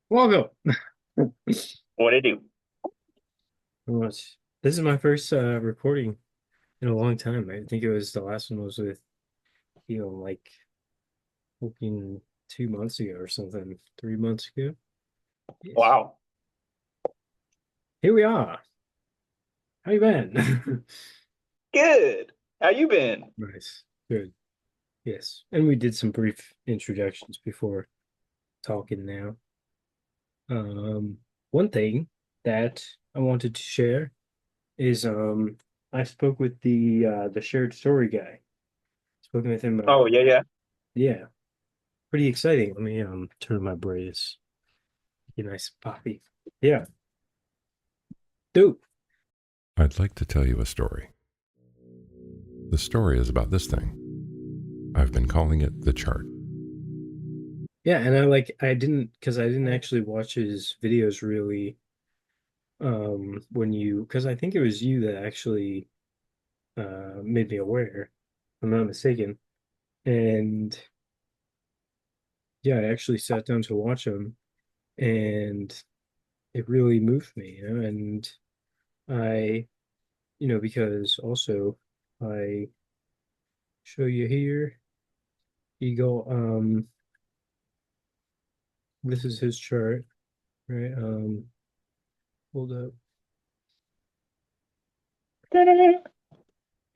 Welcome. What it do? Much. This is my first recording in a long time. I think it was the last one was with like fucking 2 months ago or something, 3 months ago. Yes. Wow. Here we are. How you been? Good. How you been? Nice. Good. Yes. And we did some brief introductions before talking now. One thing that I wanted to share is I spoke with the shared story guy. Spoken with him Oh, yeah, yeah. yeah. Pretty exciting. Let me turn my brightness. Be nice poppy. Yeah. Dude. I'd like to tell you a story. The story is about this thing. I've been calling it the chart. Yeah, and I didn't because I didn't actually watch his videos really when you because I think it was you that actually made me aware, if I'm not mistaken. And yeah, I actually sat down to watch him and it really moved me, and I because also I show you here, you go this is his chart, right? Hold up.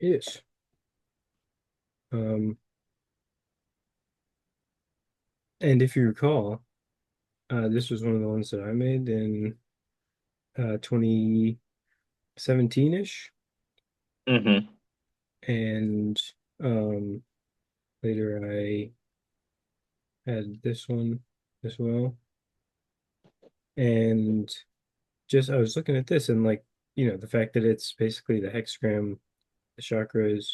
Yes. Um, and if you recall, this was one of the ones that I made in 2017-ish, Mm-hmm. and um, later I had this one as well. And just I was looking at this and the fact that it's basically the hexagram, the chakras,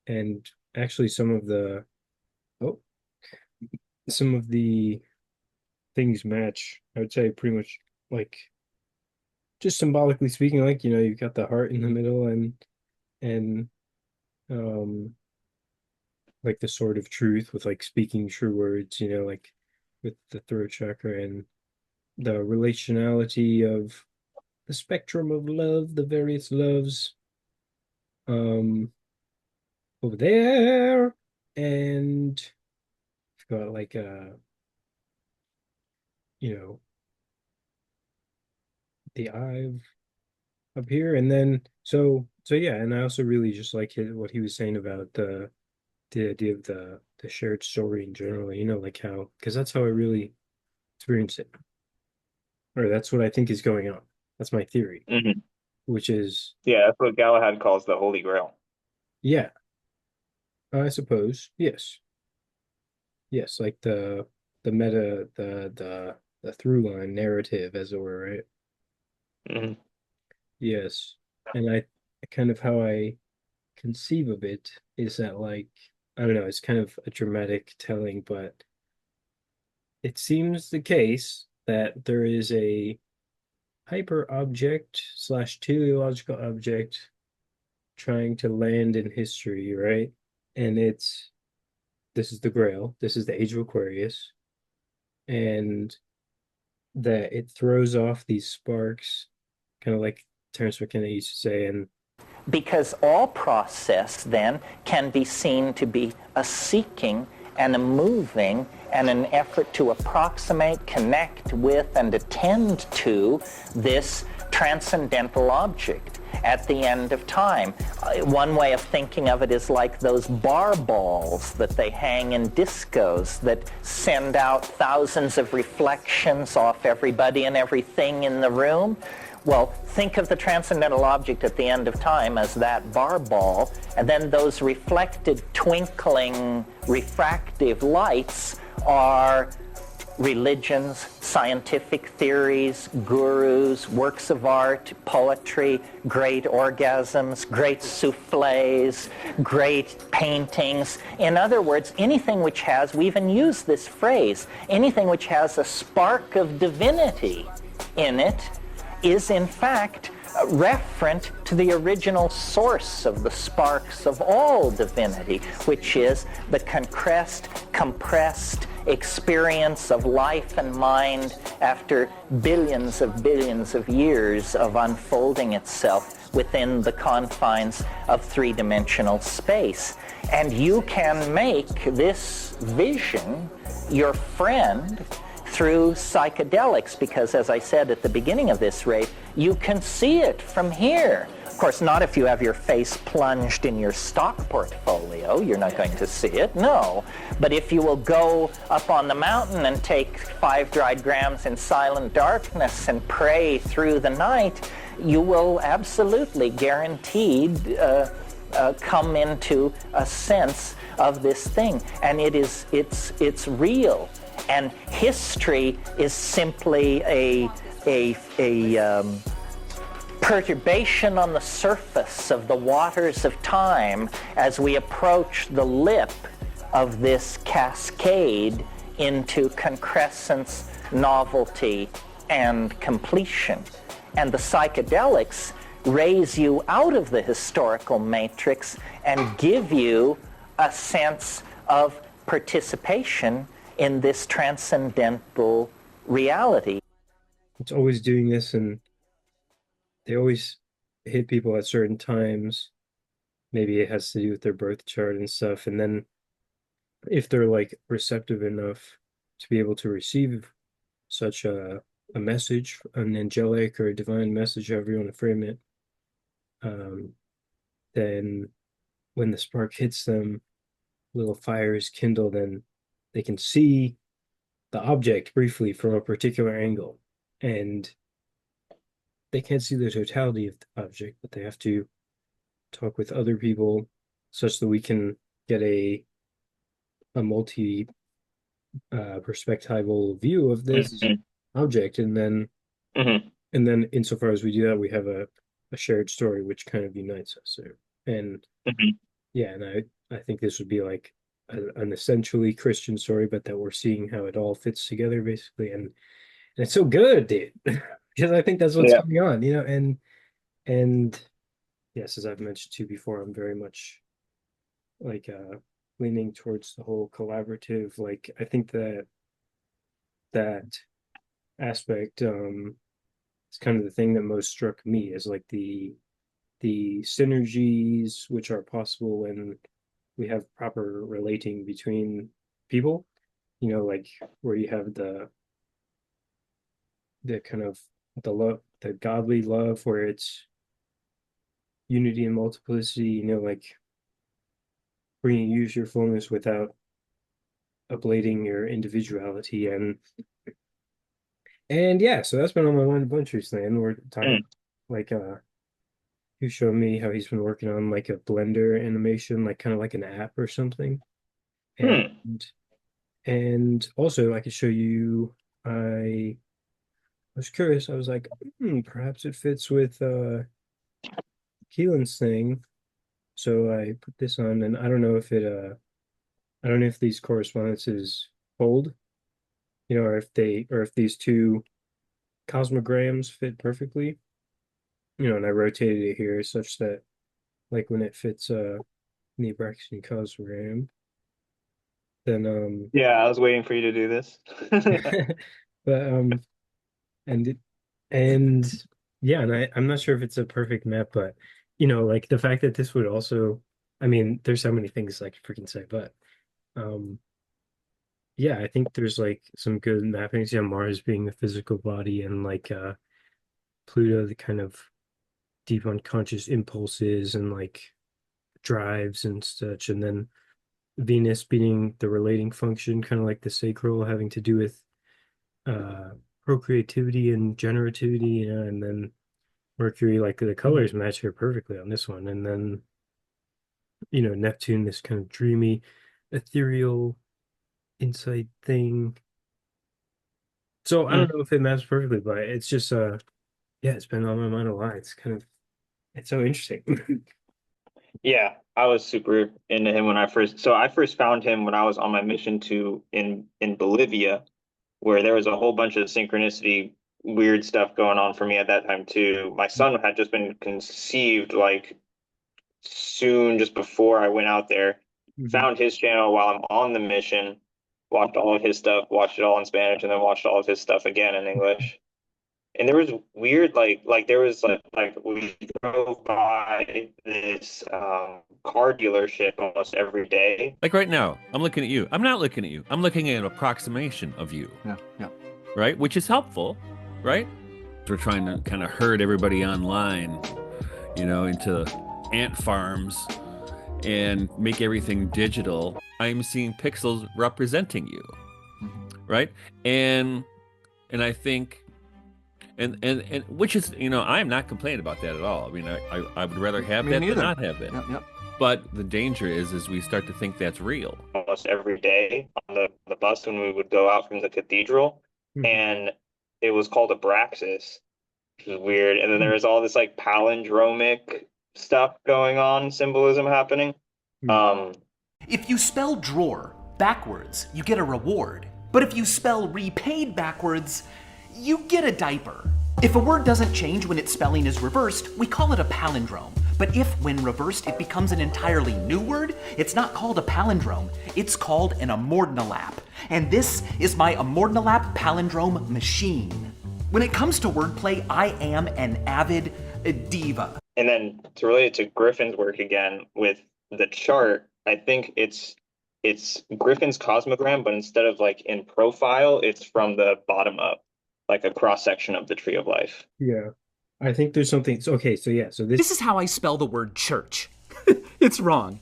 and actually oh some of the things match. I would say pretty much like just symbolically speaking, you've got the heart in the middle and um like the sword of truth with like speaking true words, like with the throat chakra and the relationality of the spectrum of love, the various loves um over there. And I've got you know, the eye up here, and then so yeah, and I also really just like what he was saying about the idea of the shared story in general, like how, because that's how I really experience it, or that's what I think is going on. That's my theory, Mm-hmm. which is Yeah, that's what Galahad calls the Holy Grail. yeah, I suppose yes, yes, like the meta, the through line narrative, as it were, right? Mm-hmm. Yes, and I kind of how I conceive of it is that I don't know, it's kind of a dramatic telling, but it seems the case that there is a hyper object slash teleological object trying to land in history, right? And this is the Grail, this is the Age of Aquarius, and that it throws off these sparks, kind of like Terence McKenna used to say, and Because all process then can be seen to be a seeking and a moving and an effort to approximate, connect with, and attend to this transcendental object at the end of time. One way of thinking of it is like those bar balls that they hang in discos that send out thousands of reflections off everybody and everything in the room. Well, think of the transcendental object at the end of time as that bar ball, and then those reflected, twinkling, refractive lights are religions, scientific theories, gurus, works of art, poetry, great orgasms, great souffles, great paintings. In other words, anything which has, we even use this phrase, anything which has a spark of divinity in it is in fact referent to the original source of the sparks of all divinity, which is the compressed experience of life and mind after billions of years of unfolding itself within the confines of three-dimensional space. And you can make this vision your friend through psychedelics, because as I said at the beginning of this rape, you can see it from here. Of course, not if you have your face plunged in your stock portfolio. You're not going to see it, no. But if you will go up on the mountain and take 5 dried grams in silent darkness and pray through the night, you will absolutely guaranteed come into a sense of this thing. And it's real. And history is simply a perturbation on the surface of the waters of time as we approach the lip of this cascade into concrescence, novelty, and completion. And the psychedelics raise you out of the historical matrix and give you a sense of participation in this transcendental reality. It's always doing this, and they always hit people at certain times. Maybe it has to do with their birth chart and stuff. And then if they're like receptive enough to be able to receive such a message, an angelic or a divine message, however you want to frame it, then when the spark hits them, little fires kindle, then they can see the object briefly from a particular angle, and they can't see the totality of the object, but they have to talk with other people such that we can get a multi perspectival view of this object, and then insofar as we do that, we have a shared story which kind of unites us. And yeah, and I think this would be like an essentially Christian story, but that we're seeing how it all fits together basically, and it's so good, dude. Because I think that's what's going on, you know. And yes, as I've mentioned to you before, I'm very much like leaning towards the whole collaborative. Like, I think that aspect is kind of the thing that most struck me, is like the synergies which are possible when we have proper relating between people, you know, like where you have the kind of the love, the godly love, where it's unity and multiplicity, you know, like where you use your fullness without ablating your individuality. And yeah, so that's been on my mind a bunch recently, and we're talking like he showed me how he's been working on like a Blender animation, like kind of like an app or something. And also I could show you, I was curious, I was like, perhaps it fits with Keelan's thing. So I put this on, and I don't know if these correspondences hold, you know, or if these two cosmograms fit perfectly, you know, and I rotated it here such that like when it fits in the Abraxan cosmogram, then Yeah, I was waiting for you to do this. but and yeah, and I'm not sure if it's a perfect map, but you know, like the fact that this would also, I mean, there's so many things I could freaking say, but yeah, I think there's like some good mappings. Yeah, Mars being the physical body, and like Pluto, the kind of deep unconscious impulses and like drives and such, and then Venus being the relating function, kind of like the sacral, having to do with procreativity and generativity, you know, and then Mercury, like the colors match here perfectly on this one, and then you know, Neptune, this kind of dreamy, ethereal insight thing. So I don't know if it maps perfectly, but it's just yeah, it's been on my mind a lot. It's so interesting. Yeah, I was super into him when I first found him when I was on my mission in Bolivia, where there was a whole bunch of synchronicity weird stuff going on for me at that time too. My son had just been conceived like soon just before I went out there. Mhm. Found his channel while I'm on the mission, watched all of his stuff, watched it all in Spanish, and then watched all of his stuff again in English. And there was weird like there was like we drove by this car dealership almost every day. Like right now, I'm looking at you. I'm not looking at you. I'm looking at an approximation of you. Yeah, yeah. Right? Which is helpful, right? We're trying to kind of herd everybody online, into ant farms and make everything digital. I'm seeing pixels representing you, right? And I think, and which is, I am not complaining about that at all. I mean, I would rather have Me that neither. than not have that. Yep. But the danger is we start to think that's real. Almost every day on the bus when we would go out from the cathedral, Mhm. and it was called Abraxas, which was weird. And then there was all this like palindromic stuff going on, symbolism happening. If you spell drawer backwards, you get a reward. But if you spell repaid backwards, you get a diaper. If a word doesn't change when its spelling is reversed, we call it a palindrome. But if, when reversed, it becomes an entirely new word, it's not called a palindrome, it's called an amordnalap. And this is my amordnalap palindrome machine. When it comes to wordplay, I am an avid diva. And then to relate it to Griffin's work again with the chart, I think it's Griffin's cosmogram, but instead of like in profile, it's from the bottom up, like a cross section of the tree of life. Yeah. I think there's something. Okay, so yeah, so This is how I spell the word church. It's wrong.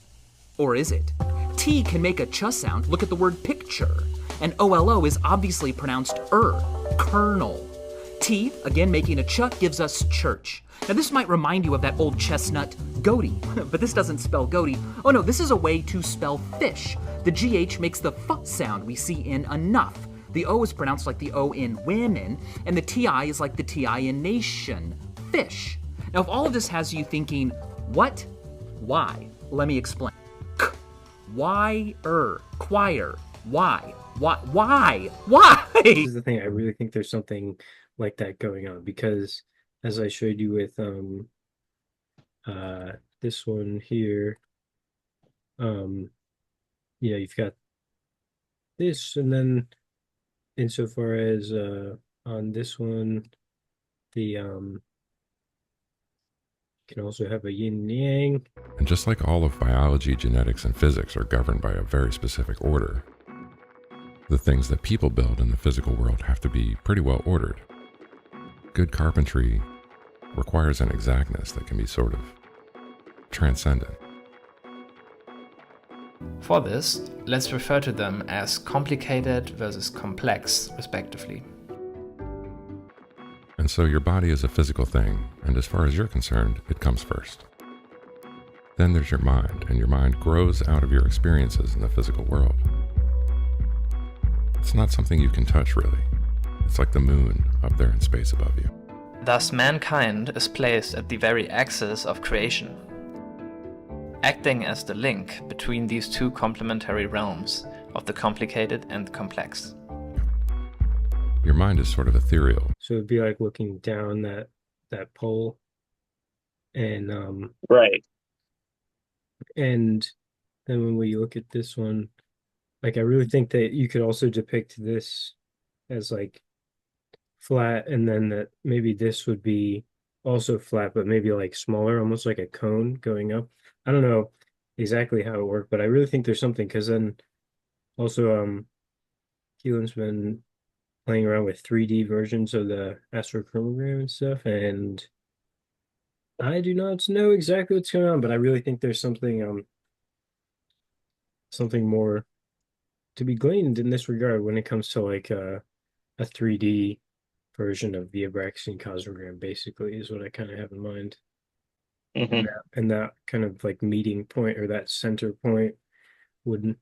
Or is it? T can make a ch sound. Look at the word picture. And OLO is obviously pronounced kernel. T, again making a ch, gives us church. Now this might remind you of that old chestnut, goatee, but this doesn't spell goatee. Oh no, this is a way to spell fish. The GH makes the f sound we see in enough. The O is pronounced like the O in women, and the TI is like the TI in nation, fish. Now if all of this has you thinking, what? Why? Let me explain. Choir, why? this is the thing. I really think there's something like that going on because as I showed you with this one here, you've got this, and then insofar as on this one, the can also have a yin and yang. And just like all of biology, genetics, and physics are governed by a very specific order, the things that people build in the physical world have to be pretty well ordered. Good carpentry requires an exactness that can be sort of transcendent. For this, let's refer to them as complicated versus complex, respectively. And so your body is a physical thing, and as far as you're concerned, it comes first. Then there's your mind, and your mind grows out of your experiences in the physical world. It's not something you can touch, really. It's like the moon up there in space above you. Thus, mankind is placed at the very axis of creation, acting as the link between these two complementary realms of the complicated and complex. Your mind is sort of ethereal. So it'd be like looking down that pole, and Right. and then when we look at this one, like I really think that you could also depict this as like flat, and then that maybe this would be also flat, but maybe like smaller, almost like a cone going up. I don't know exactly how it worked, but I really think there's something, because then also Keelan's been playing around with 3D versions of the astrochromogram and stuff, and I do not know exactly what's going on, but I really think there's something something more to be gleaned in this regard when it comes to like a 3D version of the Abraxan cosmogram, basically, is what I kind of have in mind. Mhm. And that kind of like meeting point, or that center point, would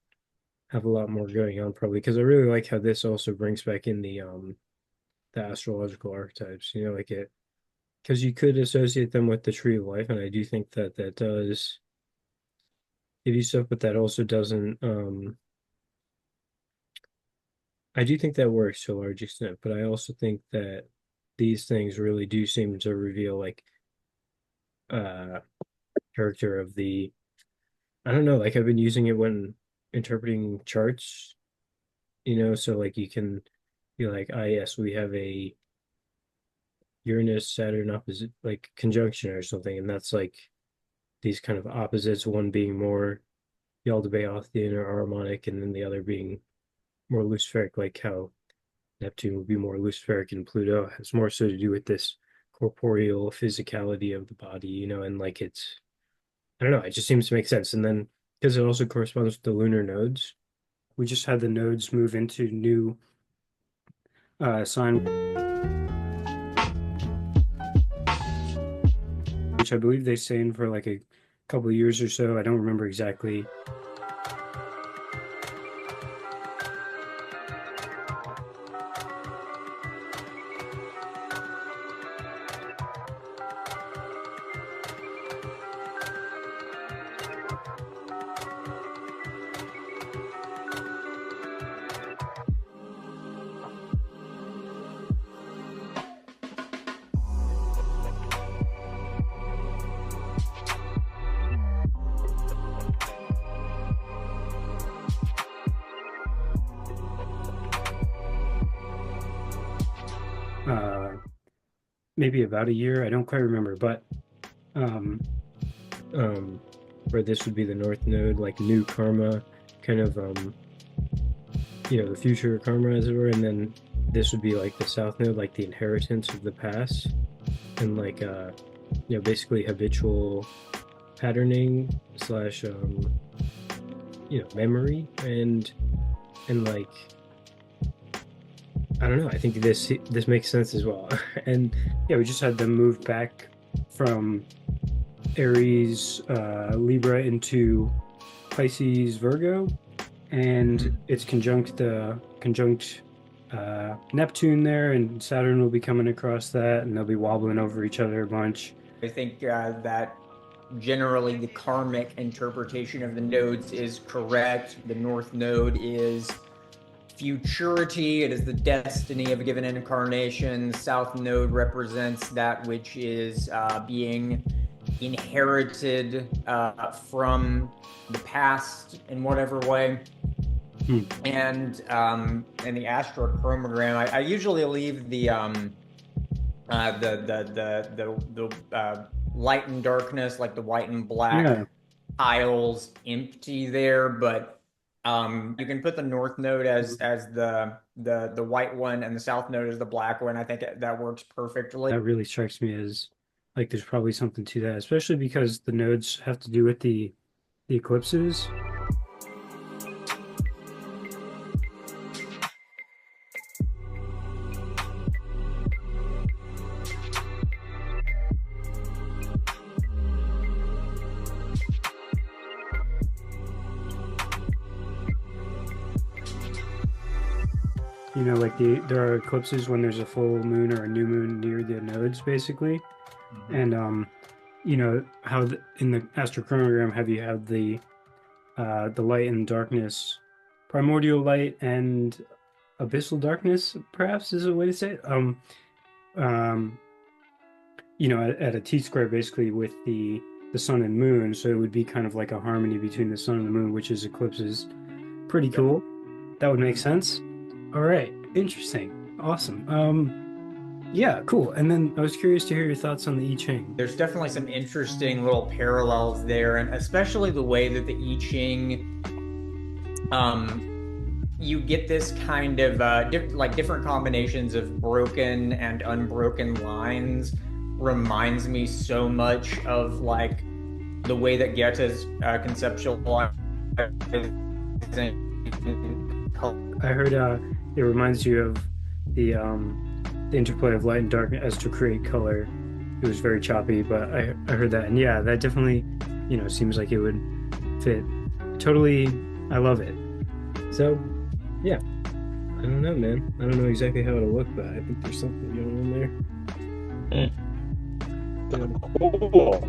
have a lot more going on, probably, because I really like how this also brings back in the astrological archetypes, like it, because you could associate them with the tree of life, and I do think that that does give you stuff, but that also doesn't I do think that works to a large extent, but I also think that these things really do seem to reveal like character of the, I don't know, like I've been using it when interpreting charts, so like you can be like, ah, yes, we have a Uranus Saturn opposite like conjunction or something, and that's like these kind of opposites, one being more Yaldabaoth or harmonic, and then the other being more luciferic, like how Neptune would be more luciferic and Pluto has more so to do with this corporeal physicality of the body, and like it's, I don't know, it just seems to make sense. And then because it also corresponds with the lunar nodes, we just had the nodes move into new sign, which I believe they stay in for like a couple of years or so. I don't remember exactly. Maybe about a year. I don't quite remember, but where this would be the North Node, like new karma, kind of the future karma as it were, and then this would be like the South Node, like the inheritance of the past, and like basically habitual patterning slash memory and like I don't know. I think this makes sense as well. And yeah, we just had them move back from Aries, Libra into Pisces, Virgo, and it's conjunct Neptune there, and Saturn will be coming across that, and they'll be wobbling over each other a bunch. I think that generally the karmic interpretation of the nodes is correct. The North Node is futurity, it is the destiny of a given incarnation. The South Node represents that which is being inherited from the past in whatever way. And in the astrochromogram, I usually leave the light and darkness, like the white and black tiles, empty there, but you can put the North Node as the white one and the South Node as the black one. I think that works perfectly. That really strikes me as like there's probably something to that, especially because the nodes have to do with the eclipses. Like there are eclipses when there's a full moon or a new moon near the nodes, basically. And how in the astrochronogram have you had the light and darkness, primordial light and abyssal darkness, perhaps is a way to say it. At a T-square, basically with the sun and moon, so it would be kind of like a harmony between the sun and the moon, which is eclipses. Pretty cool. That would make sense. All right, interesting, awesome. Yeah, cool. And then I was curious to hear your thoughts on the I Ching. There's definitely some interesting little parallels there, and especially the way that the I Ching, you get this kind of different combinations of broken and unbroken lines. Reminds me so much of like the way that Goethe's conceptualized. I heard it reminds you of the interplay of light and dark as to create color. It was very choppy, but I heard that, and yeah, that definitely seems like it would fit totally. I love it. So yeah, I don't know, man. I don't know exactly how it'll look, but I think there's something going on there. Cool.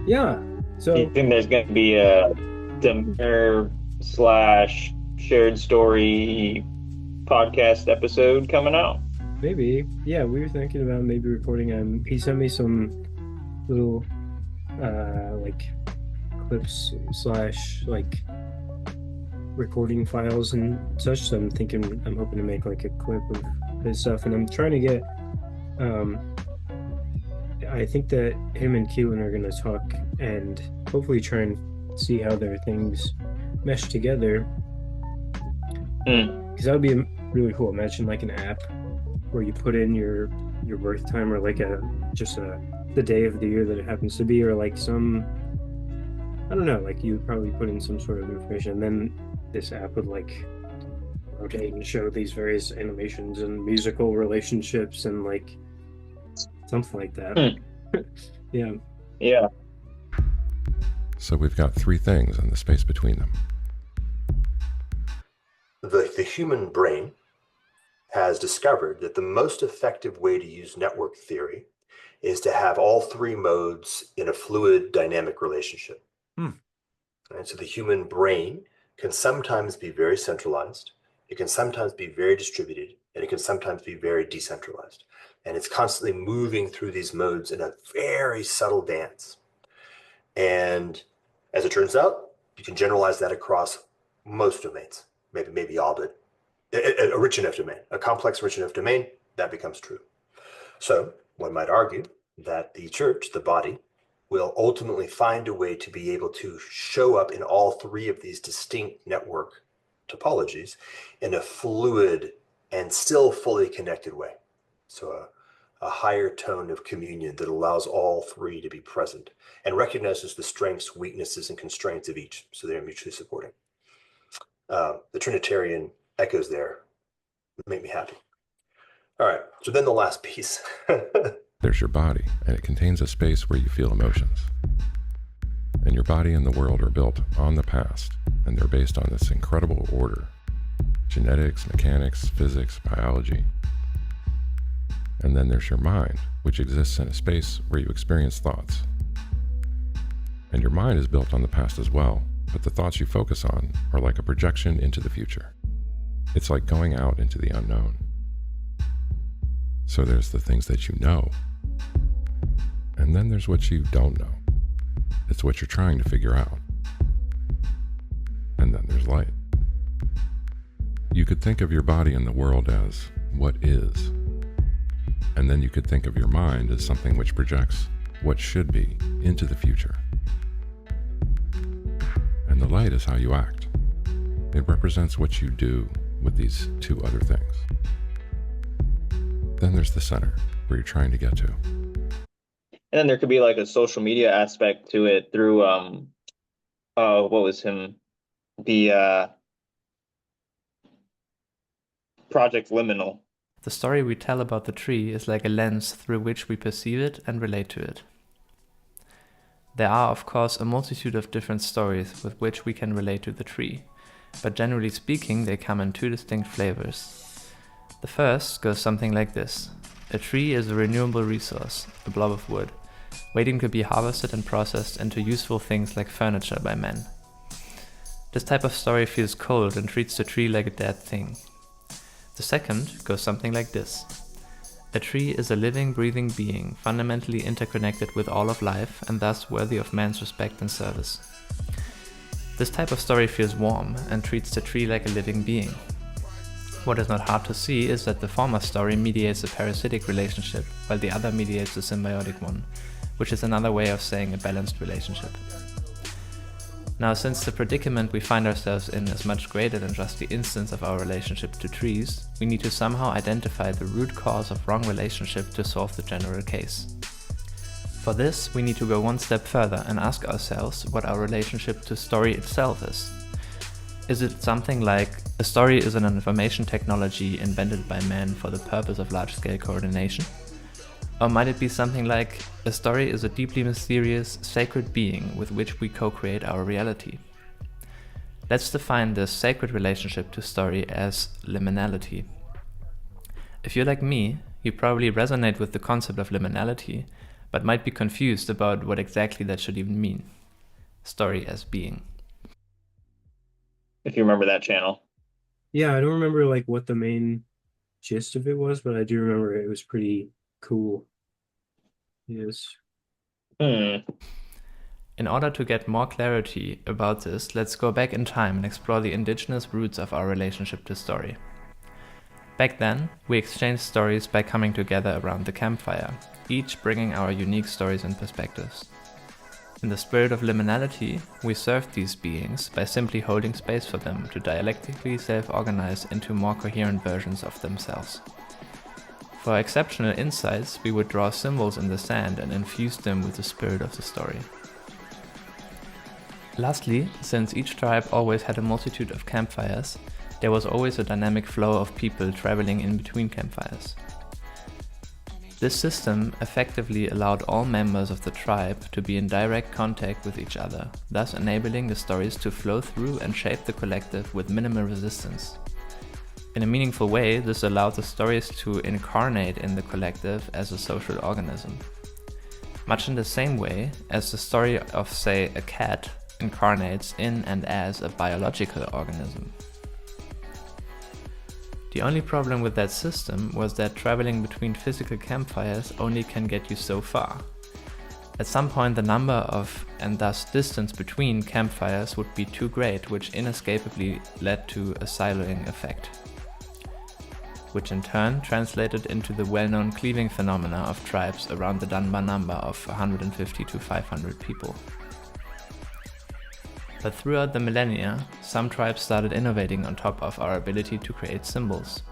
Yeah. So you think there's going to be a Demir / shared story podcast episode coming out? Maybe. Yeah, we were thinking about maybe recording. He sent me some little like clips slash like recording files and such. So I'm hoping to make like a clip of his stuff, and I'm trying to get I think that him and Keelan are gonna talk and hopefully try and see how their things mesh together. Because that would be really cool. Imagine like an app where you put in your birth time, or like the day of the year that it happens to be, or like some, I don't know, like you would probably put in some sort of information, and then this app would like rotate and show these various animations and musical relationships and like something like that. Yeah. Yeah. So we've got three things and the space between them. The human brain has discovered that the most effective way to use network theory is to have all three modes in a fluid dynamic relationship. Right? So the human brain can sometimes be very centralized, it can sometimes be very distributed, and it can sometimes be very decentralized. And it's constantly moving through these modes in a very subtle dance. And as it turns out, you can generalize that across most domains, maybe all, but a rich enough domain, a complex rich enough domain, that becomes true. So one might argue that the church, the body, will ultimately find a way to be able to show up in all three of these distinct network topologies in a fluid and still fully connected way. So a higher tone of communion that allows all three to be present and recognizes the strengths, weaknesses, and constraints of each, so they're mutually supporting. The Trinitarian echoes there make me happy. All right, so then the last piece. There's your body, and it contains a space where you feel emotions. And your body and the world are built on the past, and they're based on this incredible order: genetics, mechanics, physics, biology. And then there's your mind, which exists in a space where you experience thoughts. And your mind is built on the past as well, but the thoughts you focus on are like a projection into the future. It's like going out into the unknown. So there's the things that you know, and then there's what you don't know. It's what you're trying to figure out. And then there's light. You could think of your body and the world as what is. And then you could think of your mind as something which projects what should be into the future. And the light is how you act. It represents what you do with these two other things. Then there's the center, where you're trying to get to. And then there could be like a social media aspect to it through what was him? The Project Liminal. The story we tell about the tree is like a lens through which we perceive it and relate to it. There are, of course, a multitude of different stories with which we can relate to the tree, but generally speaking, they come in two distinct flavors. The first goes something like this. A tree is a renewable resource, a blob of wood, waiting to be harvested and processed into useful things like furniture by men. This type of story feels cold and treats the tree like a dead thing. The second goes something like this. A tree is a living, breathing being, fundamentally interconnected with all of life and thus worthy of man's respect and service. This type of story feels warm and treats the tree like a living being. What is not hard to see is that the former story mediates a parasitic relationship, while the other mediates a symbiotic one, which is another way of saying a balanced relationship. Now, since the predicament we find ourselves in is much greater than just the instance of our relationship to trees, we need to somehow identify the root cause of wrong relationship to solve the general case. For this, we need to go one step further and ask ourselves what our relationship to story itself is. Is it something like, a story is an information technology invented by man for the purpose of large-scale coordination? Or might it be something like, a story is a deeply mysterious, sacred being with which we co-create our reality? Let's define this sacred relationship to story as liminality. If you're like me, you probably resonate with the concept of liminality, but might be confused about what exactly that should even mean. Story as being. If you remember that channel. Yeah, I don't remember like what the main gist of it was, but I do remember it was pretty cool. Yes. Hmm. In order to get more clarity about this, let's go back in time and explore the indigenous roots of our relationship to story. Back then, we exchanged stories by coming together around the campfire, each bringing our unique stories and perspectives. In the spirit of liminality, we served these beings by simply holding space for them to dialectically self-organize into more coherent versions of themselves. For exceptional insights, we would draw symbols in the sand and infuse them with the spirit of the story. Lastly, since each tribe always had a multitude of campfires, there was always a dynamic flow of people traveling in between campfires. This system effectively allowed all members of the tribe to be in direct contact with each other, thus enabling the stories to flow through and shape the collective with minimal resistance. In a meaningful way, this allowed the stories to incarnate in the collective as a social organism. Much in the same way as the story of, say, a cat incarnates in and as a biological organism. The only problem with that system was that traveling between physical campfires only can get you so far. At some point the number of, and thus distance between, campfires would be too great, which inescapably led to a siloing effect, which in turn translated into the well-known cleaving phenomena of tribes around the Dunbar number of 150 to 500 people. But throughout the millennia, some tribes started innovating on top of our ability to create symbols.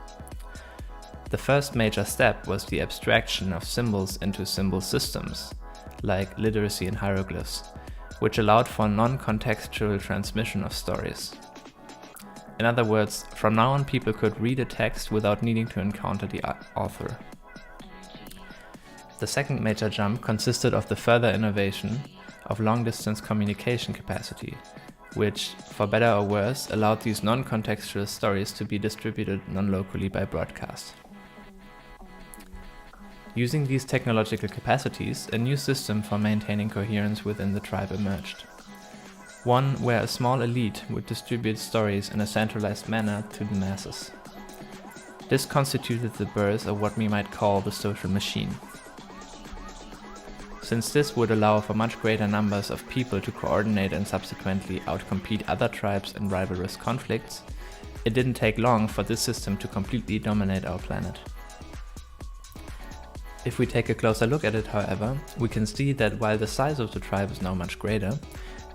The first major step was the abstraction of symbols into symbol systems, like literacy and hieroglyphs, which allowed for non-contextual transmission of stories. In other words, from now on people could read a text without needing to encounter the author. The second major jump consisted of the further innovation of long-distance communication capacity, which, for better or worse, allowed these non-contextual stories to be distributed non-locally by broadcast. Using these technological capacities, a new system for maintaining coherence within the tribe emerged. One where a small elite would distribute stories in a centralized manner to the masses. This constituted the birth of what we might call the social machine. Since this would allow for much greater numbers of people to coordinate and subsequently outcompete other tribes in rivalrous conflicts, it didn't take long for this system to completely dominate our planet. If we take a closer look at it, however, we can see that while the size of the tribe is now much greater,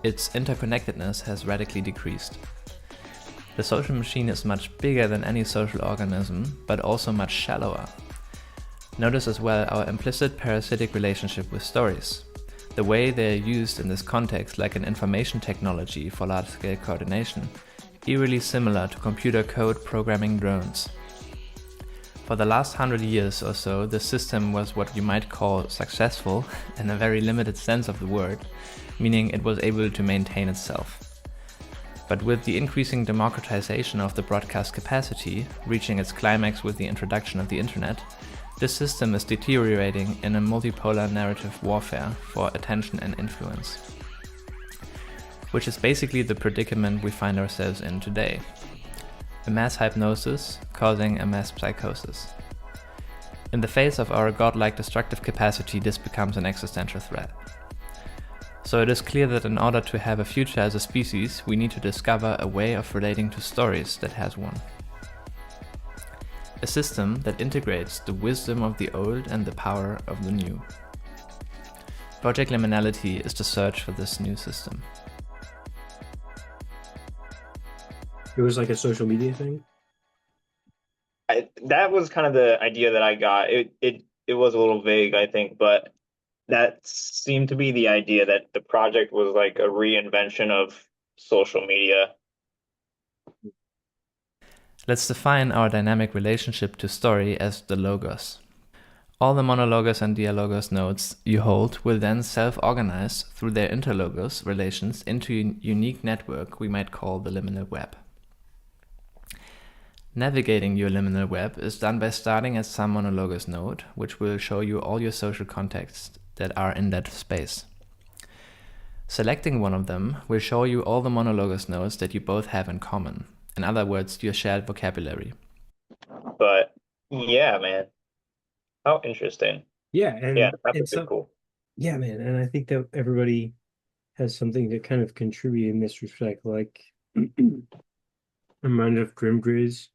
its interconnectedness has radically decreased. The social machine is much bigger than any social organism, but also much shallower. Notice as well our implicit parasitic relationship with stories. The way they are used in this context, like an information technology for large-scale coordination, eerily similar to computer code programming drones. For the last 100 years or so, the system was what you might call successful in a very limited sense of the word, meaning it was able to maintain itself. But with the increasing democratization of the broadcast capacity, reaching its climax with the introduction of the internet, this system is deteriorating in a multipolar narrative warfare for attention and influence, which is basically the predicament we find ourselves in today. A mass hypnosis causing a mass psychosis. In the face of our godlike destructive capacity, this becomes an existential threat. So it is clear that in order to have a future as a species, we need to discover a way of relating to stories that has one. A system that integrates the wisdom of the old and the power of the new. Project Liminality is the search for this new system. It was like a social media thing? That was kind of the idea that I got. It was a little vague, I think, but that seemed to be the idea, that the project was like a reinvention of social media. Let's define our dynamic relationship to story as the logos. All the monologos and dialogos nodes you hold will then self-organize through their interlogos relations into a unique network we might call the liminal web. Navigating your liminal web is done by starting at some monologos node, which will show you all your social contexts that are in that space. Selecting one of them will show you all the monologos nodes that you both have in common. In other words, your shared vocabulary. But Yeah, man. How interesting. Yeah, Yeah, that and would be so cool. yeah, man, and I think that everybody has something to kind of contribute in this respect. Like I'm reminded of Grimgriz,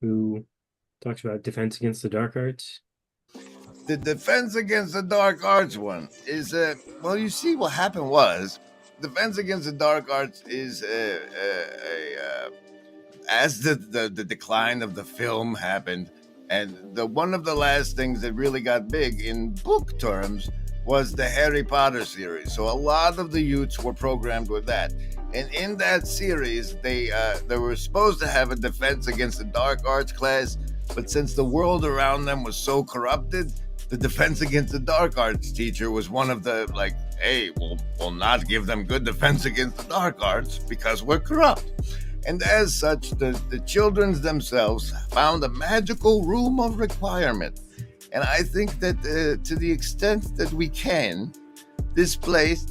who talks about defense against the dark arts. The defense against the dark arts one is well, you see, what happened was defense against the dark arts is as the decline of the film happened, and the one of the last things that really got big in book terms was the Harry Potter series. So a lot of the youths were programmed with that. And in that series, they were supposed to have a defense against the dark arts class, but since the world around them was so corrupted, the defense against the dark arts teacher was one of the, like, hey, we'll not give them good defense against the dark arts because we're corrupt. And as such, the children themselves found a magical room of requirement. And I think that to the extent that we can, this place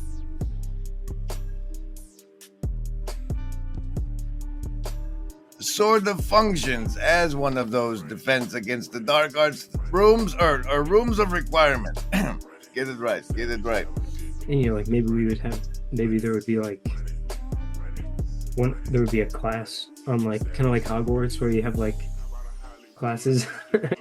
sort of functions as one of those defense against the dark arts rooms or rooms of requirement. Get it right. And like maybe there would be like there would be a class on like kind of like Hogwarts where you have like classes.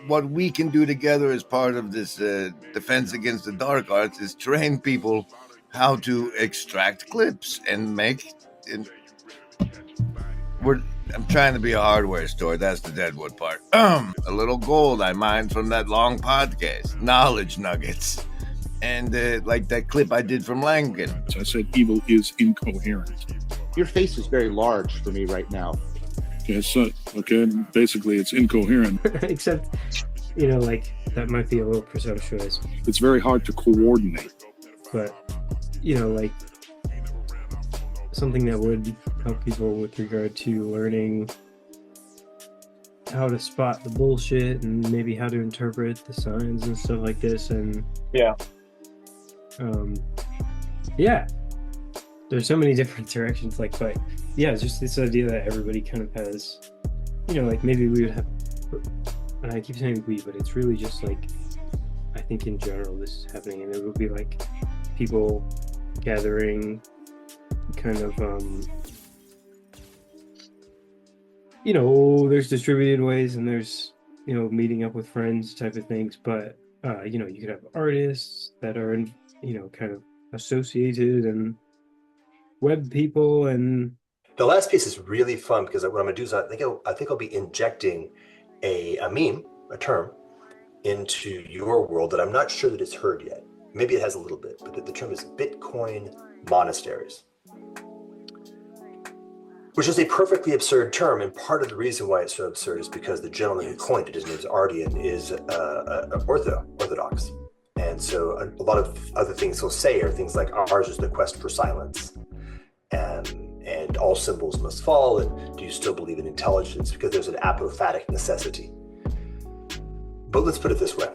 What we can do together as part of this defense against the dark arts is train people how to extract clips and make. I'm trying to be a hardware store. That's the Deadwood part. A little gold I mined from that long podcast. Knowledge nuggets. And like that clip I did from Langan. I said evil is incoherent. Your face is very large for me right now. Okay, so basically it's incoherent. Except, like that might be a little presumptuous. It's very hard to coordinate. But, like something that would help people with regard to learning how to spot the bullshit and maybe how to interpret the signs and stuff like this. And there's so many different directions, but it's just this idea that everybody kind of has, like maybe we would have, and I keep saying we, but it's really just like, I think in general this is happening, and it would be like people gathering kind of, there's distributed ways and there's, meeting up with friends type of things, but, you could have artists that are, kind of associated and web people. And the last piece is really fun because what I'm gonna do is I think I'll be injecting a meme, a term, into your world that I'm not sure that it's heard yet. Maybe it has a little bit, but the term is Bitcoin monasteries, which is a perfectly absurd term. And part of the reason why it's so absurd is because the gentleman who coined it, his name is Ardian, is Orthodox. And so a lot of other things he'll say are things like, ours is the quest for silence. And all symbols must fall, and do you still believe in intelligence? Because there's an apophatic necessity. But let's put it this way.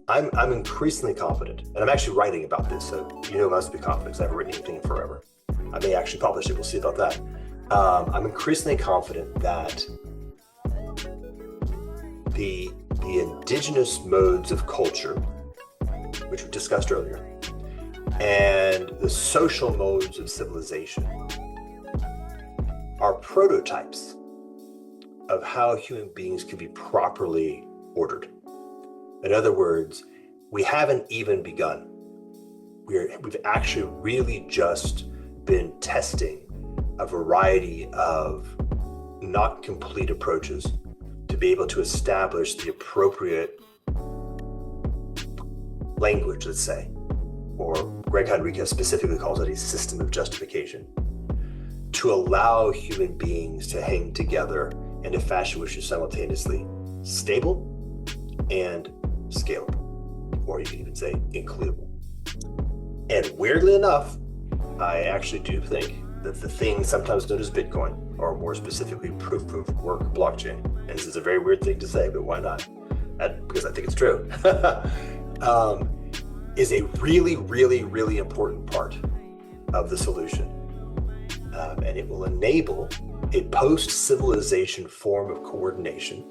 I'm increasingly confident, and I'm actually writing about this, so I must be confident because I haven't written anything in forever. I may actually publish it, we'll see about that. I'm increasingly confident that the indigenous modes of culture, which we discussed earlier, and the social modes of civilization are prototypes of how human beings can be properly ordered. In other words, we haven't even begun. We've actually really just been testing a variety of not complete approaches to be able to establish the appropriate language, let's say, or Greg Henriquez specifically calls it a system of justification, to allow human beings to hang together in a fashion which is simultaneously stable and scalable, or you can even say includable. And weirdly enough, I actually do think that the thing sometimes known as Bitcoin, or more specifically proof of work blockchain, and this is a very weird thing to say, but why not? Because I think it's true, is a really, really, really important part of the solution. And it will enable a post-civilization form of coordination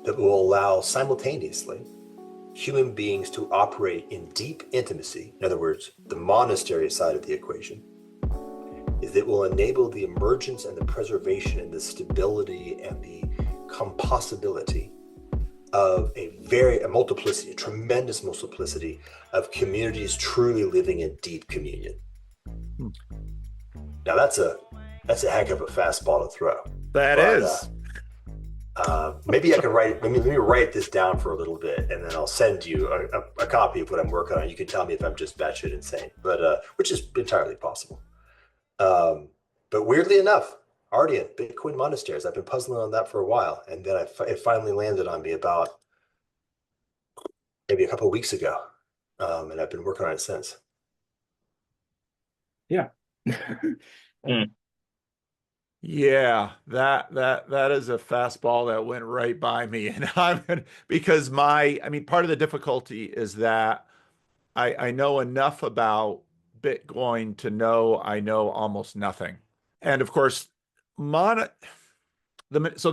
that will allow simultaneously human beings to operate in deep intimacy, in other words, the monastery side of the equation, is that will enable the emergence and the preservation and the stability and the compossibility of a multiplicity, a tremendous multiplicity of communities truly living in deep communion. Now that's a heck of a fastball to throw. That is. Maybe I can let me write this down for a little bit, and then I'll send you a copy of what I'm working on. You can tell me if I'm just batshit insane, but which is entirely possible. But weirdly enough, Ardian, Bitcoin monasteries, I've been puzzling on that for a while, and then it finally landed on me about maybe a couple of weeks ago, and I've been working on it since. Yeah. Yeah, that is a fastball that went right by me, and because part of the difficulty is that I know enough about Bitcoin to know I know almost nothing, and of course, the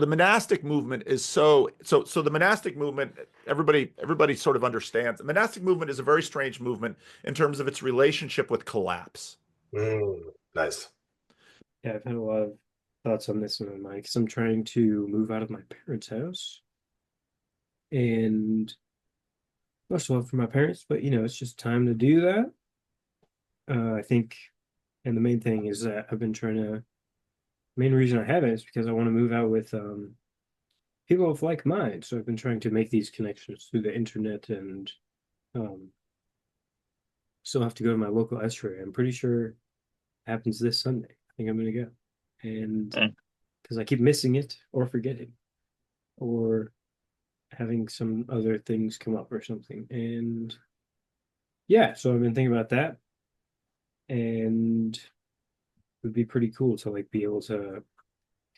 monastic movement is so the monastic movement, everybody sort of understands. The monastic movement is a very strange movement in terms of its relationship with collapse. Nice. Yeah, I've had a lot of thoughts on this in my mind because I'm trying to move out of my parents' house, and much love for my parents, but it's just time to do that. I think, and the main thing is that I've been main reason I haven't is because I want to move out with people of like mind. So I've been trying to make these connections through the internet, and still have to go to my local estuary. I'm pretty sure it happens this Sunday. I think I'm going to go. And because I keep missing it or forgetting or having some other things come up or something. And yeah, so I've been thinking about that, and it would be pretty cool to be able to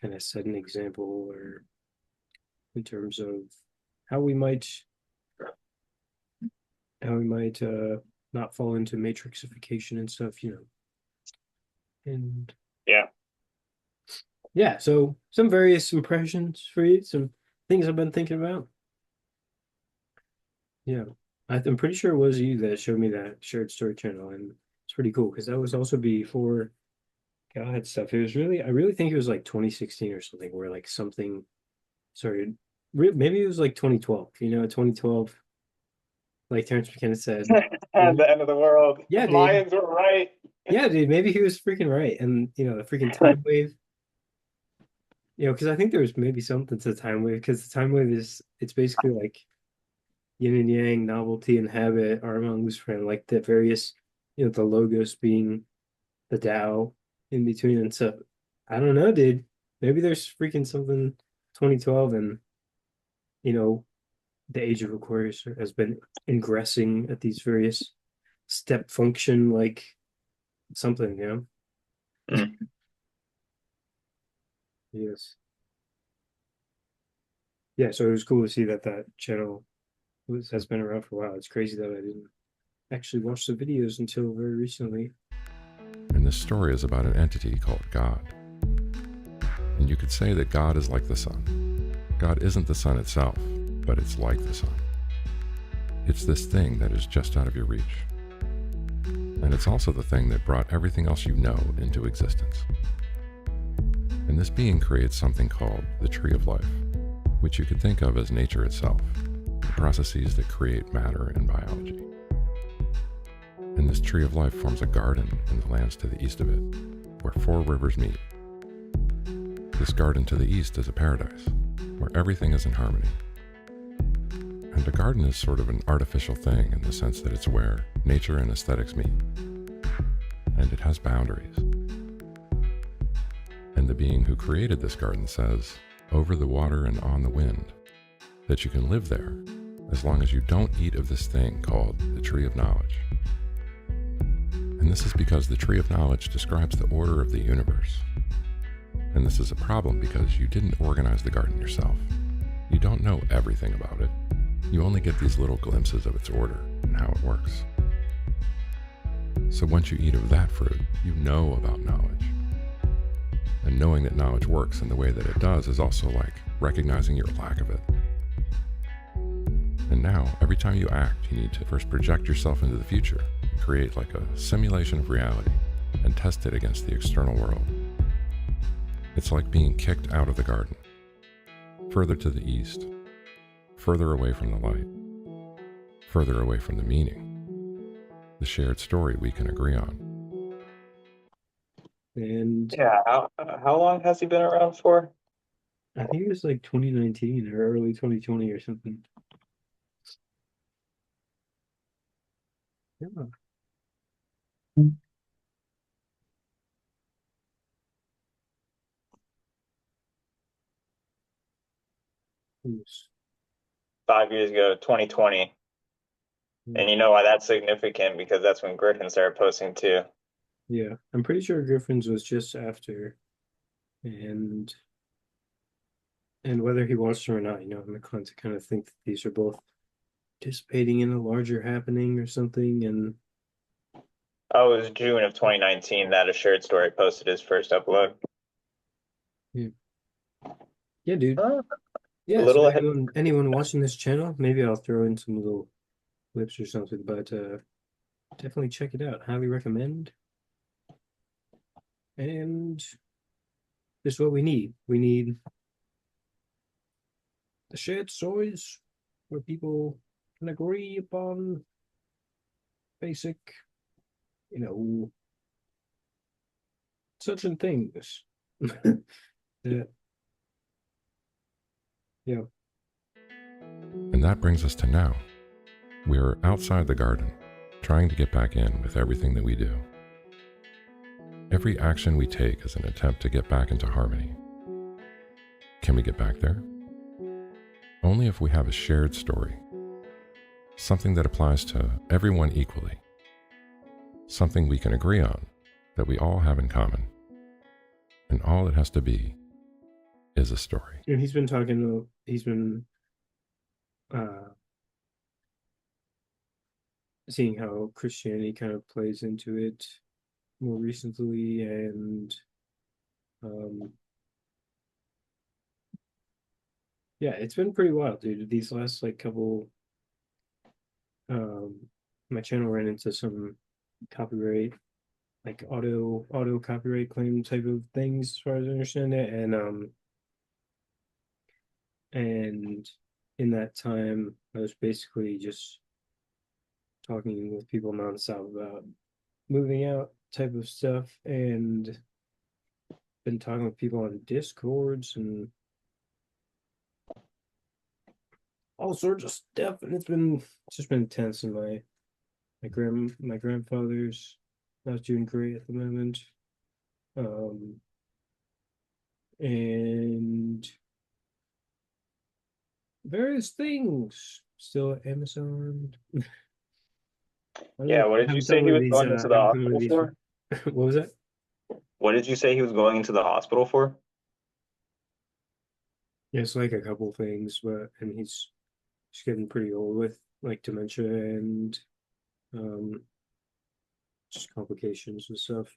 kind of set an example, or in terms of how we might not fall into matrixification and stuff, and yeah, so some various impressions for you, some things I've been thinking about. Yeah, I'm pretty sure it was you that showed me that shared story channel, and it's pretty cool because that was also before God stuff. It was I really think it was 2016 or something, where something started. Maybe it was 2012. 2012. Like Terrence McKenna said, the end of the world. Yeah, the Mayans were right. Yeah, dude, maybe he was freaking right. And the freaking time wave. Because I think there was maybe something to the time wave, because the time wave it's basically yin and yang, novelty and habit are among loose friend, the various, the logos being the Tao in between and stuff. I don't know, dude. Maybe there's freaking something 2012, and the age of Aquarius has been ingressing at these various step function something, Yes. Yeah, so it was cool to see that channel has been around for a while. It's crazy that I didn't actually watch the videos until very recently. And this story is about an entity called God. And you could say that God is like the sun. God isn't the sun itself, but it's like the sun. It's this thing that is just out of your reach. And it's also the thing that brought everything else you know into existence. And this being creates something called the tree of life, which you could think of as nature itself, the processes that create matter and biology. And this tree of life forms a garden in the lands to the east of it, where 4 rivers meet. This garden to the east is a paradise, where everything is in harmony. And a garden is sort of an artificial thing in the sense that it's where nature and aesthetics meet. And it has boundaries. And the being who created this garden says, over the water and on the wind, that you can live there as long as you don't eat of this thing called the tree of knowledge. And this is because the tree of knowledge describes the order of the universe. And this is a problem because you didn't organize the garden yourself. You don't know everything about it. You only get these little glimpses of its order and how it works. So once you eat of that fruit, you know about knowledge. And knowing that knowledge works in the way that it does is also like recognizing your lack of it. And now, every time you act, you need to first project yourself into the future and create like a simulation of reality and test it against the external world. It's like being kicked out of the garden, further to the east, further away from the light, further away from the meaning, the shared story we can agree on. And Yeah, how long has he been around for? I think it was like 2019 or early 2020 or something. Yeah. 5 years ago, 2020. And you know why that's significant? Because that's when Griffin started posting too. Yeah, I'm pretty sure Griffin's was just after, and whether he watched them or not, I'm inclined to kind of think that these are both participating in a larger happening or something. And Oh, it was June of 2019 that a shared story posted his first upload. yeah, dude. A Yeah, so little ahead. anyone watching this channel, maybe I'll throw in some little clips or something, but definitely check it out. Highly recommend. And this is what we need. We need the shared stories where people can agree upon basic, certain things. Yeah. Yeah. And that brings us to now. We're outside the garden, trying to get back in with everything that we do. Every action we take is an attempt to get back into harmony. Can we get back there? Only if we have a shared story, something that applies to everyone equally, something we can agree on, that we all have in common. And all it has to be is a story. And he's been seeing how Christianity kind of plays into it more recently, and yeah, it's been pretty wild, dude. These last couple, my channel ran into some copyright, auto copyright claim type of things, as far as I understand it, and in that time, I was basically just talking with people nonstop about moving out type of stuff, and been talking with people on Discords and all sorts of stuff, and it's just been intense. And my grandfather's not doing great at the moment, and various things still at Amazon. Yeah, what did you say he was going into the hospital for? What was that? What did you say he was going into the hospital for? Yeah, it's like a couple things, and he's getting pretty old with dementia and just complications and stuff.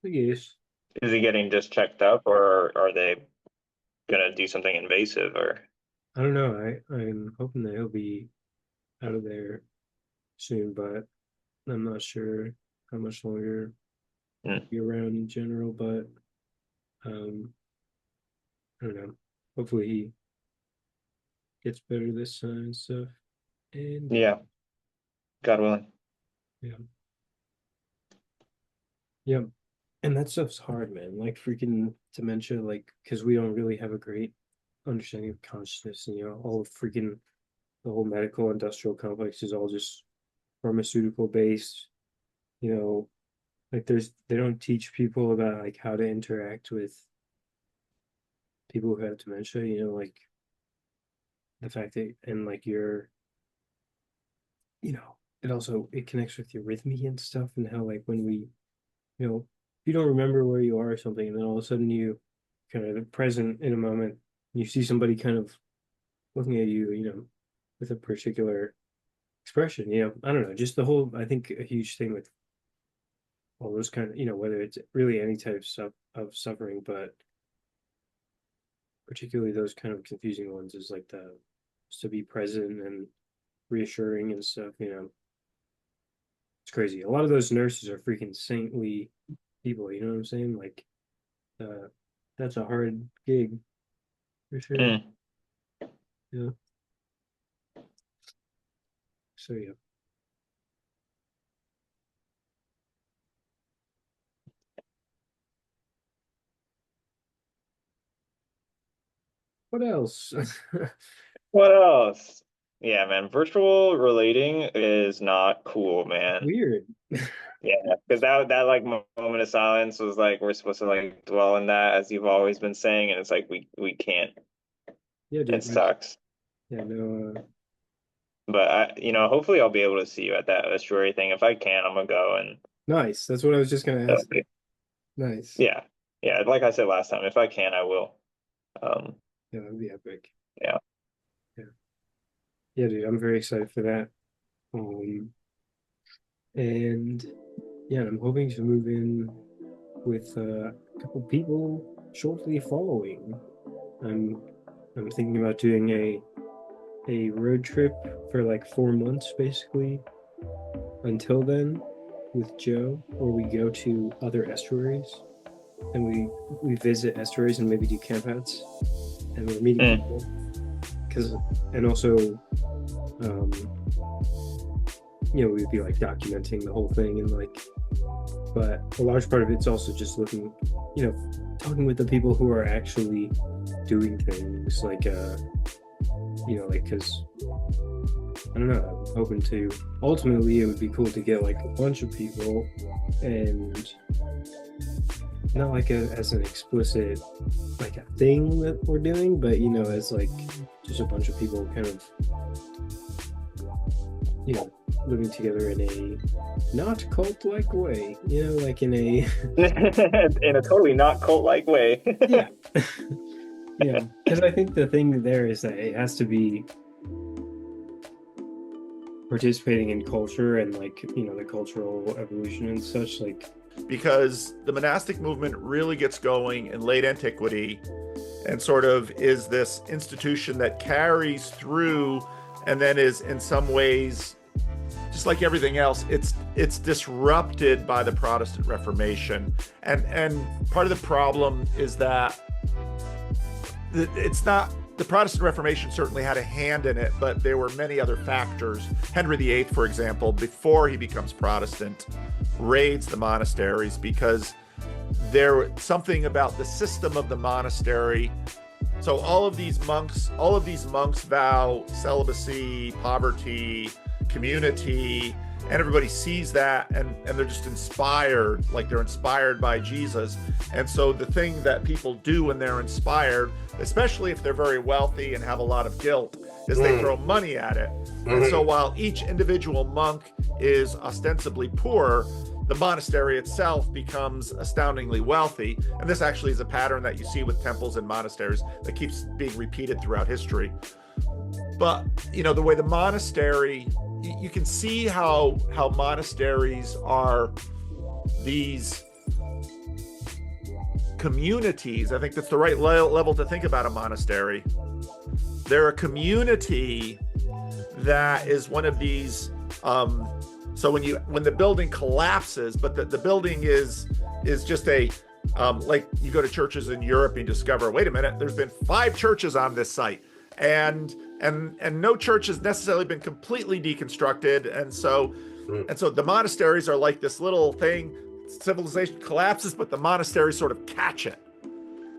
I guess. Is he getting just checked up, or are they gonna do something invasive? Or I don't know. I'm hoping that he'll be out of there soon, but I'm not sure how much longer he'll be around in general. But I don't know. Hopefully he gets better this time and stuff. And yeah, God willing. yeah. Yeah. And that stuff's hard, man. Like freaking dementia, because we don't really have a great understanding of consciousness, and all of freaking the whole medical industrial complex is all just pharmaceutical based. They don't teach people about how to interact with people who have dementia, the fact that, and it connects with your arrhythmia and stuff, and how when we, you don't remember where you are or something, and then all of a sudden you kind of present in a moment, you see somebody kind of looking at you, with a particular expression, I don't know, just the whole, I think a huge thing with all those kind of, whether it's really any type of suffering, but particularly those kind of confusing ones, is like just to be present and reassuring and stuff. It's crazy. A lot of those nurses are freaking saintly people. You know what I'm saying? Like, that's a hard gig for sure. Yeah. So yeah. What else? What else? Yeah, man, virtual relating is not cool, man. Weird. Yeah, because that like moment of silence was like we're supposed to like dwell in that as you've always been saying, and it's like we can't. Yeah, dude. It sucks. Yeah, no. But hopefully I'll be able to see you at that estuary thing. If I can, I'm gonna go and. Nice. That's what I was just gonna ask. Nice. Yeah, yeah. Like I said last time, if I can, I will. Yeah, that would be epic. Yeah. Yeah, dude, I'm very excited for that. And yeah, I'm hoping to move in with a couple people shortly following. I'm thinking about doing a road trip for like 4 months basically until then with Joe, where we go to other estuaries and we visit estuaries and maybe do campouts, and we're meeting people. And also we'd be like documenting the whole thing, and like, but a large part of it's also just looking, talking with the people who are actually doing things, like because I don't know, I'm hoping to, ultimately it would be cool to get like a bunch of people, and not like as an explicit like a thing that we're doing, but as like just a bunch of people kind of living together in a not cult-like way, like in a in a totally not cult-like way. Yeah. Yeah, because I think the thing there is that it has to be participating in culture and like the cultural evolution and such, like, because the monastic movement really gets going in late antiquity and sort of is this institution that carries through, and then is in some ways, just like everything else, it's disrupted by the Protestant Reformation. And part of the problem is that it's not, the Protestant Reformation certainly had a hand in it, but there were many other factors. Henry VIII, for example, before he becomes Protestant, raids the monasteries because there something about the system of the monastery. So all of these monks vow celibacy, poverty, community, and everybody sees that, and they're just inspired, like they're inspired by Jesus. And so the thing that people do when they're inspired, especially if they're very wealthy and have a lot of guilt, is they throw money at it. And so while each individual monk is ostensibly poor, the monastery itself becomes astoundingly wealthy. And this actually is a pattern that you see with temples and monasteries that keeps being repeated throughout history. But, the way the monastery, you can see how monasteries are these communities. I think that's the right level to think about a monastery. They're a community that is one of these, so when the building collapses, but the building is just a, like you go to churches in Europe and you discover, wait a minute, there's been 5 churches on this site. And no church has necessarily been completely deconstructed. And so the monasteries are like this little thing. Civilization collapses, but the monasteries sort of catch it.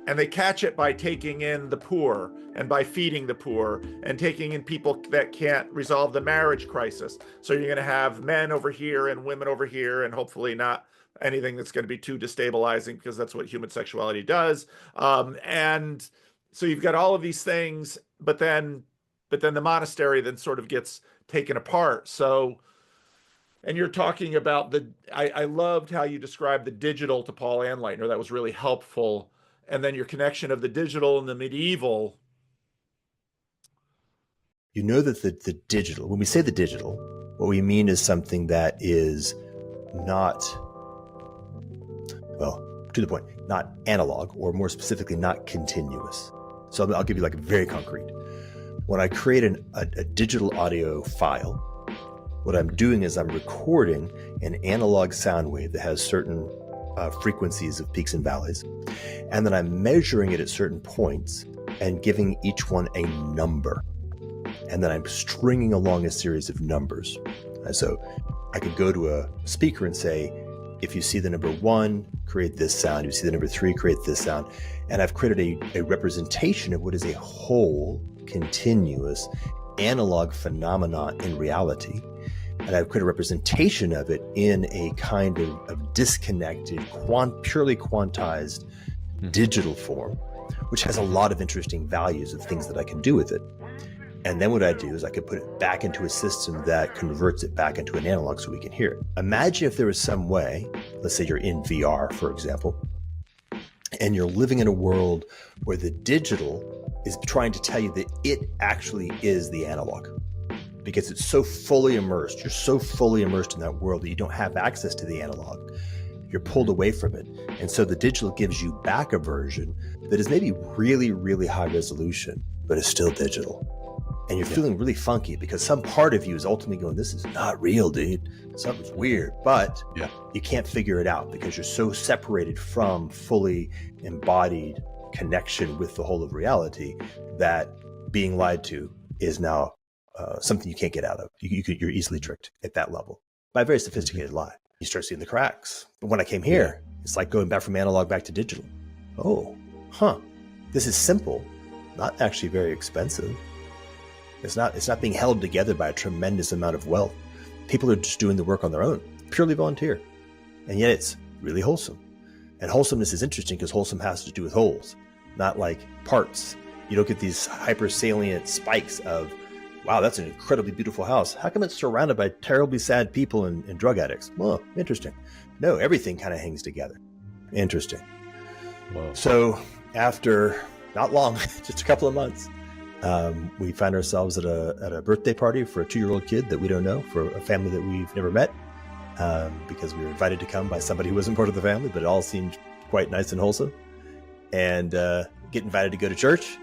And they catch it by taking in the poor and by feeding the poor and taking in people that can't resolve the marriage crisis. So you're going to have men over here and women over here, and hopefully not anything that's going to be too destabilizing, because that's what human sexuality does. And so you've got all of these things, but then the monastery then sort of gets taken apart. So, and you're talking about I loved how you described the digital to Paul Anleitner. That was really helpful. And then your connection of the digital and the medieval. You know that the digital, when we say the digital, what we mean is something that is not, well, to the point, not analog, or more specifically, not continuous. So I'll give you like very concrete. When I create a digital audio file, what I'm doing is I'm recording an analog sound wave that has certain frequencies of peaks and valleys. And then I'm measuring it at certain points and giving each one a number. And then I'm stringing along a series of numbers. And so I could go to a speaker and say, if you see the number 1, create this sound. If you see the number 3, create this sound. And I've created a representation of what is a whole, continuous, analog phenomenon in reality. And I've created a representation of it in a kind of disconnected, purely quantized digital form, which has a lot of interesting values of things that I can do with it. And then what I do is I could put it back into a system that converts it back into an analog so we can hear it. Imagine if there was some way, let's say you're in VR, for example, and you're living in a world where the digital is trying to tell you that it actually is the analog. Because it's so fully immersed, you're so fully immersed in that world that you don't have access to the analog. You're pulled away from it. And so the digital gives you back a version that is maybe really, really high resolution, but is still digital. And you're feeling really funky because some part of you is ultimately going, this is not real, dude. Something's weird, but you can't figure it out because you're so separated from fully embodied connection with the whole of reality that being lied to is now something you can't get out of. You're easily tricked at that level by a very sophisticated lie. You start seeing the cracks. But when I came here, it's like going back from analog back to digital. This is simple, not actually very expensive. It's not being held together by a tremendous amount of wealth. People are just doing the work on their own, purely volunteer. And yet it's really wholesome. And wholesomeness is interesting because wholesome has to do with holes, not like parts. You don't get these hyper salient spikes of, wow, that's an incredibly beautiful house. How come it's surrounded by terribly sad people and drug addicts? Well, interesting. No, everything kind of hangs together. Interesting. Whoa. So after not long, just a couple of months, we find ourselves at a birthday party for a 2-year-old kid that we don't know, for a family that we've never met, because we were invited to come by somebody who wasn't part of the family, but it all seemed quite nice and wholesome. And get invited to go to church.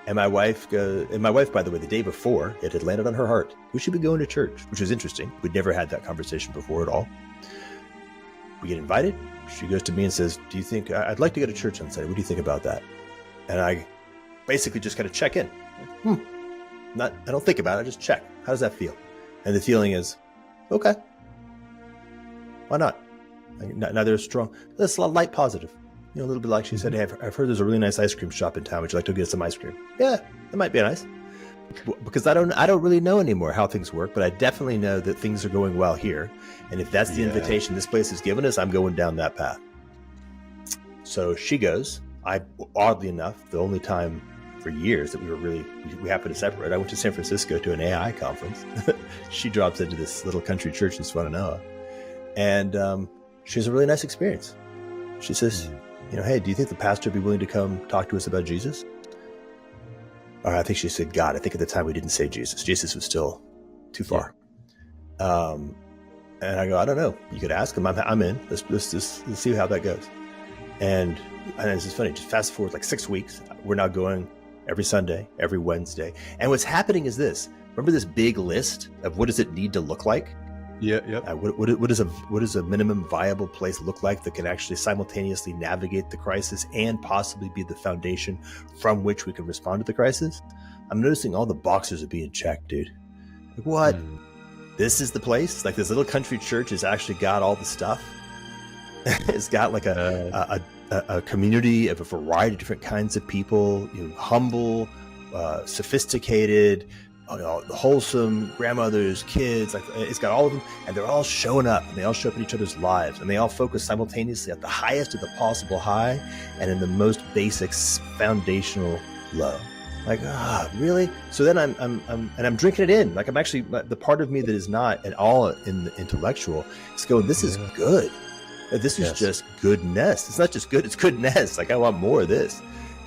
And my wife, by the way, the day before, it had landed on her heart, we should be going to church, which was interesting. We'd never had that conversation before at all. We get invited. She goes to me and says, do you think, I'd like to go to church on Sunday. What do you think about that? And I basically just kind of check in. I don't think about it. I just check. How does that feel? And the feeling is, okay. Why not? Neither is strong. That's a light positive. A little bit like she said, hey, I've heard there's a really nice ice cream shop in town. Would you like to get some ice cream? Yeah, that might be nice. Because I don't really know anymore how things work, but I definitely know that things are going well here. And if that's the invitation this place has given us, I'm going down that path. So she goes. Oddly enough, the only time for years that we happened to separate, I went to San Francisco to an AI conference. She drops into this little country church in Swannanoa. And she has a really nice experience. She says, hey, do you think the pastor would be willing to come talk to us about Jesus? Or I think she said God. I think at the time we didn't say Jesus. Jesus was still too far. And I go, I don't know. You could ask him. I'm in. Let's see how that goes. And this is funny. Just fast forward like 6 weeks. We're now going every Sunday, every Wednesday. And what's happening is this. Remember this big list of what does it need to look like? What does a minimum viable place look like that can actually simultaneously navigate the crisis and possibly be the foundation from which we can respond to the crisis? I'm noticing all the boxes are being checked, dude. Like, what? This is the place? Like this little country church has actually got all the stuff. It's got like a community of a variety of different kinds of people, humble, sophisticated, wholesome grandmothers, kids, like it's got all of them, and they're all showing up, and they all show up in each other's lives, and they all focus simultaneously at the highest of the possible high and in the most basic foundational low. Like, really? So then I'm drinking it in. Like I'm actually, the part of me that is not at all in the intellectual is going, this is good. This is just goodness. It's not just good, it's goodness. Like I want more of this.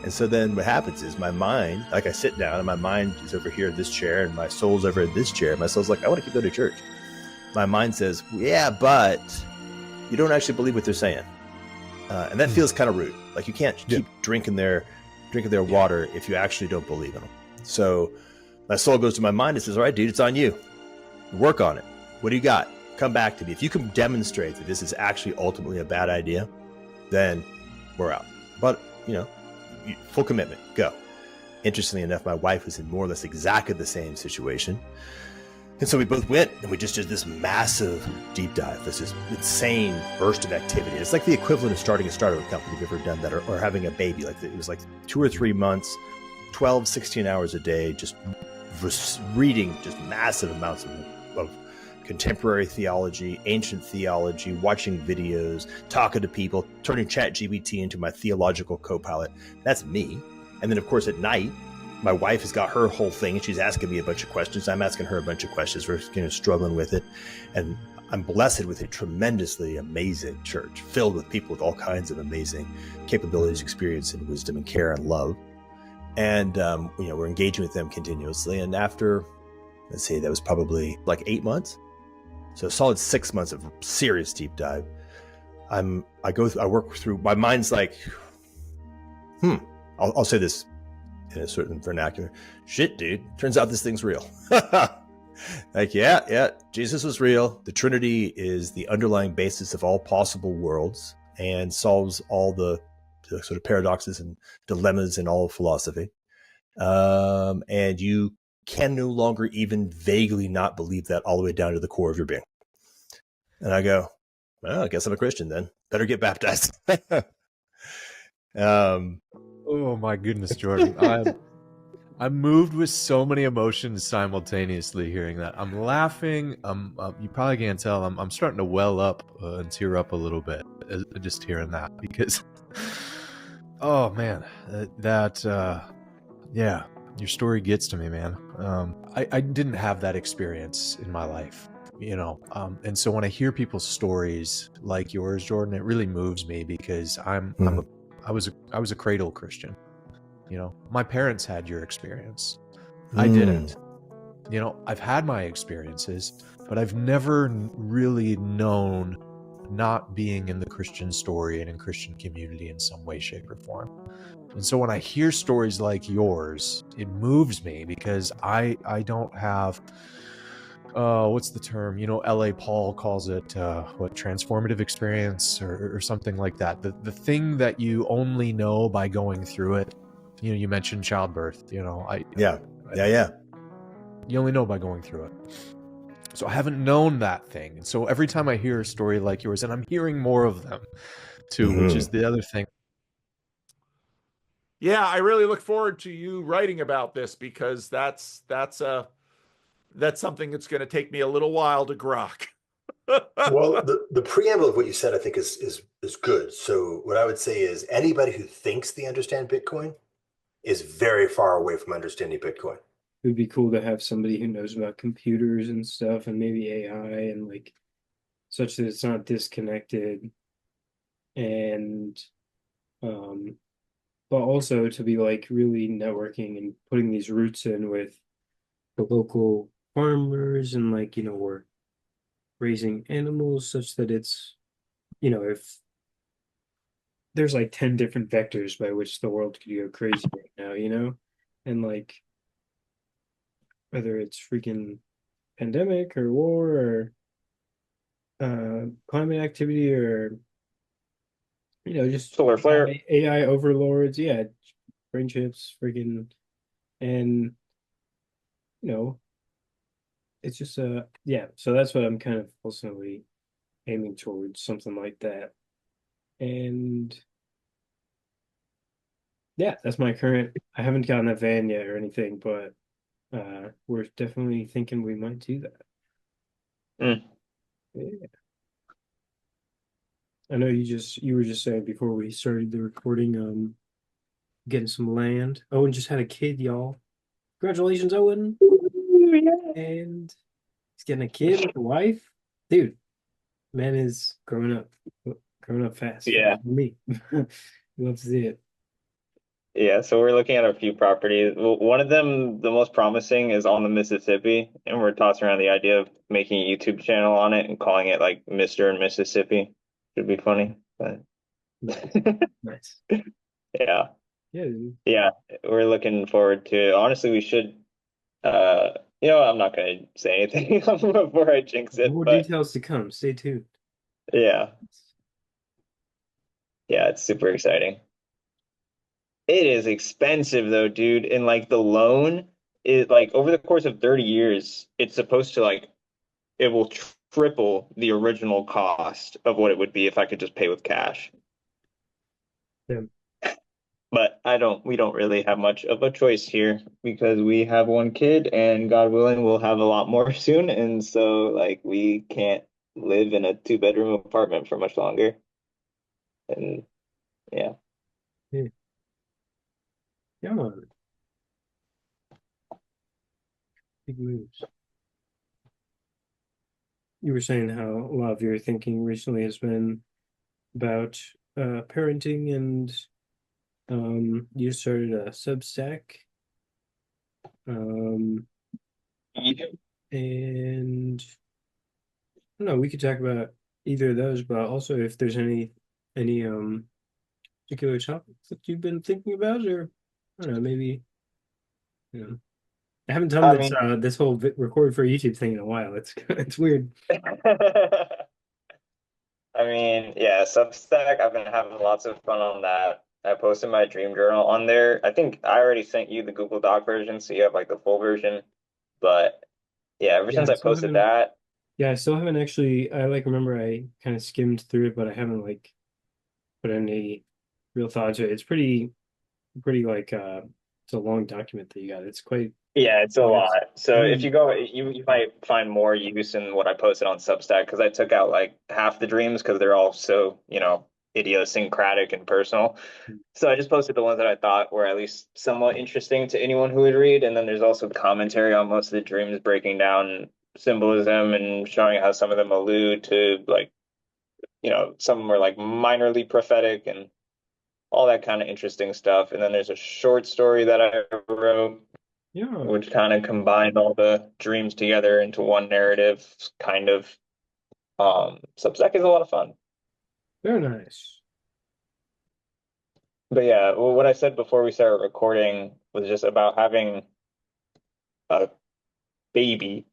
And so then what happens is my mind, like I sit down and my mind is over here in this chair and my soul's over in this chair. My soul's like, I want to keep going to church. My mind says, yeah, but you don't actually believe what they're saying. And that feels kind of rude. Like you can't keep drinking there drinking their water if you actually don't believe in them. So my soul goes to my mind and says, all right, dude, it's on you. Work on it. What do you got? Come back to me. If you can demonstrate that this is actually ultimately a bad idea, then we're out. But, full commitment, go. Interestingly enough, my wife was in more or less exactly the same situation. And so we both went and we just did this massive deep dive, this just insane burst of activity. It's like the equivalent of starting a startup company if you've ever done that, or having a baby. Like it was like 2 or 3 months, 12, 16 hours a day, just reading just massive amounts of contemporary theology, ancient theology, watching videos, talking to people, turning ChatGPT into my theological co-pilot. That's me. And then, of course, at night, my wife has got her whole thing, and she's asking me a bunch of questions. I'm asking her a bunch of questions. We're struggling with it. And I'm blessed with a tremendously amazing church filled with people with all kinds of amazing capabilities, experience, and wisdom and care and love. And, we're engaging with them continuously. And after, let's see, that was probably like 8 months. So a solid 6 months of serious deep dive. I work through, my mind's like, I'll say this in a certain vernacular. Shit, dude, turns out this thing's real. Like, yeah, Jesus was real. The Trinity is the underlying basis of all possible worlds and solves all the sort of paradoxes and dilemmas in all of philosophy. And you can no longer even vaguely not believe that all the way down to the core of your being. And I go, well, I guess I'm a Christian then. Better get baptized. Oh my goodness, Jordan. I'm moved with so many emotions simultaneously hearing that. I'm laughing. You probably can't tell. I'm starting to well up and tear up a little bit just hearing that, because, oh man, yeah, your story gets to me, man. I didn't have that experience in my life, and so when I hear people's stories like yours, Jordan, it really moves me, because I was a cradle Christian. My parents had your experience. I didn't. I've had my experiences, but I've never really known not being in the Christian story and in Christian community in some way, shape, or form. And so when I hear stories like yours, it moves me, because I don't have, what's the term? L.A. Paul calls it, transformative experience or something like that. The thing that you only know by going through it. You mentioned childbirth, Yeah. You only know by going through it. So I haven't known that thing. And so every time I hear a story like yours, and I'm hearing more of them too, which is the other thing. Yeah, I really look forward to you writing about this, because that's something that's going to take me a little while to grok. Well, the preamble of what you said, I think, is good. So what I would say is anybody who thinks they understand Bitcoin is very far away from understanding Bitcoin. It would be cool to have somebody who knows about computers and stuff, and maybe AI, and like such that it's not disconnected, and but also to be like really networking and putting these roots in with the local farmers, and like, we're raising animals such that it's, if there's like 10 different vectors by which the world could go crazy right now, and like whether it's freaking pandemic or war or climate activity or just solar flare, AI overlords, brain chips, freaking, and it's just so that's what I'm kind of ultimately aiming towards, something like that. And that's my current. I haven't gotten a van yet or anything, but we're definitely thinking we might do that. Yeah. I know you were just saying before we started the recording, getting some land. Owen just had a kid, y'all. Congratulations, Owen. And he's getting a kid with a wife. Dude, man is growing up fast. Yeah. Me. Love to see it. Yeah, so we're looking at a few properties. One of them, the most promising, is on the Mississippi, and we're tossing around the idea of making a YouTube channel on it and calling it like Mr. and Mississippi. Should be funny, but nice. Yeah. Yeah, dude. Yeah, we're looking forward to it. Honestly, we should you know, I'm not gonna say anything before I jinx it, More but details to come. Stay tuned. yeah. Yeah, it's super exciting. It is expensive though, dude. And like the loan is like over the course of 30 years, it's supposed to like it will triple the original cost of what it would be if I could just pay with cash. Yeah. But we don't really have much of a choice here because we have one kid and God willing, we'll have a lot more soon. And so like we can't live in a two-bedroom apartment for much longer. And yeah. Yeah. Come on. Big moves. You were saying how a lot of your thinking recently has been about parenting and you started a Substack. Um and I don't know, we could talk about either of those, but also if there's any particular topics that you've been thinking about, or I don't know, maybe you know. I haven't done I this mean, this whole record for YouTube thing in a while. It's it's weird. I mean, yeah, Substack, I've been having lots of fun on that. I posted my dream journal on there. I think I already sent you the Google Doc version, so you have like the full version. But yeah, ever Yeah, since I I still posted haven't. that, Yeah, I still haven't actually. I like remember I kind of skimmed through it, but I haven't like put any real thought to it. It's pretty like it's a long document that you got. It's quite yeah, it's a dense. lot. I So if haven't. you go, you might find more use in what I posted on Substack because I took out like half the dreams because they're all so, you know, idiosyncratic and personal. So I just posted the ones that I thought were at least somewhat interesting to anyone who would read. And then there's also commentary on most of the dreams, breaking down symbolism and showing how some of them allude to like, you know, some were like minorly prophetic and all that kind of interesting stuff. And then there's a short story that I wrote, Yeah, which kind of combined all the dreams together into one narrative, kind of. Substack is a lot of fun. very nice. But yeah, well, what I said before we started recording was just about having a baby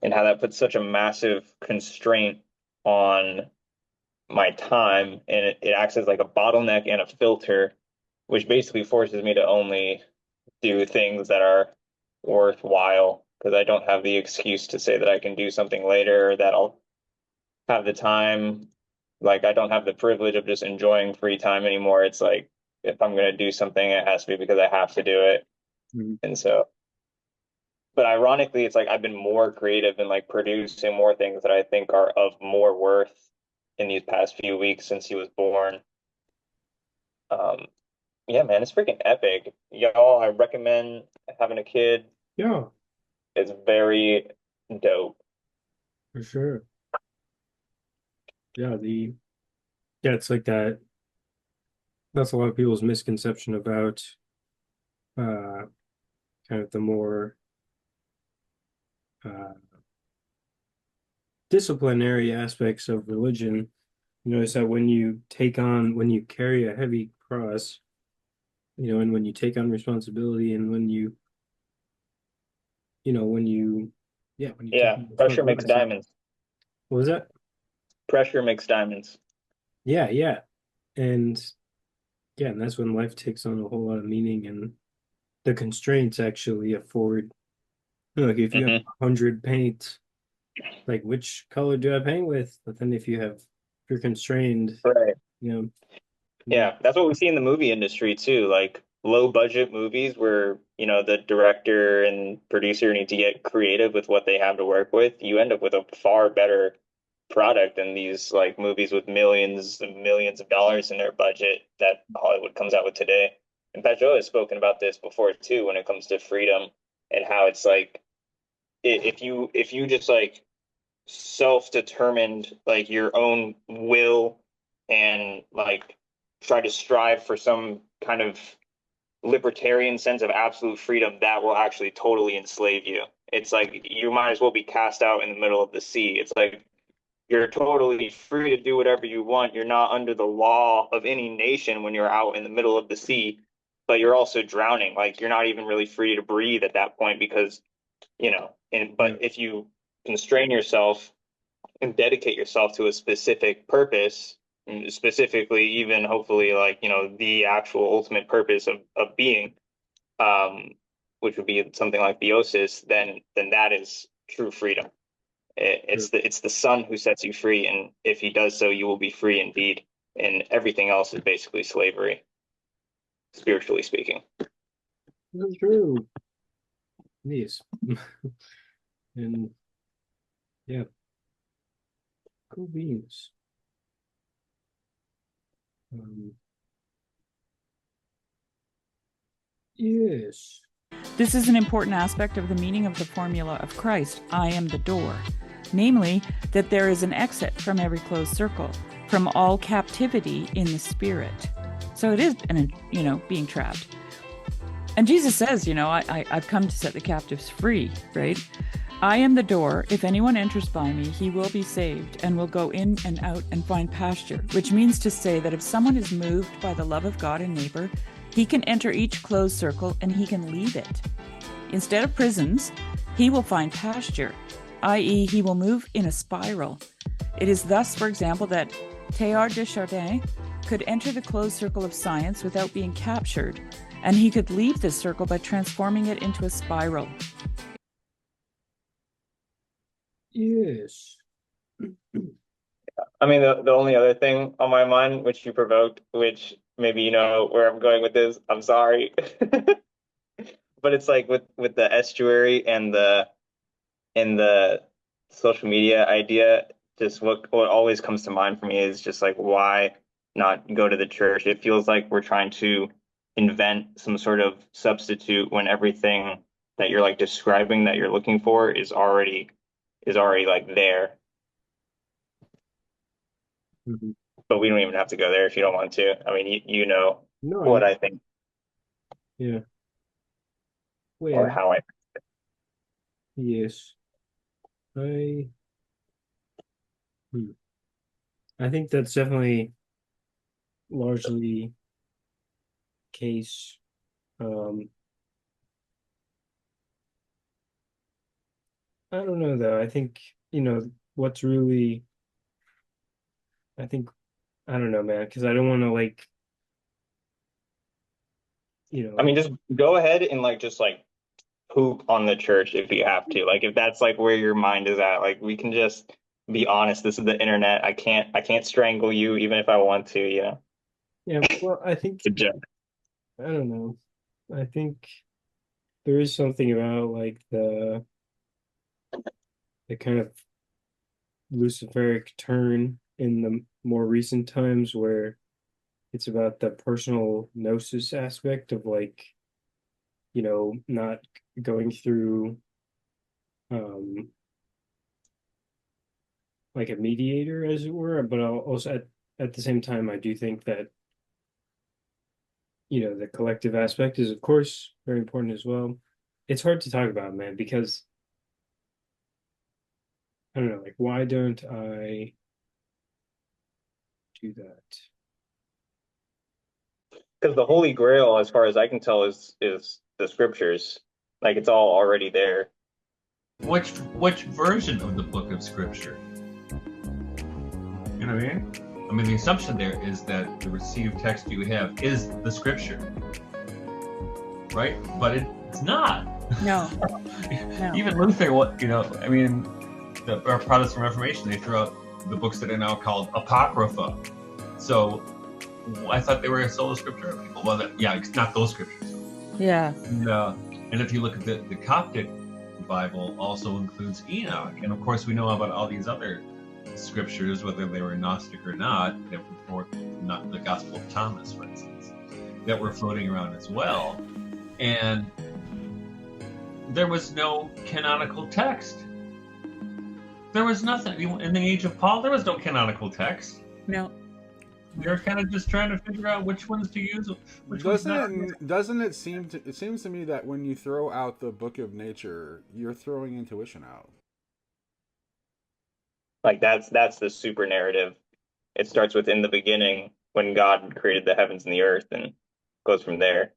and how that puts such a massive constraint on my time, and it acts as like a bottleneck and a filter, which basically forces me to only do things that are worthwhile because I don't have the excuse to say that I can do something later or that I'll have the time. Like I don't have the privilege of just enjoying free time anymore. It's like if I'm gonna do something, it has to be because I have to do it. Mhm. And so, but ironically, it's like I've been more creative and like producing more things that I think are of more worth in these past few weeks since he was born. Um, yeah, man, it's freaking epic. Y'all, I recommend having a kid. Yeah, It's very dope. for sure. Yeah, yeah, it's like that. That's a lot of people's misconception about uh kind of the more uh disciplinary aspects of religion. You notice that when you carry a heavy cross, and when you take on responsibility, and when you, yeah, when you take Yeah, on pressure makes responsibility. So, diamonds. what was that? Pressure makes diamonds. Yeah, yeah. And yeah, and that's when life takes on a whole lot of meaning, and the constraints actually afford, like if you have Hmm 100 paints, like which color do I paint with? But then if you're constrained, Right. you know, Yeah, that's what we see in the movie industry too. Like low budget movies where, you know, the director and producer need to get creative with what they have to work with. You end up with a far better product than these like movies with millions and millions of dollars in their budget that Hollywood comes out with today. And Joe has spoken about this before too when it comes to freedom and how it's like if you just like self-determined like your own will and like try to strive for some kind of libertarian sense of absolute freedom that will actually totally enslave you. It's like you might as well be cast out in the middle of the sea. It's like you're totally free to do whatever you want. You're not under the law of any nation when you're out in the middle of the sea. but you're also drowning. Like you're not even really free to breathe at that point because, but if you constrain yourself and dedicate yourself to a specific purpose, and specifically even hopefully like, the actual ultimate purpose of being, which would be something like theosis, then that is true freedom. It's the Son who sets you free, and if he does so, you will be free indeed. And everything else is basically slavery, spiritually speaking. That's true. Yes. And yeah. Cool beans. Yes. This is an important aspect of the meaning of the formula of Christ, I am the door. Namely, that there is an exit from every closed circle, from all captivity in the spirit. So it is, being trapped. And Jesus says, I've come to set the captives free, right? I am the door. If anyone enters by me, he will be saved and will go in and out and find pasture, which means to say that if someone is moved by the love of God and neighbor, he can enter each closed circle and he can leave it. Instead of prisons, he will find pasture, i.e. he will move in a spiral. It is thus, for example, that Teilhard de Chardin could enter the closed circle of science without being captured, and he could leave this circle by transforming it into a spiral. Yes. I mean, the only other thing on my mind, which you provoked, which maybe you know where I'm going with this, I'm sorry. But it's like with the estuary and the social media idea, just what always comes to mind for me is just like, why not go to the church? It feels like we're trying to invent some sort of substitute when everything that you're like describing that you're looking for is already like there. Mm-hmm. But we don't even have to go there if you don't want to. I mean, what I think. Yeah. Or how I. Yes. I think that's definitely largely case. I don't know though. I think, what's really, I don't know, man, because I don't want to I mean, just go ahead and just poop on the church if you have to. Like if that's like where your mind is at, like we can just be honest. This is the internet. I can't strangle you even if I want to, Yeah, well, I think it's a joke. I don't know. I think there is something about like the kind of Luciferic turn in the more recent times where it's about the personal gnosis aspect of not going through like a mediator, as it were. But I'll also at the same time, I do think that the collective aspect is of course very important as well. It's hard to talk about, man, because I don't know, like why don't I do that? Because the Holy Grail, as far as I can tell, is the scriptures. Like it's all already there. Which version of the book of scripture? You know what I mean? I mean, the assumption there is that the received text you have is the scripture, right? But it's not. No. Even Luther, I mean, the Protestant Reformation, they threw out the books that are now called Apocrypha. So I thought they were sola scriptura people. Well, it's not those scriptures. Yeah. And if you look at the Coptic Bible, also includes Enoch, and of course we know about all these other scriptures, whether they were Gnostic or not, that were not the Gospel of Thomas, for instance, that were floating around as well, and there was no canonical text. There was nothing in the age of Paul. There was no canonical text. No. They're kind of just trying to figure out which ones to use. Doesn't it seems to me that when you throw out the book of nature, you're throwing intuition out. Like that's the super narrative. It starts with in the beginning when God created the heavens and the earth and goes from there.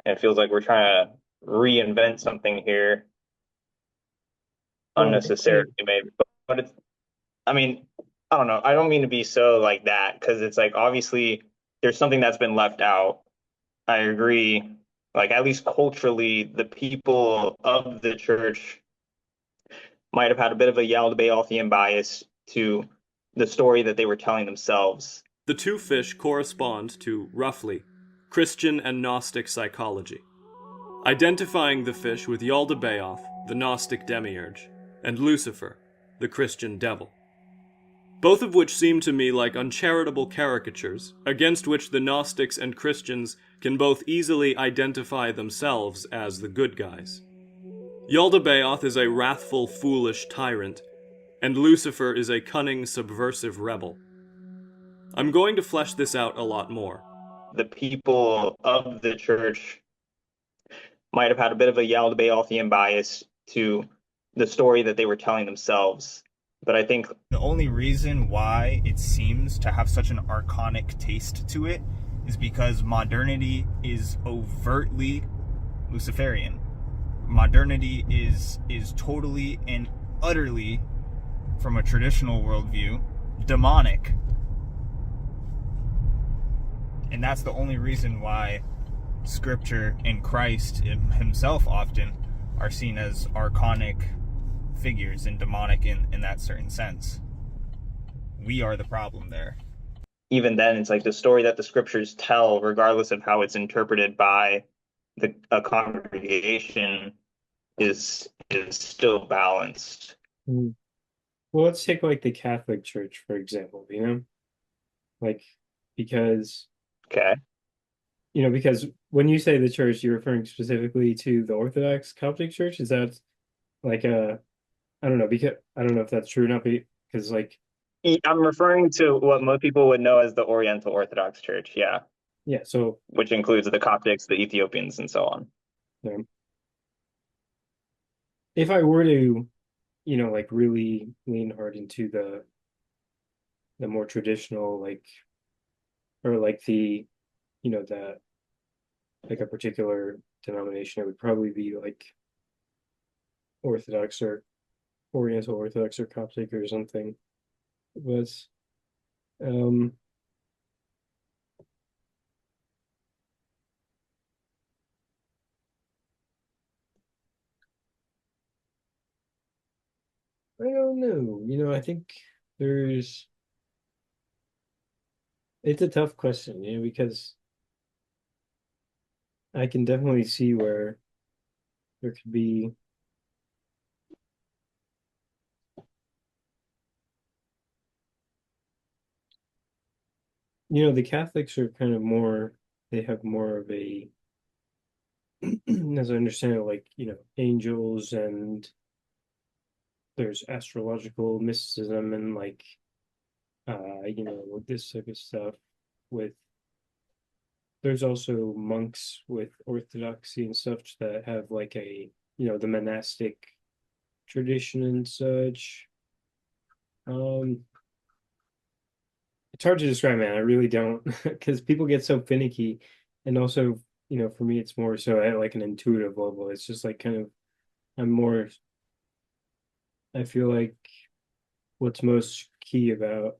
And it feels like we're trying to reinvent something here Well, unnecessarily, maybe. But it's, I mean, I don't know. I don't mean to be so like that because it's like obviously there's something that's been left out. I agree. Like at least culturally, the people of the church might have had a bit of a Yaldabaothian bias to the story that they were telling themselves. The two fish correspond to, roughly, Christian and Gnostic psychology, identifying the fish with Yaldabaoth, the Gnostic demiurge, and Lucifer, the Christian devil. Both of which seem to me like uncharitable caricatures, against which the Gnostics and Christians can both easily identify themselves as the good guys. Yaldabaoth is a wrathful, foolish tyrant, and Lucifer is a cunning, subversive rebel. I'm going to flesh this out a lot more. The people of the church might have had a bit of a Yaldabaothian bias to the story that they were telling themselves. But I think the only reason why it seems to have such an archonic taste to it is because modernity is overtly Luciferian. Modernity is totally and utterly, from a traditional worldview, demonic. And that's the only reason why Scripture and Christ himself often are seen as archonic figures and demonic in that certain sense. We are the problem there. even then, it's like the story that the scriptures tell, regardless of how it's interpreted by a congregation, is still balanced. Mm. Well, let's take like the Catholic Church, for example, like, because, okay, because when you say the church, you're referring specifically to the Orthodox Coptic Church. Is that like I don't know, because I don't know if that's true or not, because like, I'm referring to what most people would know as the Oriental Orthodox Church, yeah. Yeah, so which includes the Coptics, the Ethiopians, and so on. Yeah. If I were to, like really lean hard into the more traditional, like, or like the, that like a particular denomination, it would probably be like Orthodox or Oriental Orthodox or Coptic or something. But I don't know. I think it's a tough question, because I can definitely see where there could be the Catholics are kind of more, they have more of a, as I understand it, like, angels, and there's astrological mysticism and like, this type of stuff with, there's also monks with orthodoxy and stuff that have like a, the monastic tradition and such. It's hard to describe, man. I really don't, because people get so finicky, and also, for me, it's more so at like an intuitive level. It's just like kind of, I feel like what's most key about,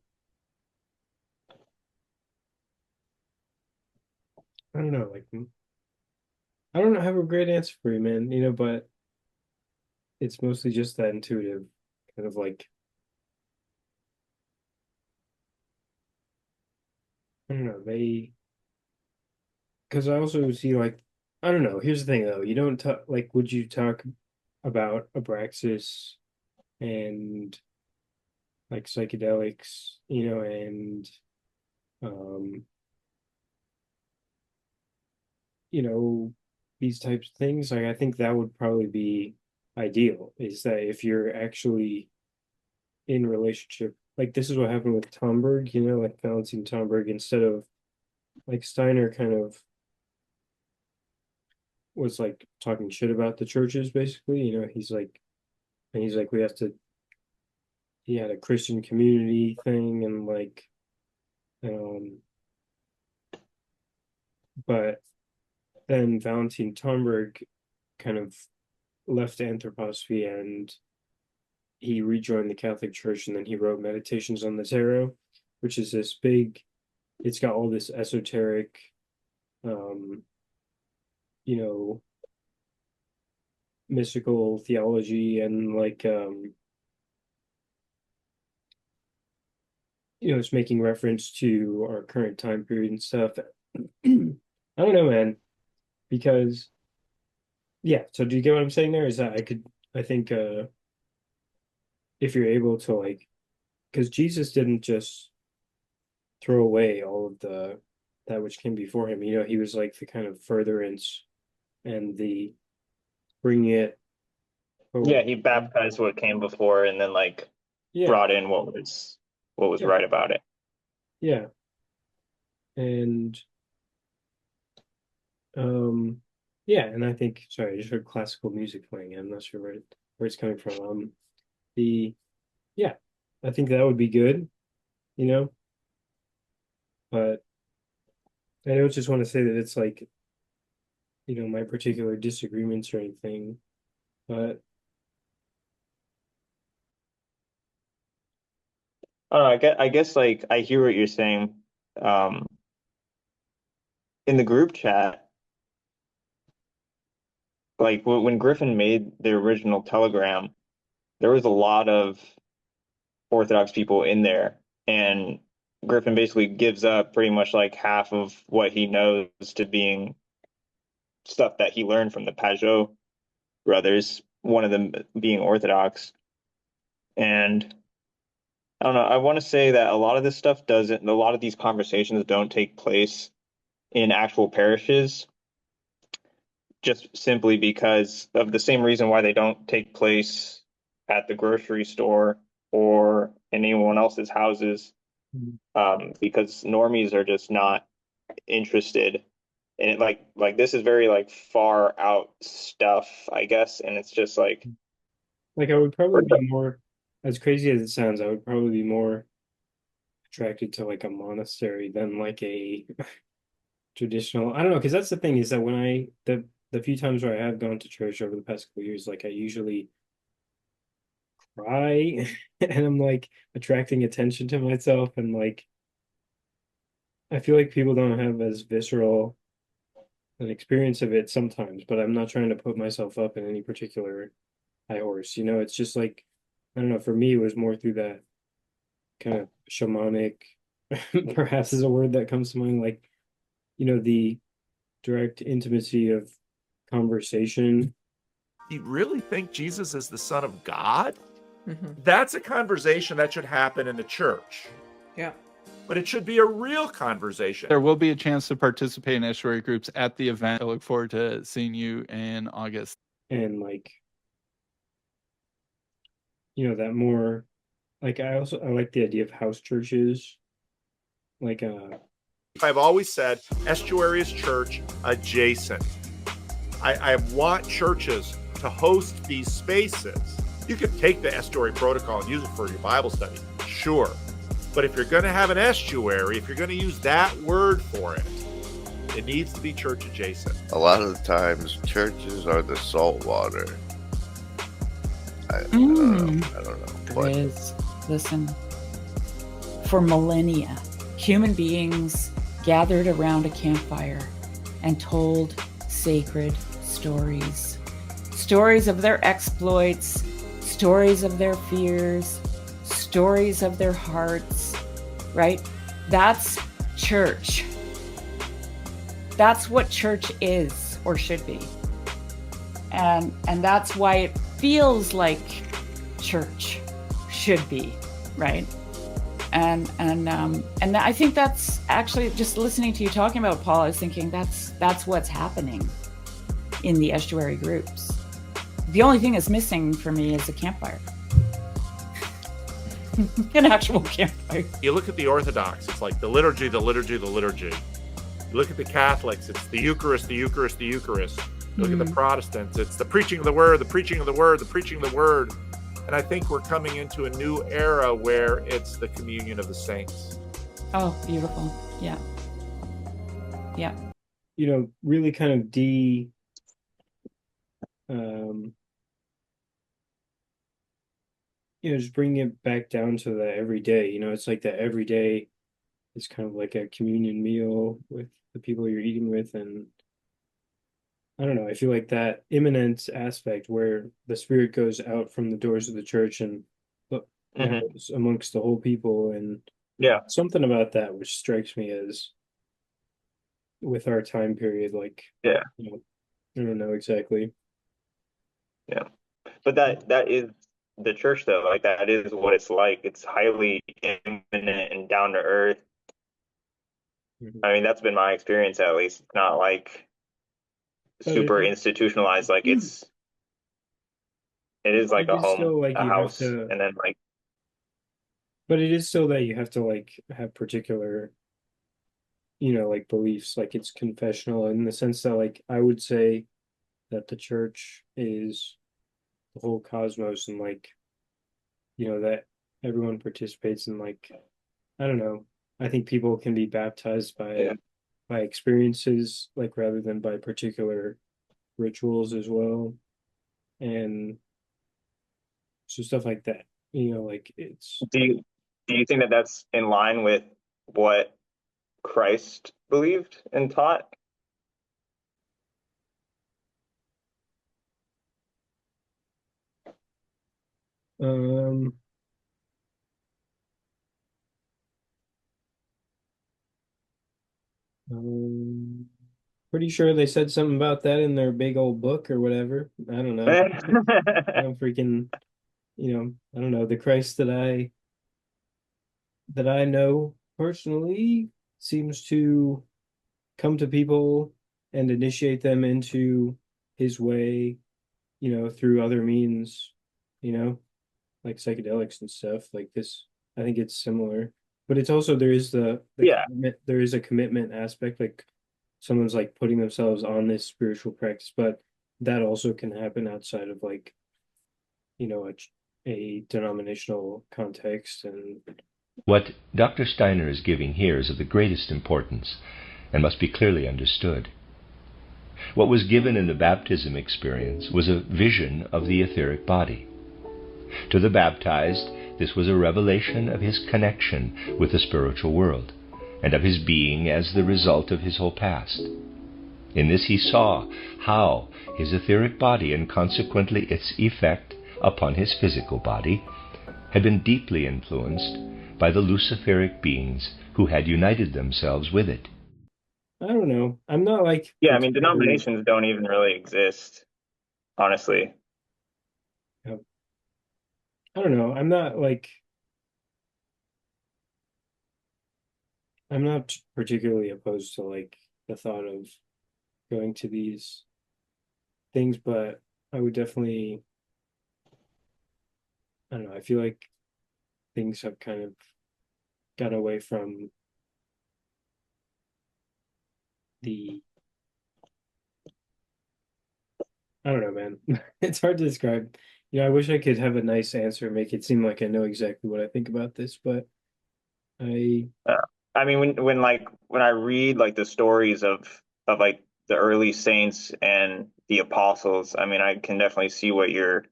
I don't know, like, I don't have a great answer for you, man, but it's mostly just that intuitive kind of like, I don't know, because I also see like, I don't know, here's the thing though, you don't talk, like, would you talk about Abraxas and like psychedelics, and these types of things? Like, I think that would probably be ideal, is that if you're actually in relationship, like this is what happened with Tomberg, like balancing Tomberg, instead of like Steiner kind of was like talking shit about the churches, basically. He's like, we have to, he had a Christian community thing, and like, but then Valentin Tomberg kind of left anthroposophy and he rejoined the Catholic Church, and then he wrote Meditations on the Tarot, which is this big, it's got all this esoteric, mystical theology and it's making reference to our current time period and stuff. I don't know, man, because so do you get what I'm saying there? Is that I think if you're able to because Jesus didn't just throw away all of that which came before him. He was the kind of furtherance and the bringing it forward. Yeah, he baptized what came before and then brought in what was right about it. Yeah. And and I think, sorry, I just heard classical music playing. I'm not sure where it's coming from. I think that would be good, but I don't just want to say that it's my particular disagreements or anything, but I guess I hear what you're saying. In the group chat, when Griffin made the original telegram, there was a lot of Orthodox people in there, and Griffin basically gives up pretty much half of what he knows to being stuff that he learned from the Pajot brothers, one of them being Orthodox. And I don't know, I want to say that a lot of these conversations don't take place in actual parishes, just simply because of the same reason why they don't take place at the grocery store or in anyone else's houses, because normies are just not interested in it. This is very far out stuff, I guess, and it's just I would probably be more, as crazy as it sounds, I would probably be more attracted to a monastery than a traditional. I don't know, because that's the thing, is that when the few times where I have gone to church over the past couple of years, I usually cry and I'm attracting attention to myself, and I feel like people don't have as visceral an experience of it sometimes, but I'm not trying to put myself up in any particular high horse. It's just I don't know, for me it was more through that kind of shamanic, perhaps is a word that comes to mind, the direct intimacy of conversation. You really think Jesus is the Son of God? That's a conversation that should happen in the church. Yeah. But it should be a real conversation. There will be a chance to participate in estuary groups at the event. I look forward to seeing you in August. And that more, I like the idea of house churches. I've always said estuary is church adjacent. I want churches to host these spaces. You could take the estuary protocol and use it for your Bible study, sure. But if you're going to have an estuary, if you're going to use that word for it, it needs to be church adjacent. A lot of the times, churches are the salt water. I don't know. It is. Listen, for millennia, human beings gathered around a campfire and told sacred stories. Stories of their exploits, stories of their fears, stories of their hearts, right? That's church. That's what church is or should be. And that's why it feels like church should be, right? And I think that's actually, just listening to you talking about, Paul, I was thinking that's what's happening in the estuary groups. The only thing that's missing for me is a campfire. An actual campfire. You look at the Orthodox, it's like the liturgy, the liturgy, the liturgy. You look at the Catholics, it's the Eucharist, the Eucharist, the Eucharist. You look at the Protestants, it's the preaching of the word, the preaching of the word, the preaching of the word. And I think we're coming into a new era where it's the communion of the saints. Oh, beautiful. Yeah. Yeah. really kind of um, just bring it back down to the everyday. It's like the everyday is kind of like a communion meal with the people you're eating with, and I don't know. I feel like that imminent aspect where the spirit goes out from the doors of the church and now it's amongst the whole people, and Yeah. something about that which strikes me as with our time period, like Yeah. I don't know exactly. Yeah. But that is the church though. Like that is what it's like. It's highly imminent and down to earth. I mean, that's been my experience at least. It's not like super institutionalized. Like it is like It a is home, still like a you have house, to, and then like but it is still that you have to like have particular, like beliefs. Like it's confessional in the sense that like I would say that the church is the whole cosmos, and like that everyone participates in, like I don't know. I think people can be baptized by experiences, like rather than by particular rituals as well, and so stuff like that. Like it's do you think that that's in line with what Christ believed and taught? um um pretty sure they said something about that in their big old book or whatever. I don't know. I don't freaking, I don't know. The Christ that I know personally seems to come to people and initiate them into his way, through other means, you know, like psychedelics and stuff like this. I think it's similar, but it's also there is the Yeah. commitment, there is a commitment aspect, like someone's like putting themselves on this spiritual practice, but that also can happen outside of like, a denominational context. And What Dr. Steiner is giving here is of the greatest importance and must be clearly understood. What was given in the baptism experience was a vision of the etheric body. To the baptized, this was a revelation of his connection with the spiritual world and of his being as the result of his whole past. In this he saw how his etheric body, and consequently its effect upon his physical body, had been deeply influenced by the luciferic beings who had united themselves with it. I don't know. I'm not like Yeah, I mean, denominations don't even really exist, honestly. I don't know. I'm not particularly opposed to like the thought of going to these things, but I would definitely, I don't know, I feel like things have kind of got away from the, I don't know, man. It's hard to describe. I wish I could have a nice answer, make it seem like I know exactly what I think about this, but I I mean, when I read like the stories of like the early saints and the apostles, I mean, I can definitely see what you're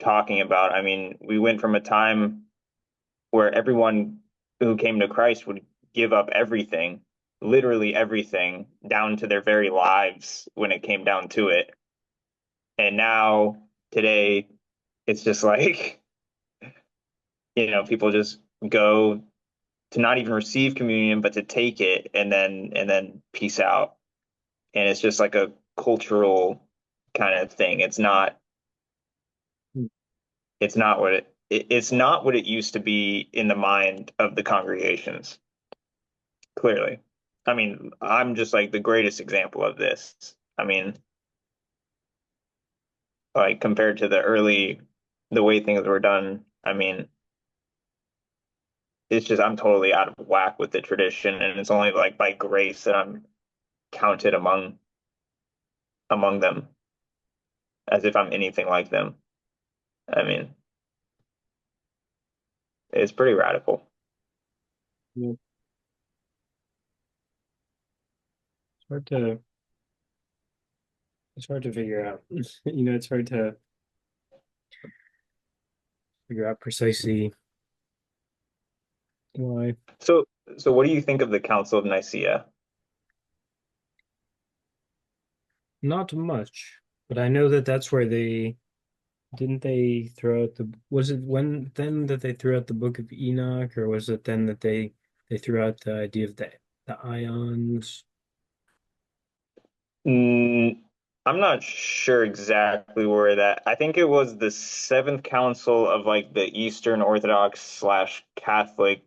talking about. I mean, we went from a time where everyone who came to Christ would give up everything, literally everything, down to their very lives when it came down to it. And now today, it's just like, people just go to not even receive communion, but to take it and then peace out. And it's just like a cultural kind of thing. It's not what it's not what it used to be in the mind of the congregations. Clearly. I mean, I'm just like the greatest example of this. I mean, like compared to the way things were done, I mean, it's just I'm totally out of whack with the tradition, and it's only like by grace that I'm counted among them, as if I'm anything like them. I mean, it's pretty radical. Yeah. hard to it's hard to figure out. It's hard to figure out precisely why. So what do you think of the Council of Nicaea? Not much, but I know that that's where they didn't they throw out the was it when then that they threw out the Book of Enoch, or was it then that they threw out the idea of the ions? I'm not sure exactly where that. I think it was the Seventh Council of like the Eastern Orthodox slash Catholic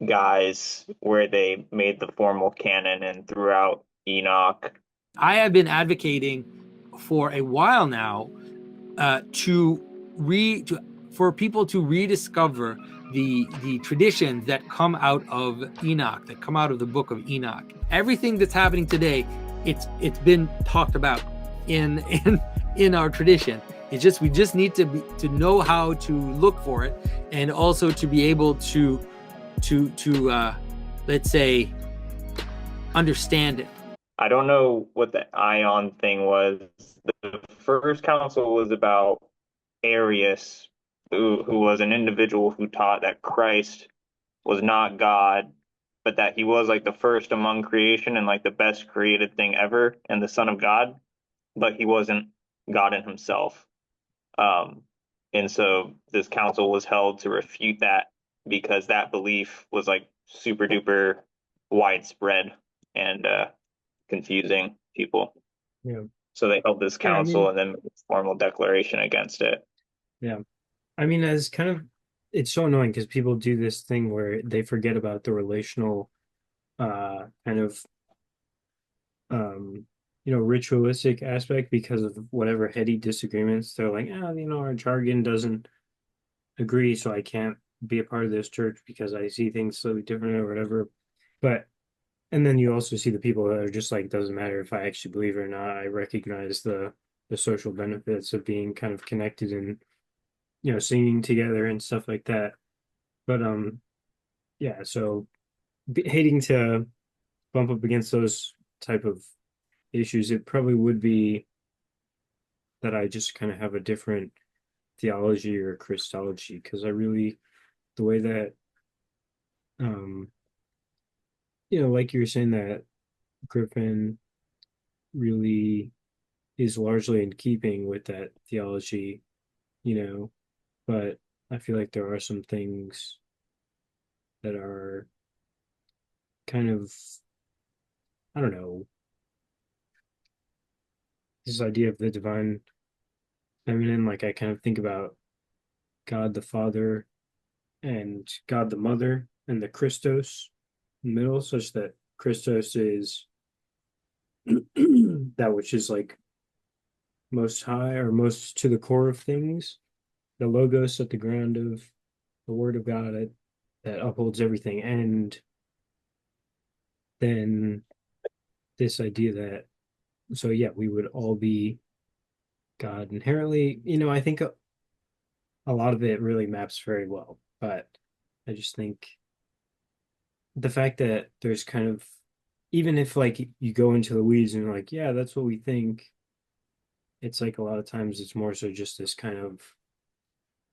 guys where they made the formal canon and threw out Enoch. I have been advocating for a while now for people to rediscover the traditions that come out of Enoch, that come out of the Book of Enoch. Everything that's happening today, it's been talked about in our tradition. It's just we just need to know how to look for it, and also to be able to let's say understand it. I don't know what the ion thing was. The first council was about Arius, who was an individual who taught that Christ was not God, but that he was like the first among creation and like the best created thing ever and the Son of God, but he wasn't God in himself. And so this council was held to refute that, because that belief was like super duper widespread and confusing people. Yeah. So they held this Yeah, I council mean- and then made a formal declaration against it. Yeah. I mean, as kind of, it's so annoying because people do this thing where they forget about the relational, kind of, ritualistic aspect because of whatever heady disagreements. They're like, our jargon doesn't agree, so I can't be a part of this church because I see things slightly different or whatever. And then you also see the people that are just like, doesn't matter if I actually believe it or not. I recognize the social benefits of being kind of connected and singing together and stuff like that. But yeah, so hating to bump up against those type of issues, it probably would be that I just kind of have a different theology or Christology, because I really, the way that like you were saying, that Griffin really is largely in keeping with that theology, but I feel like there are some things that are kind of, I don't know, this idea of the divine feminine. Like, I kind of think about God the Father and God the Mother and the Christos in the middle, such that Christos is that which is like most high or most to the core of things, the logos at the ground of the word of God that upholds everything. And then this idea that, so yeah, we would all be God inherently. I think a lot of it really maps very well, but I just think the fact that there's kind of, even if like you go into the weeds and you're like, yeah, that's what we think, it's like a lot of times it's more so just this kind of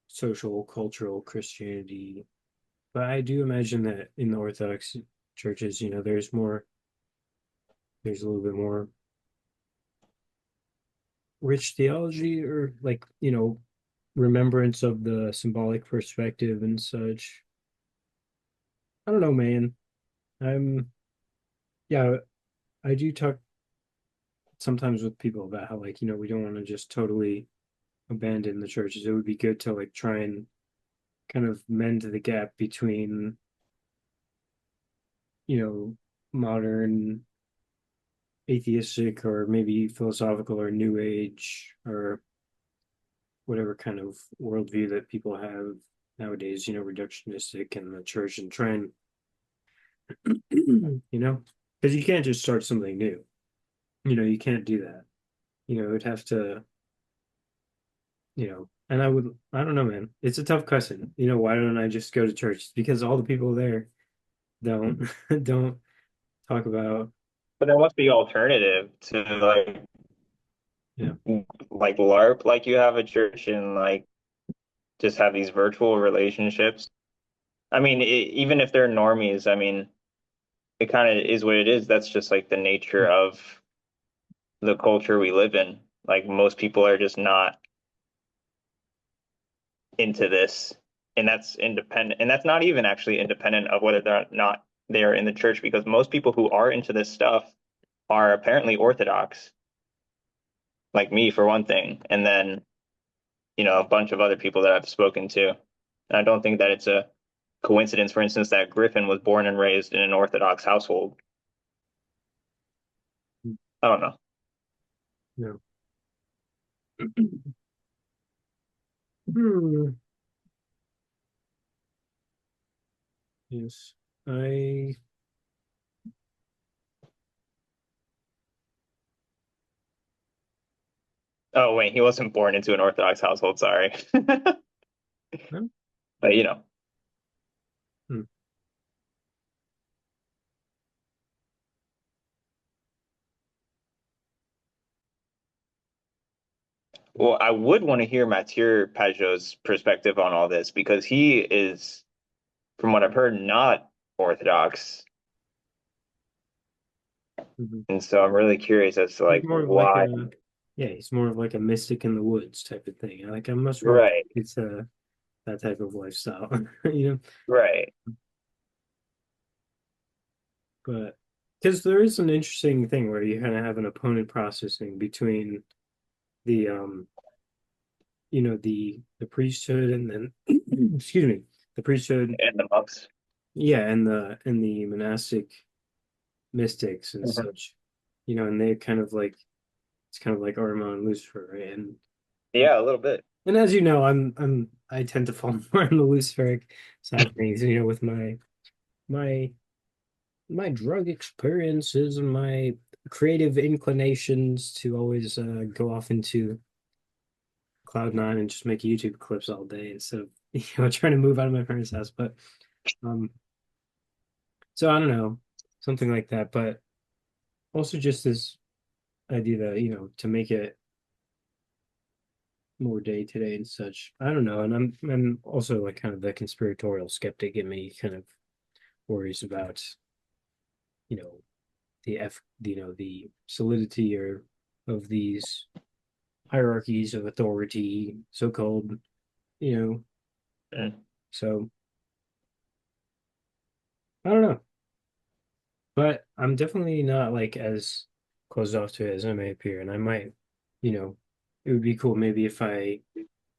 social cultural Christianity. But I do imagine that in the Orthodox churches, there's a little bit more rich theology, or like, remembrance of the symbolic perspective and such. I don't know, man. Yeah, I do talk sometimes with people about how, like, we don't want to just totally abandon the churches. It would be good to like try and kind of mend the gap between, modern atheistic or maybe philosophical or new age or whatever kind of worldview that people have nowadays, reductionistic, and the church, and try and because you can't just start something new. You can't do that. It would have to, and I don't know, man. It's a tough question. Why don't I just go to church? Because all the people there don't don't talk about But there must be alternative to Yeah. like LARP, like you have a church and like just have these virtual relationships. I mean, even if they're normies, I mean, it kind of is what it is. That's just like the nature of the culture we live in. Like most people are just not into this, and that's independent, and that's not even actually independent of whether they're not they're in the church, because most people who are into this stuff are apparently Orthodox, like me for one thing, and then a bunch of other people that I've spoken to. And I don't think that it's a coincidence, for instance, that Griffin was born and raised in an Orthodox household. I don't know. No. Hmm. Yes, I. Oh wait, he wasn't born into an Orthodox household. Sorry, No? but Hmm. well, I would want to hear Mathieu Pajot's perspective on all this, because he is, from what I've heard, not Orthodox. Mhm. And so I'm really curious as to He's like more of like why. a, yeah, he's more of like a mystic in the woods type of thing. Like I'm much more Right, it's that type of lifestyle, you know. right. But because there is an interesting thing where you kind of have an opponent processing between the the priesthood and then excuse me, the priesthood, And the monks. yeah, and the monastic mystics and Mhm. such, and they're kind of like it's kind of like Armand and Lucifer, right? Yeah, a little bit. And as you know, I tend to fall more on the Luciferic side of things, with my my drug experiences and my creative inclinations to always go off into Cloud9 and just make YouTube clips all day instead of trying to move out of my parents' house. But um, so I don't know, something like that. But also just this idea that to make it more day to day and such. I don't know, and I'm also like kind of the conspiratorial skeptic in me, kind of worries about you know the solidity or of these hierarchies of authority, so called, you know. Mm. So I don't know, but I'm definitely not like as closed off to it as I may appear, and I might, you know, it would be cool maybe if I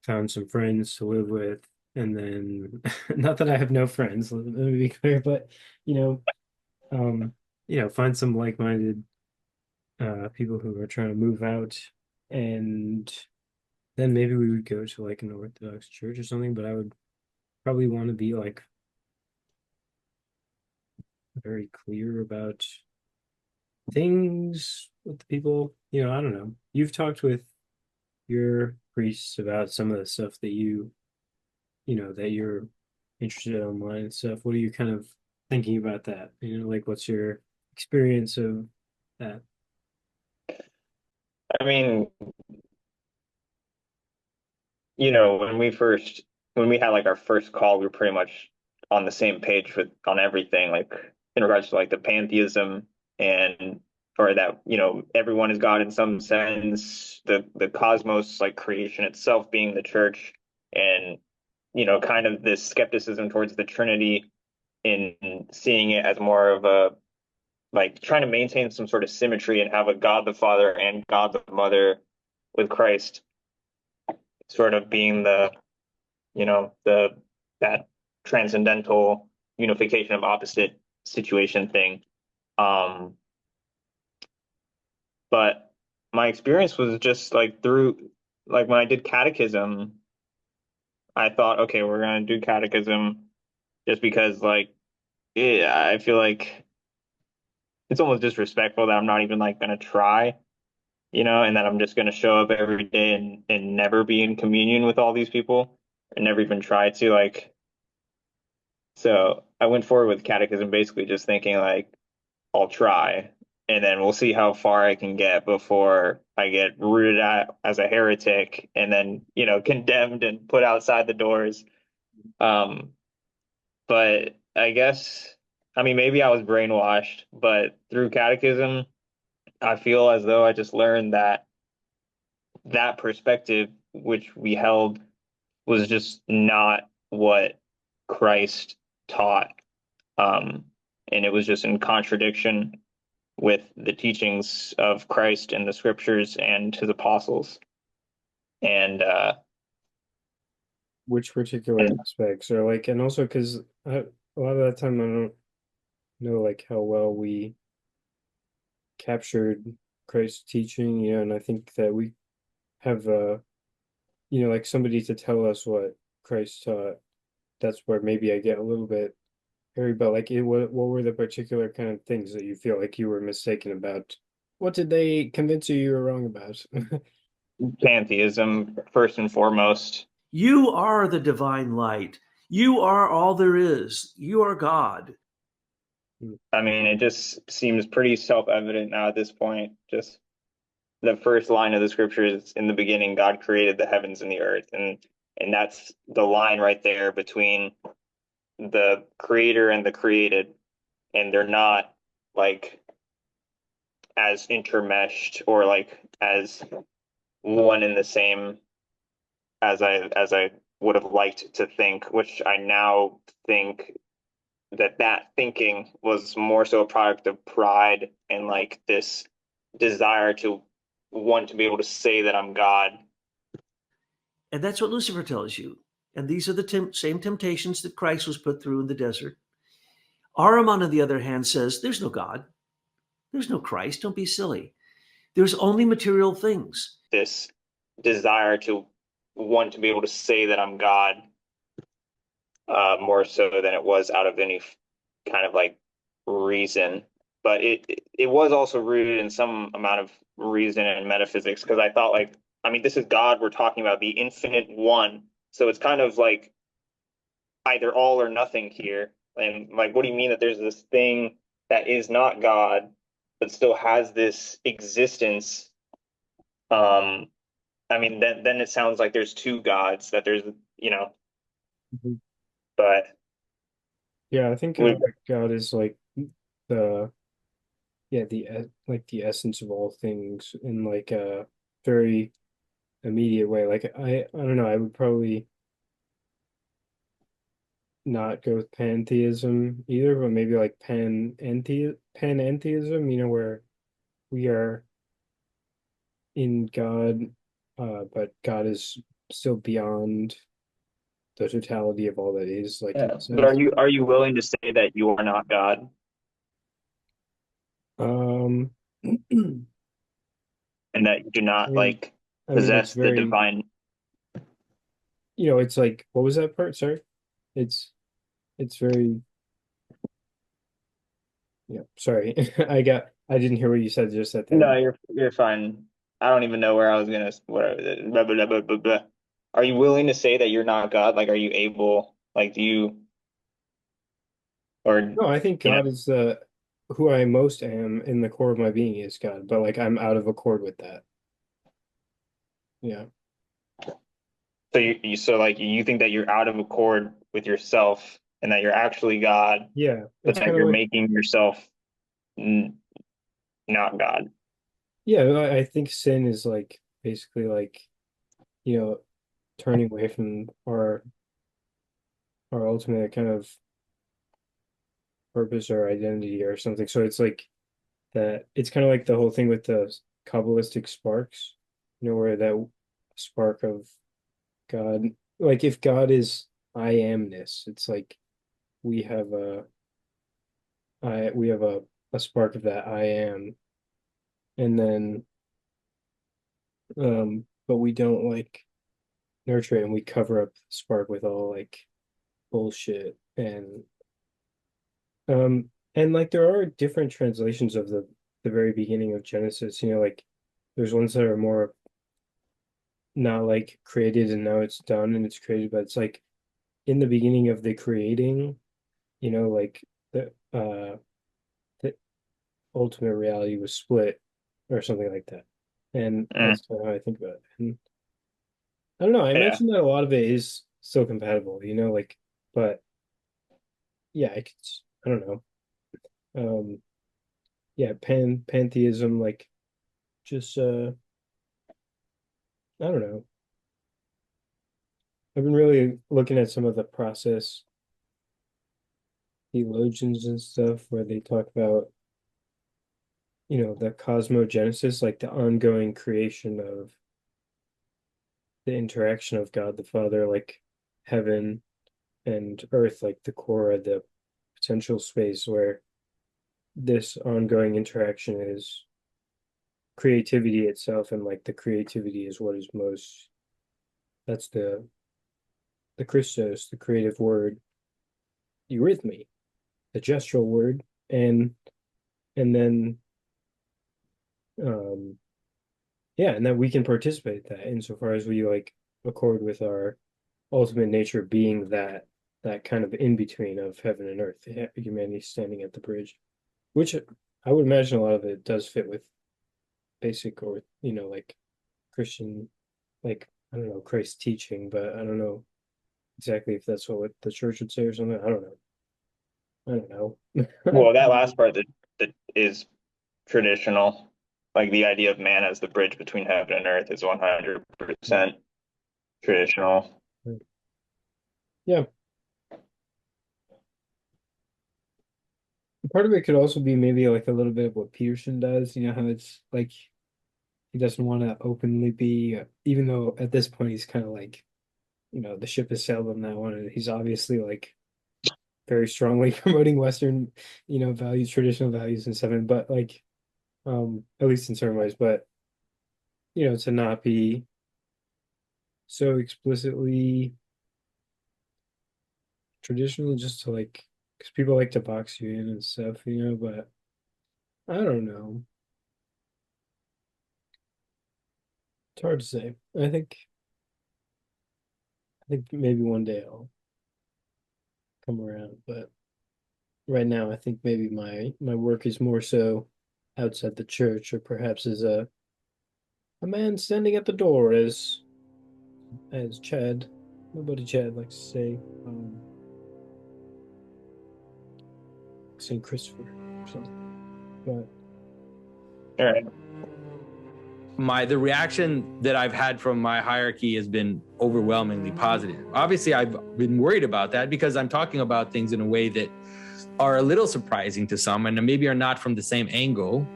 found some friends to live with, and then not that I have no friends, let me be clear, but you know, um, find some like-minded people who are trying to move out, and then maybe we would go to like an Orthodox church or something, but I would probably want to be like very clear about things with the people. I don't know. You've talked with your priests about some of the stuff that that you're interested in online and stuff. What are you kind of thinking about that? Like what's your experience of that? I mean, when we had like our first call, we were pretty much on the same page on everything, like in regards to like the pantheism, and or that, everyone is God in some sense, the cosmos, like creation itself being the church, and kind of this skepticism towards the Trinity, in seeing it as more of a, like, trying to maintain some sort of symmetry and have a God the Father and God the Mother, with Christ sort of being the that transcendental unification of opposite situation thing. Um, but my experience was just like through, like when I did catechism, I thought, okay, we're gonna do catechism just because, like, yeah, I feel like it's almost disrespectful that I'm not even like gonna try, and that I'm just gonna show up every day and never be in communion with all these people, and never even try to, like. So I went forward with catechism basically just thinking like I'll try, and then we'll see how far I can get before I get rooted out as a heretic and then, condemned and put outside the doors. But I guess, I mean, maybe I was brainwashed, but through catechism, I feel as though I just learned that perspective, which we held, was just not what Christ taught. And it was just in contradiction with the teachings of Christ in the scriptures and his apostles. And which particular aspects are like, and also because a lot of that time I don't know like how well we captured Christ's teaching, and I think that we have like somebody to tell us what Christ taught. That's where maybe I get a little bit hairy, but like what were the particular kind of things that you feel like you were mistaken about? What did they convince you were wrong about? Pantheism, first and foremost. You are the divine light. You are all there is. You are God. I mean, it just seems pretty self-evident now at this point. Just the first line of the scripture is, in the beginning, God created the heavens and the earth. And that's the line right there between the creator and the created. And they're not like as intermeshed or like as one in the same as I would have liked to think, which I now think that thinking was more so a product of pride and like this desire to want to be able to say that I'm God. And that's what Lucifer tells you. And these are the same temptations that Christ was put through in the desert. Ahriman, on the other hand, says there's no God. There's no Christ. Don't be silly. There's only material things. This desire to want to be able to say that I'm God, more so than it was out of any kind of like reason. But it was also rooted in some amount of reason and metaphysics, because I thought like, I mean, this is God we're talking about, the infinite one. So it's kind of like either all or nothing here. And like, what do you mean that there's this thing that is not God, but still has this existence? I mean, then it sounds like there's two gods, that there's, but yeah, I think God is like the the essence of all things in like a very immediate way. Like I don't know, I would probably not go with pantheism either, but maybe like panentheism, where we are in God, but God is still beyond the totality of all that is. Like, yeah. But are you willing to say that you are not God? And that you do not like I mean, possess the divine. It's like, what was that part? Sorry. It's very, sorry. I didn't hear what you said just at the No, end. you're fine. I don't even know where I was gonna. Blah, blah, blah, blah, blah. Are you willing to say that you're not God? Like, are you able? Like, do you? Or No, I think God is who I most am in the core of my being is God, but like I'm out of accord with that. Yeah. So you think that you're out of accord with yourself and that you're actually God, Yeah, but it's that kind you're of like, making yourself not God. yeah, I think sin is like basically like, turning away from our ultimate kind of purpose or identity or something. So it's like that. It's kind of like the whole thing with the Kabbalistic sparks, where that spark of God, like if God is I amness, it's like we have a spark of that I am, and then but we don't like nurture it, and we cover up the spark with all like bullshit and like there are different translations of the very beginning of Genesis, like there's ones that are more not like created and now it's done and it's created, but it's like in the beginning of the creating, like the ultimate reality was split or something like that. And that's kind of how I think about it. And I don't know, I mentioned that a lot of it is still compatible, you know, like, but yeah, I don't know. Yeah, pantheism, like, just I don't know. I've been really looking at some of the process theologians and stuff where they talk about, you know, the cosmogenesis, like the ongoing creation of the interaction of God the Father, like heaven and earth, like the core of the potential space where this ongoing interaction is creativity itself, and like the creativity is what is most, that's the Christos, the creative word, eurythmy, the gestural word, and then yeah, and that we can participate in that insofar as we like accord with our ultimate nature being that kind of in between of heaven and earth, humanity standing at the bridge, which I would imagine a lot of it does fit with basic, or you know, like Christian, like I don't know, Christ's teaching, but I don't know exactly if that's what the church would say or something. I don't know. Well, that last part that is traditional, like the idea of man as the bridge between heaven and earth, is 100% traditional. Yeah. Part of it could also be maybe like a little bit of what Peterson does, you know, how it's like he doesn't want to openly be, even though at this point he's kind of like, you know, the ship has sailed on that one, and he's obviously like very strongly promoting Western, you know, values, traditional values and stuff, but like, at least in certain ways, but you know, to not be so explicitly traditional, just to like, because people like to box you in and stuff, you know, but I don't know. It's hard to say. I think maybe one day I'll come around, but right now I think maybe my work is more so outside the church, or perhaps as a man standing at the door, as Chad, my buddy Chad likes to say, St. Christopher or something. But all right. The reaction that I've had from my hierarchy has been overwhelmingly positive. Obviously, I've been worried about that because I'm talking about things in a way that are a little surprising to some and maybe are not from the same angle.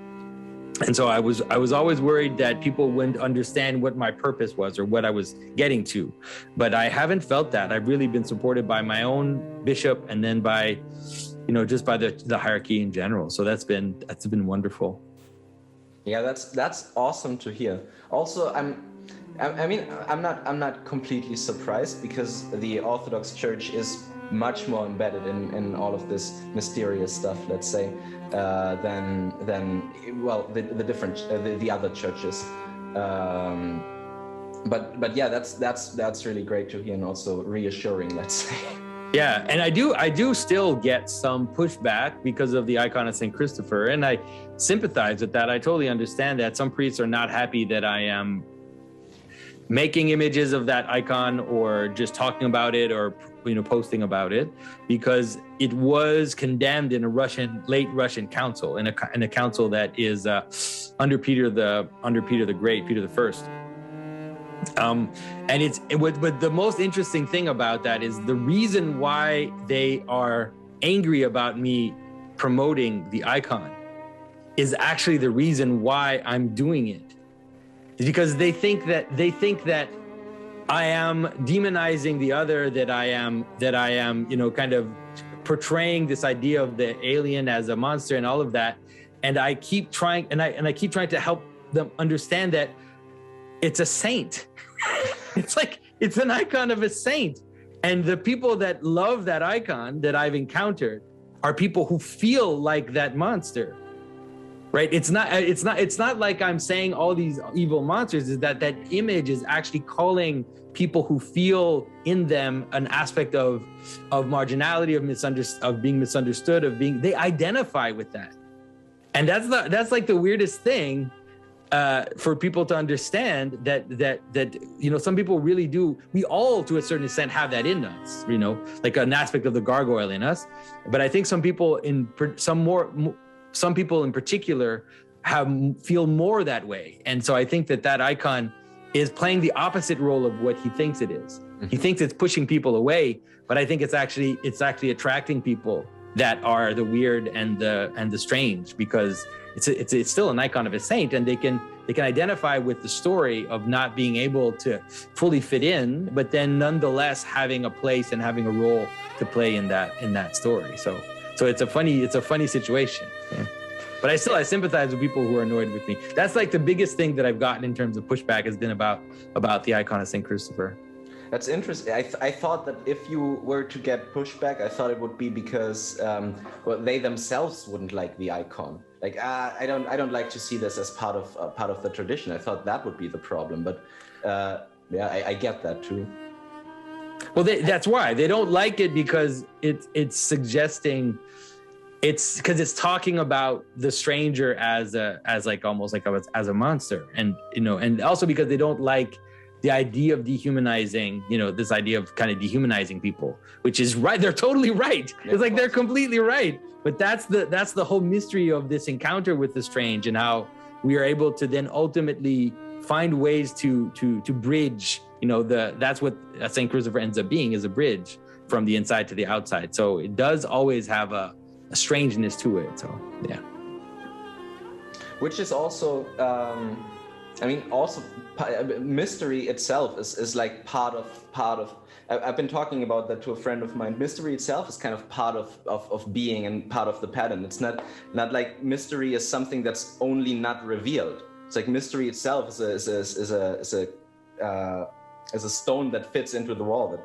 And so I was always worried that people wouldn't understand what my purpose was or what I was getting to. But I haven't felt that. I've really been supported by my own bishop, and then by, you know, just by the hierarchy in general. So that's been wonderful. Yeah, that's awesome to hear. Also, I'm not completely surprised, because the Orthodox Church is much more embedded in all of this mysterious stuff, let's say, than the other churches. But yeah, that's really great to hear, and also reassuring, let's say. Yeah, and I do still get some pushback because of the icon of St. Christopher, and I sympathize with that. I totally understand that some priests are not happy that I am making images of that icon or just talking about it, or, you know, posting about it, because it was condemned in a late Russian council, in a council that is under Peter the Great, Peter the First. But the most interesting thing about that is the reason why they are angry about me promoting the icon is actually the reason why I'm doing it. It's because they think that I am demonizing the other, that I am, you know, kind of portraying this idea of the alien as a monster and all of that. And I keep trying, and I keep trying to help them understand that it's a saint. It's like, it's an icon of a saint. And the people that love that icon that I've encountered are people who feel like that monster, right? It's not like I'm saying all these evil monsters. Is that image is actually calling people who feel in them an aspect of marginality, of being misunderstood, they identify with that. And that's like the weirdest thing for people to understand, that you know, some people really do. We all, to a certain extent, have that in us, you know, like an aspect of the gargoyle in us. But I think some people some people in particular feel more that way. And so I think that icon is playing the opposite role of what he thinks it is. He thinks it's pushing people away, but I think it's actually attracting people that are the weird and the strange, because it's still an icon of a saint, and they can identify with the story of not being able to fully fit in, but then nonetheless having a place and having a role to play in that story. So it's a funny situation. Yeah. But I sympathize with people who are annoyed with me. That's like the biggest thing that I've gotten in terms of pushback has been about the icon of Saint Christopher. That's interesting. I thought that if you were to get pushback, I thought it would be because they themselves wouldn't like the icon. Like, I don't like to see this as part of the tradition. I thought that would be the problem, but yeah, I get that too. Well, that's why they don't like it, because it's suggesting, it's because it's talking about the stranger as almost like as a monster, and you know, and also because they don't like the idea of dehumanizing, you know, this idea of kind of dehumanizing people, which is right. They're totally right. It's like they're completely right. But that's the whole mystery of this encounter with the strange, and how we are able to then ultimately find ways to bridge, you know, that's what Saint Christopher ends up being, is a bridge from the inside to the outside. So it does always have a strangeness to it. So yeah. Which is also, I mean, also mystery itself is like part of. I've been talking about that to a friend of mine. Mystery itself is kind of part of being and part of the pattern. It's not like mystery is something that's only not revealed. It's like mystery itself is a stone that fits into the wall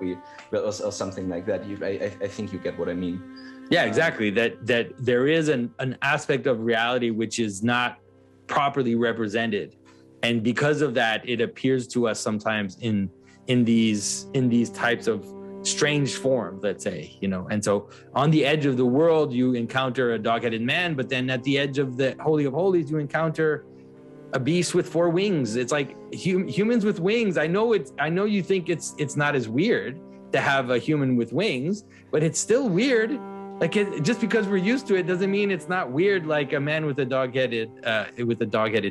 or something like that. I think you get what I mean. Yeah, exactly. That there is an aspect of reality which is not properly represented, and because of that, it appears to us sometimes in these types of strange forms, let's say, you know. And so on the edge of the world, you encounter a dog-headed man, but then at the edge of the Holy of Holies, you encounter a beast with 4 wings. It's like humans with wings. I know you think it's not as weird to have a human with wings, but it's still weird. Like, just because we're used to it doesn't mean it's not weird. Like a man with a dog-headed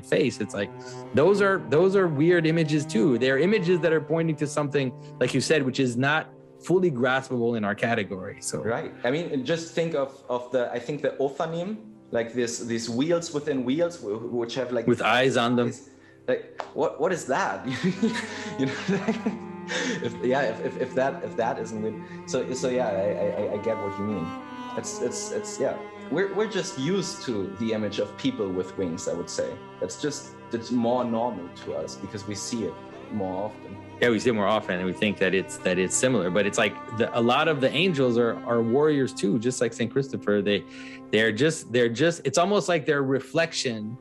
face. It's like those are weird images too. They're images that are pointing to something, like you said, which is not fully graspable in our category. So right. I mean, just think of I think the Ophanim, like these wheels within wheels, which have like with eyes on them. Like what is that? You know. If that isn't good. So yeah, I get what you mean. It's yeah. We're just used to the image of people with wings, I would say. It's more normal to us because we see it more often. Yeah, we see it more often, and we think that it's similar. But it's like a lot of the angels are warriors too, just like Saint Christopher. They're just. It's almost like their reflection.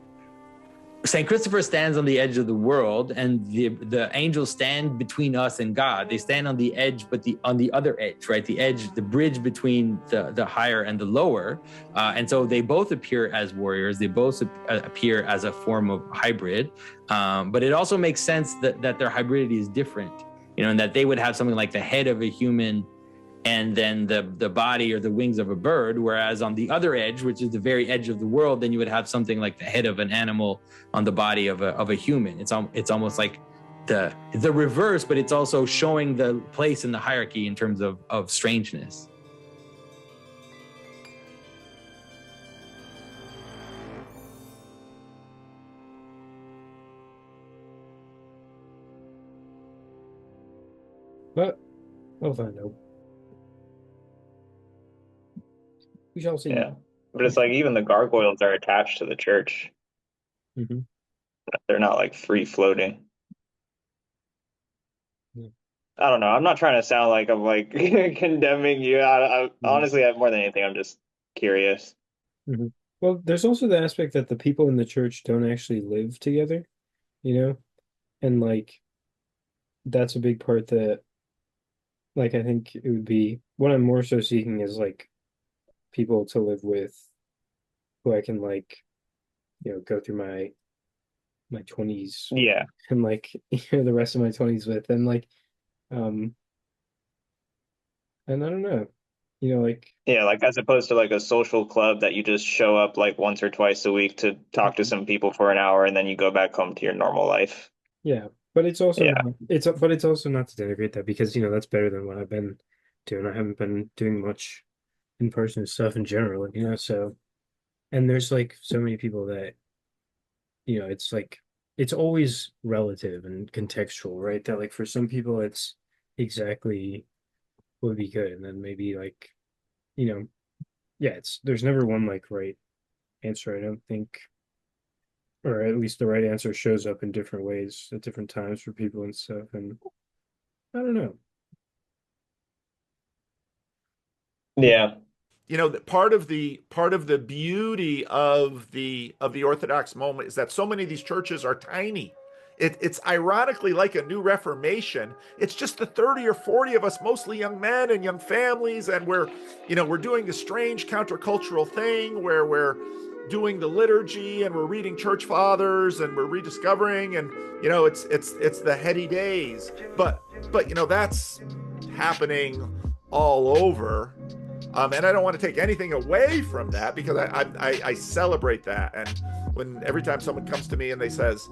Saint Christopher stands on the edge of the world, and the angels stand between us and God. They stand on the edge, but on the other edge, right? The edge, the bridge between the higher and the lower. And so they both appear as warriors. They both appear as a form of hybrid. But it also makes sense that their hybridity is different, you know, and that they would have something like the head of a human and then the body or the wings of a bird, whereas on the other edge, which is the very edge of the world, then you would have something like the head of an animal on the body of a human. It's almost like the reverse, but it's also showing the place in the hierarchy in terms of strangeness. But we'll find out. We shall see. Yeah, but it's like even the gargoyles are attached to the church. Mm-hmm. They're not like free floating. Yeah. I don't know. I'm not trying to sound like I'm like condemning you. I honestly, more than anything, I'm just curious. Mm-hmm. Well, there's also the aspect that the people in the church don't actually live together, you know, and like that's a big part that, like, I think it would be what I'm more so seeking is like people to live with who I can like go through my 20s Yeah. and like the rest of my 20s with, and like um and I don't know, like Yeah, like as opposed to like a social club that you just show up like once or twice a week to talk to some people for an hour and then you go back home to your normal life. yeah, but it's also Yeah. not, but it's also not to denigrate that, because that's better than what I've been doing. I haven't been doing much in-person stuff in general, so, and there's like so many people that it's like it's always relative and contextual, right? That like for some people it's exactly would be good, and then maybe like you know yeah, there's never one like right answer, I don't think, or at least the right answer shows up in different ways at different times for people and stuff, and I don't know. Yeah. That part of the beauty of the Orthodox moment is that so many of these churches are tiny. It's ironically like a new Reformation. It's just the 30 or 40 of us, mostly young men and young families, and we're doing this strange countercultural thing where we're doing the liturgy and we're reading church fathers and we're rediscovering, and it's the heady days. But that's happening all over. And I don't want to take anything away from that, because I celebrate that. And every time someone comes to me and they says,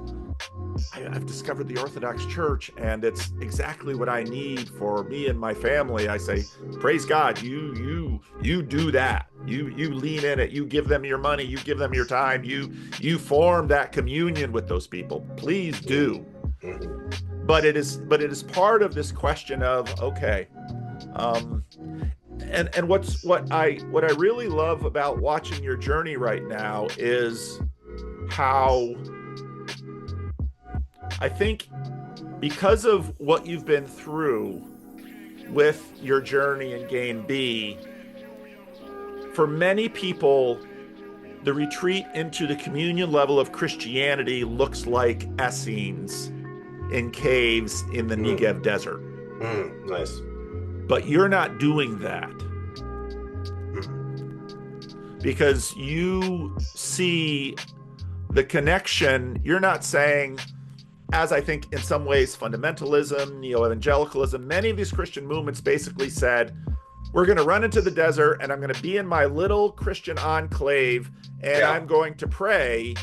I've discovered the Orthodox Church and it's exactly what I need for me and my family, I say, praise God, you do that. You lean in it, you give them your money, you give them your time, you form that communion with those people. Please do. But it is part of this question of, okay, and what I really love about watching your journey right now is how I think, because of what you've been through with your journey in Game B, for many people, the retreat into the communion level of Christianity looks like Essenes in caves in the Negev desert. Nice. But you're not doing that, because you see the connection. You're not saying, as I think in some ways fundamentalism, neo-evangelicalism, many of these Christian movements basically said, we're going to run into the desert and I'm going to be in my little Christian enclave and I'm going to pray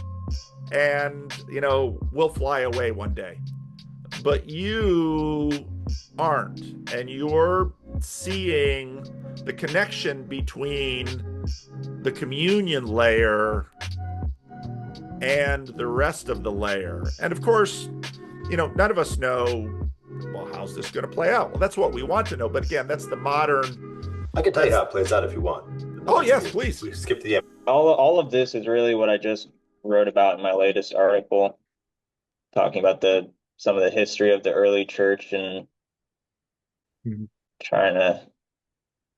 and, we'll fly away one day. But you aren't, and you're seeing the connection between the communion layer and the rest of the layer. And of course, none of us know, well, how's this going to play out? Well, that's what we want to know. But again, that's the modern. I can tell you how it plays out if you want. Oh, yes, please. We skip the end. All of this is really what I just wrote about in my latest article, talking about some of the history of the early church and trying to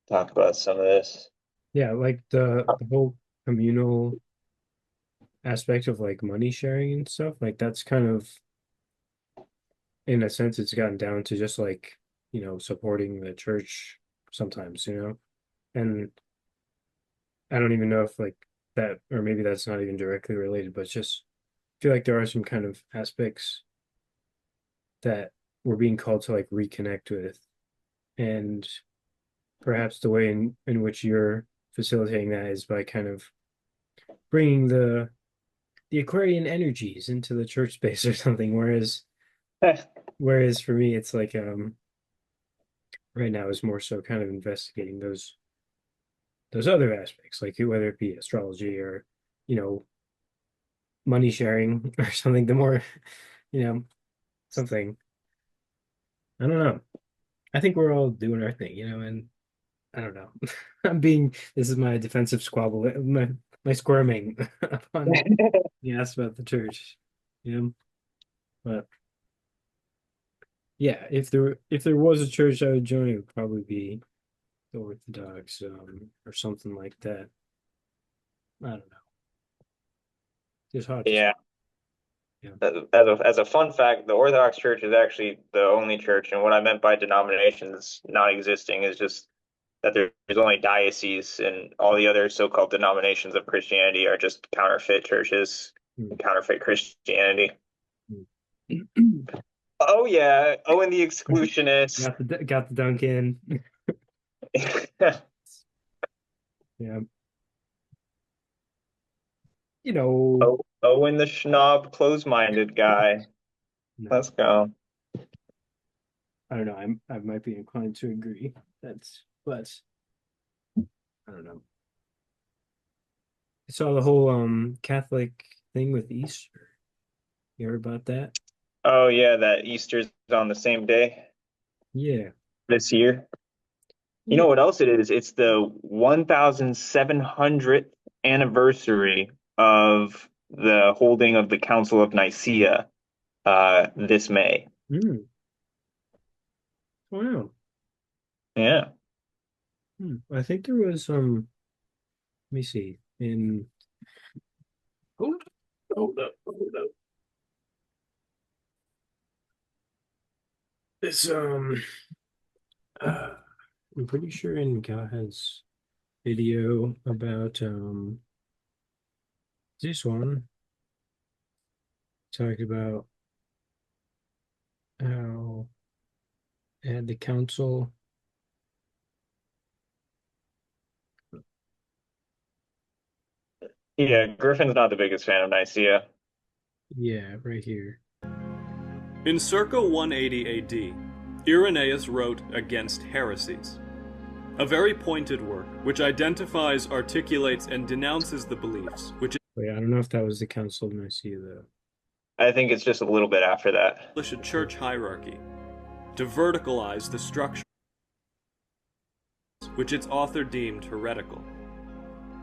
talk about some of this. Yeah, like the whole communal aspect of like money sharing and stuff, like that's kind of, in a sense, it's gotten down to just like, supporting the church sometimes, and I don't even know if like that, or maybe that's not even directly related, but just feel like there are some kind of aspects that we're being called to like reconnect with, and perhaps the way in which you're facilitating that is by kind of bringing the Aquarian energies into the church space or something, whereas for me it's like right now is more so kind of investigating those other aspects, like whether it be astrology or money sharing or something, the more something, I don't know. I think we're all doing our thing, and I don't know. This is my defensive squabble, my squirming upon you asked about the church, but yeah, if there was a church I would join, it would probably be the Orthodox, or something like that. I don't know. Just hard. Yeah. As a fun fact, the Orthodox Church is actually the only church, and what I meant by denominations not existing is just that there's only dioceses, and all the other so-called denominations of Christianity are just counterfeit churches, counterfeit Christianity. Oh yeah. Oh, and the exclusionists. Got the dunk in. Yeah. You know. Oh, and the schnob close-minded guy. No. Let's go. I don't know. I might be inclined to agree. But I don't know. I saw the whole Catholic thing with Easter. You heard about that? Oh yeah, that Easter's on the same day Yeah. this year. You know what else it is? It's the 1700th anniversary of the holding of the Council of Nicaea this May. Wow. Yeah. I think there was let me see. Hold up. It's I'm pretty sure in God's video about this one talked about how at the council Yeah, Griffin's not the biggest fan of Nicaea. Yeah, right here. In circa 180 AD, Irenaeus wrote Against Heresies, a very pointed work which identifies, articulates, and denounces the beliefs which Wait, I don't know if that was the Council of Nicaea though. I think it's just a little bit after that. establish a church hierarchy, to verticalize the structure which its author deemed heretical.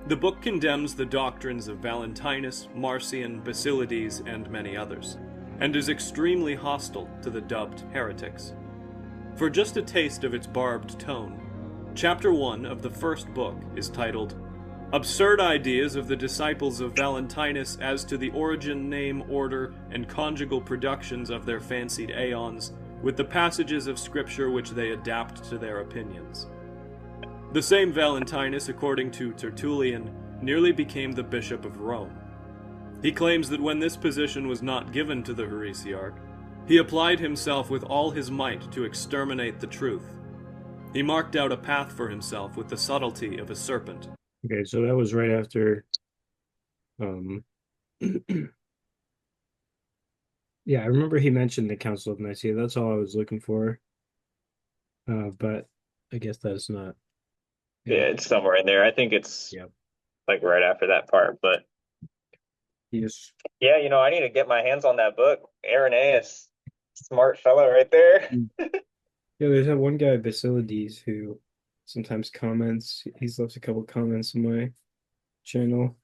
The book condemns the doctrines of Valentinus, Marcion, Basilides, and many others, and is extremely hostile to the dubbed heretics. For just a taste of its barbed tone, Chapter 1 of the first book is titled Absurd Ideas of the Disciples of Valentinus as to the origin, name, order, and conjugal productions of their fancied aeons, with the passages of Scripture which they adapt to their opinions. The same Valentinus, according to Tertullian, nearly became the Bishop of Rome. He claims that when this position was not given to the heresiarch, he applied himself with all his might to exterminate the truth. He marked out a path for himself with the subtlety of a serpent. Okay, so that was right after yeah, I remember he mentioned the Council of Nicaea. That's all I was looking for. But I guess that's not. Yeah, it's somewhere in there. I think it's like right after that part, but yes. Yeah, I need to get my hands on that book. Irenaeus, smart fellow right there. Yeah, there's that one guy, Basilides, who sometimes comments. He's left a couple comments on my channel.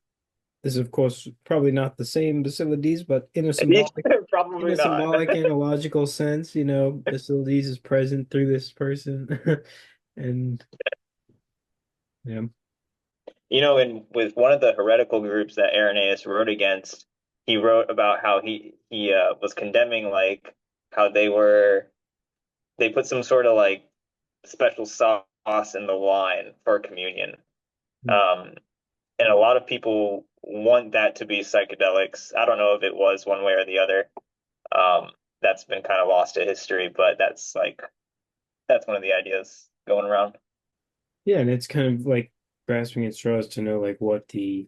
This is, of course, probably not the same Basilides, but in a symbolic, Probably in a symbolic analogical sense, Basilides is present through this person. And yeah. With one of the heretical groups that Irenaeus wrote against, he wrote about how he was condemning like how they put some sort of like special sauce in the wine for communion. And a lot of people want that to be psychedelics. I don't know if it was one way or the other. That's been kind of lost to history, but that's one of the ideas going around. Yeah, and it's kind of like grasping at straws to know like what the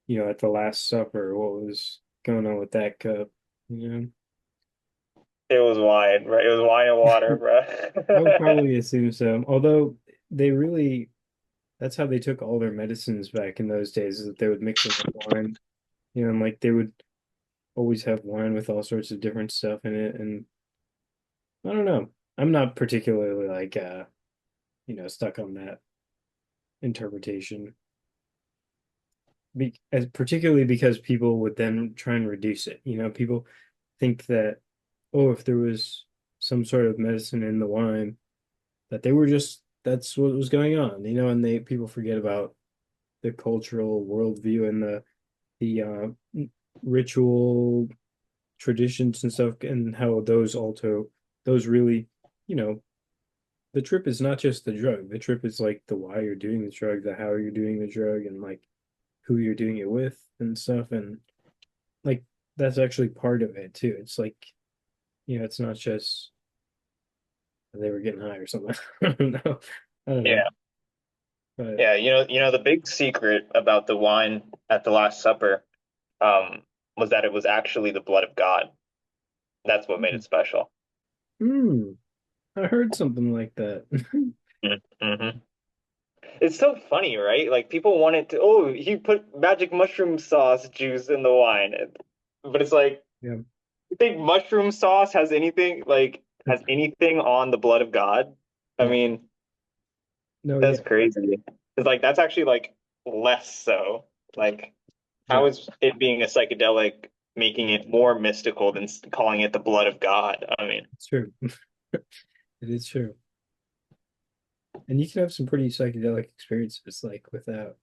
at the Last Supper, what was going on with that cup, It was wine, right? It was wine and water, bro. I would probably assume so. Although that's how they took all their medicines back in those days, is that they would mix it with wine. And like they would always have wine with all sorts of different stuff in it. And I don't know. I'm not particularly like stuck on that interpretation. Particularly because people would then try and reduce it. People think that, if there was some sort of medicine in the wine, that that's what was going on, and people forget about the cultural worldview and the ritual traditions and stuff, and how those really, the trip is not just the drug. The trip is like the why you're doing the drug, the how you're doing the drug, and like who you're doing it with and stuff. And like that's actually part of it too. It's like, it's not just they were getting high or something. I don't know. I don't know. Yeah. But Yeah, the big secret about the wine at the Last Supper, was that it was actually the blood of God. That's what made it special. I heard something like that. Mm-hmm. It's so funny, right? Like people wanted to, oh, he put magic mushroom sauce juice in the wine. But it's like, Yeah. you think mushroom sauce has anything on the blood of God? I mean, No, that's yeah. crazy. It's like that's actually like less so. Like, how is it being a psychedelic making it more mystical than calling it the blood of God? I mean, It's true. It is true. And you can have some pretty psychedelic experiences, like without,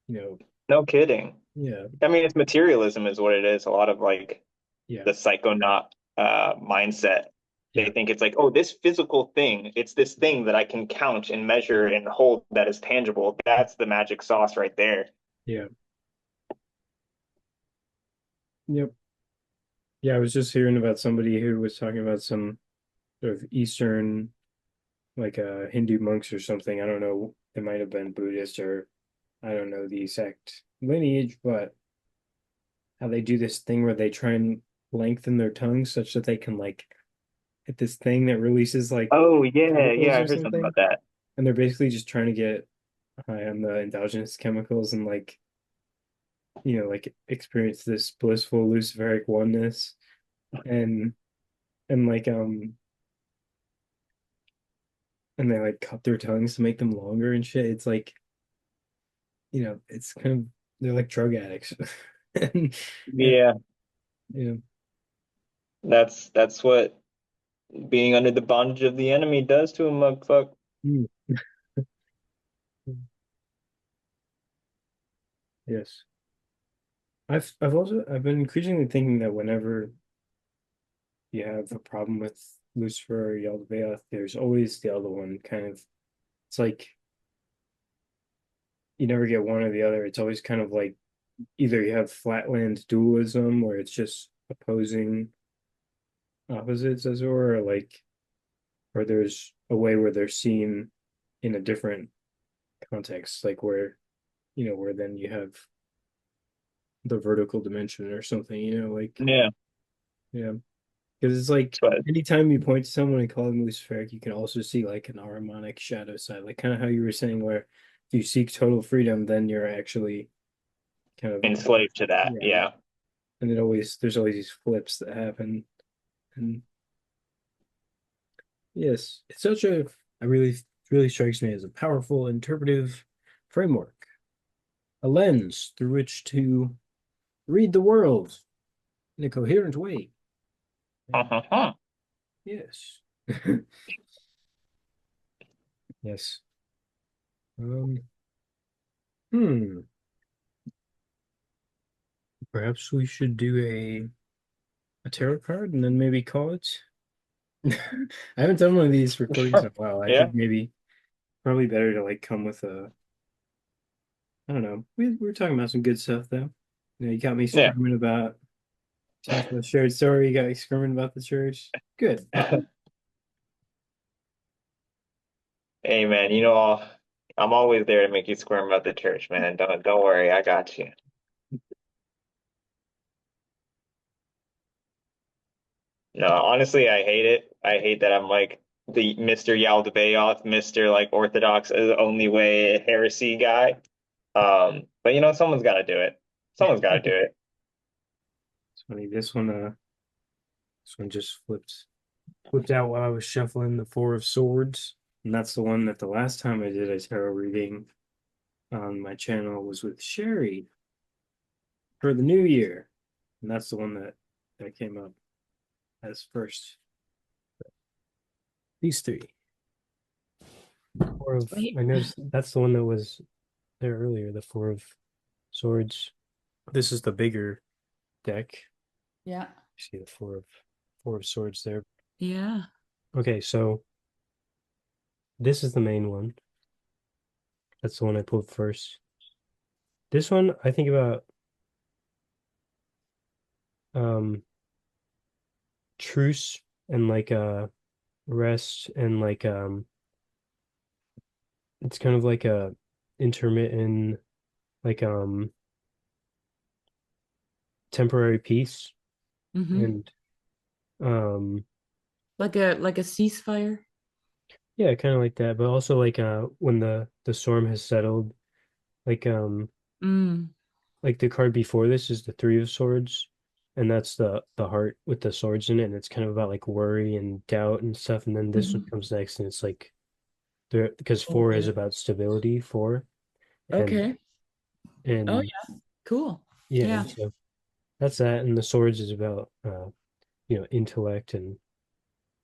no kidding. Yeah. I mean, it's materialism is what it is. A lot of like Yeah. the psychonaut mindset. They think it's like, oh, this physical thing, it's this thing that I can count and measure and hold that is tangible. That's the magic sauce right there. Yeah. Yep. Yeah, I was just hearing about somebody who was talking about some sort of Eastern, like Hindu monks or something. I don't know. It might have been Buddhist or I don't know the exact lineage, but how they do this thing where they try and lengthen their tongues such that they can like hit this thing that releases like Oh yeah, chemicals I or heard something something. about that. And they're basically just trying to get high on the endogenous chemicals and like like experience this blissful luciferic oneness and like and they like cut their tongues to make them longer and shit. It's like it's kind of they're like drug addicts. and, Yeah, yeah. that's what being under the bondage of the enemy does to a motherfucker. Yes. I've been increasingly thinking that whenever you have a problem with Lucifer or Yaldabaoth, there's always the other one kind of it's like you never get one or the other. It's always kind of like either you have flatland dualism where it's just opposing opposites as it were, or there's a way where they're seen in a different context, like where then you have the vertical dimension or something, like Yeah. yeah. Because it's like anytime you point to someone and call them luciferic, you can also see like an harmonic shadow side, like kind of how you were saying, where if you seek total freedom, then you're actually kind of enslaved to that. Yeah. And there's always these flips that happen. And yes, it's such a I really strikes me as a powerful interpretive framework, a lens through which to read the world in a coherent way. Yes. Yes. Perhaps we should do a tarot card and then maybe call it. I haven't done one of these recordings in a while. I Yeah. think maybe probably better to like come with I don't know. We were talking about some good stuff though. You got me screaming about the shared story. You got me screaming about the church. Good. Hey man, I'm always there to make you squirm about the church, man. Don't worry, I got you. No, honestly, I hate it. I hate that I'm like the Mr. Yaldabaoth, Mr. like Orthodox only way heresy guy. But someone's got to do it. Someone's got to do it. It's funny. This one just flipped out while I was shuffling the Four of Swords, and that's the one that the last time I did a tarot reading on my channel was with Sherry for the new year, and that's the one that came up as first. These three. I noticed that's the one that was there earlier, the Four of Swords. This is the bigger deck. Yeah. You see the Four of Swords there. Yeah. Okay, so this is the main one. That's the one I pulled first. This one, I think about truce and like rest and like it's kind of like a intermittent like temporary peace Mhm. and Like a ceasefire. yeah, kind of like that, but also like when the storm has settled, like like the card before this is the Three of Swords, and that's the heart with the swords in it, and it's kind of about like worry and doubt and stuff, and then this one Mhm. comes next, and it's like there because four is Okay. about stability, four, Okay. and Oh yeah. Cool. yeah, Yeah. and so that's that, and the swords is about intellect and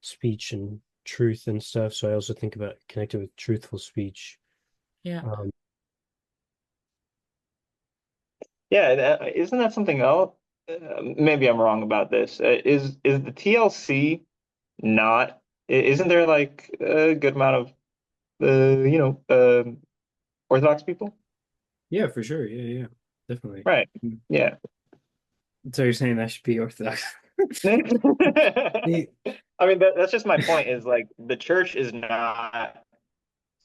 speech and truth and stuff. So I also think about connected with truthful speech. Yeah. Yeah, isn't that something else? Maybe I'm wrong about this. Is the TLC not? Isn't there like a good amount of Orthodox people? Yeah, for sure. Yeah, definitely. Right. Yeah. So you're saying that should be Orthodox? I mean, that's just my point. Is like the church is not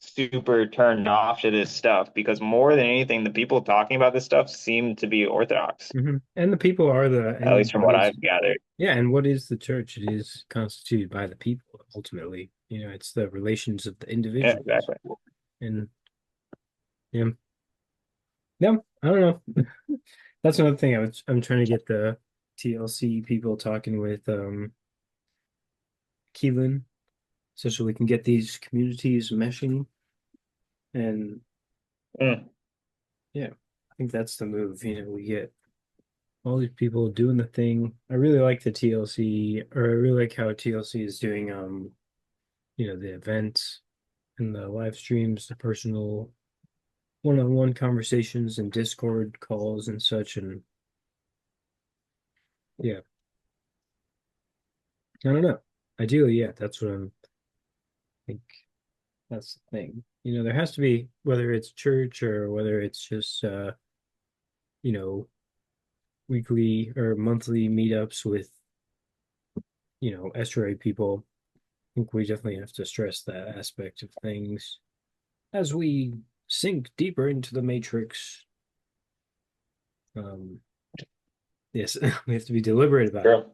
super turned off to this stuff because more than anything, the people talking about this stuff seem to be Orthodox, And the people are at least from what I've gathered. Yeah, and what is the church? It is constituted by the people, ultimately. It's the relations of the individuals. Yeah, exactly. And yeah. No, I don't know. That's another thing I'm trying to get the TLC people talking with Keelan, so we can get these communities meshing. And yeah, I think that's the move. We get all these people doing the thing. I really like the TLC, or I really like how TLC is doing the events and the live streams, the personal one-on-one conversations and Discord calls and such. And yeah, I don't know. Ideally, yeah, that's what I think. That's the thing. There has to be, whether it's church or whether it's just weekly or monthly meetups with estuary people. I think we definitely have to stress that aspect of things as we sink deeper into the matrix. Yes, we have to be deliberate about it.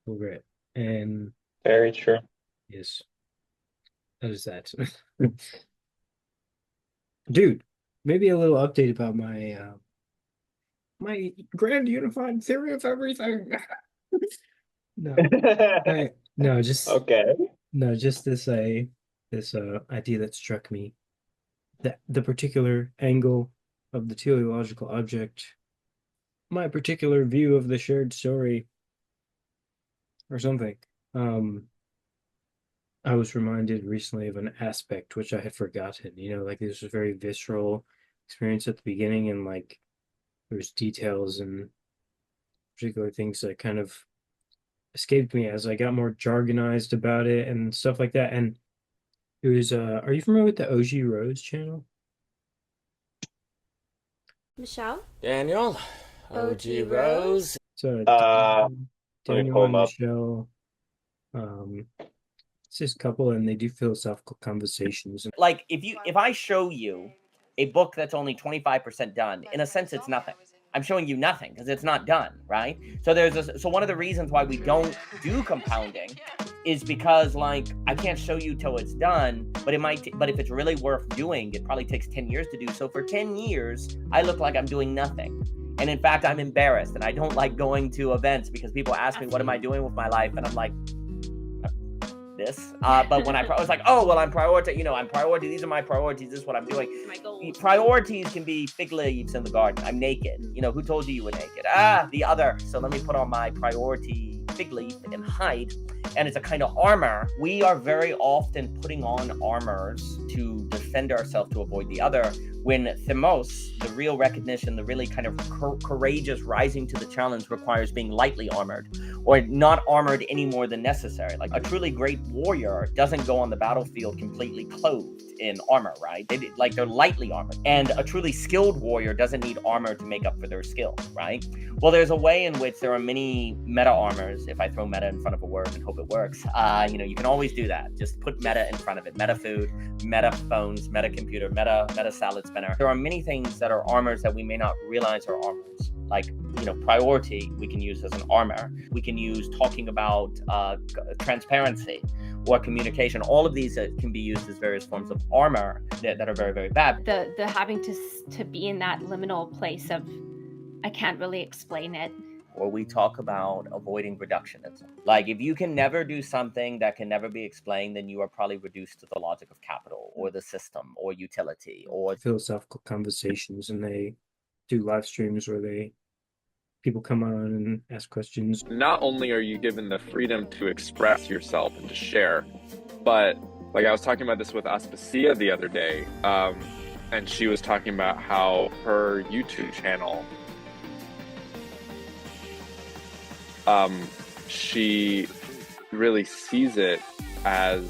Deliberate. And very true. Yes, that is that. Dude, maybe a little update about my my grand unified theory of everything. No, just okay. No, just this idea that struck me, that the particular angle of the teleological object, my particular view of the shared story, or something. I was reminded recently of an aspect which I had forgotten. Like this was a very visceral experience at the beginning, and like there's details and particular things that kind of escaped me as I got more jargonized about it and stuff like that. And it was are you familiar with the OG Rose channel? Michelle? Daniel? OG Rose? So let me Daniel pull and them up. Michelle, it's this couple, and they do philosophical conversations. Like if I show you a book that's only 25% done, in a sense it's nothing. I'm showing you nothing because it's not done, right? So one of the reasons why we don't do compounding is because like I can't show you till it's done, but if it's really worth doing, it probably takes 10 years to do. So for 10 years, I look like I'm doing nothing. And in fact, I'm embarrassed, and I don't like going to events because people ask me, what am I doing with my life? And I'm like, this. But when I was like, oh, well, I'm priority. These are my priorities. This is what I'm doing. Priorities can be fig leaves in the garden. I'm naked. Who told you were naked? The other. So let me put on my priority fig leaf and hide. and it's a kind of armor. We are very often putting on armors to defend ourselves to avoid the other, when themos, the real recognition, the really kind of courageous rising to the challenge, requires being lightly armored, or not armored any more than necessary. Like a truly great warrior doesn't go on the battlefield completely clothed in armor, right? They're lightly armored. And a truly skilled warrior doesn't need armor to make up for their skill, right? Well, there's a way in which there are many meta armors. If I throw meta in front of a word and hope it works, you can always do that. Just put meta in front of it. Meta food, meta phones, meta computer, meta salad spinner. There are many things that are armors that we may not realize are armors. Like, priority, we can use as an armor. We can use talking about transparency or communication. All of these can be used as various forms of armor that are very, very bad. The having to be in that liminal place of, I can't really explain it. Or we talk about avoiding reductionism. Like, if you can never do something that can never be explained, then you are probably reduced to the logic of capital or the system or utility or philosophical conversations, and they do live streams where people come on and ask questions. Not only are you given the freedom to express yourself and to share, but like I was talking about this with Aspasia the other day, and she was talking about how her YouTube channel, she really sees it as,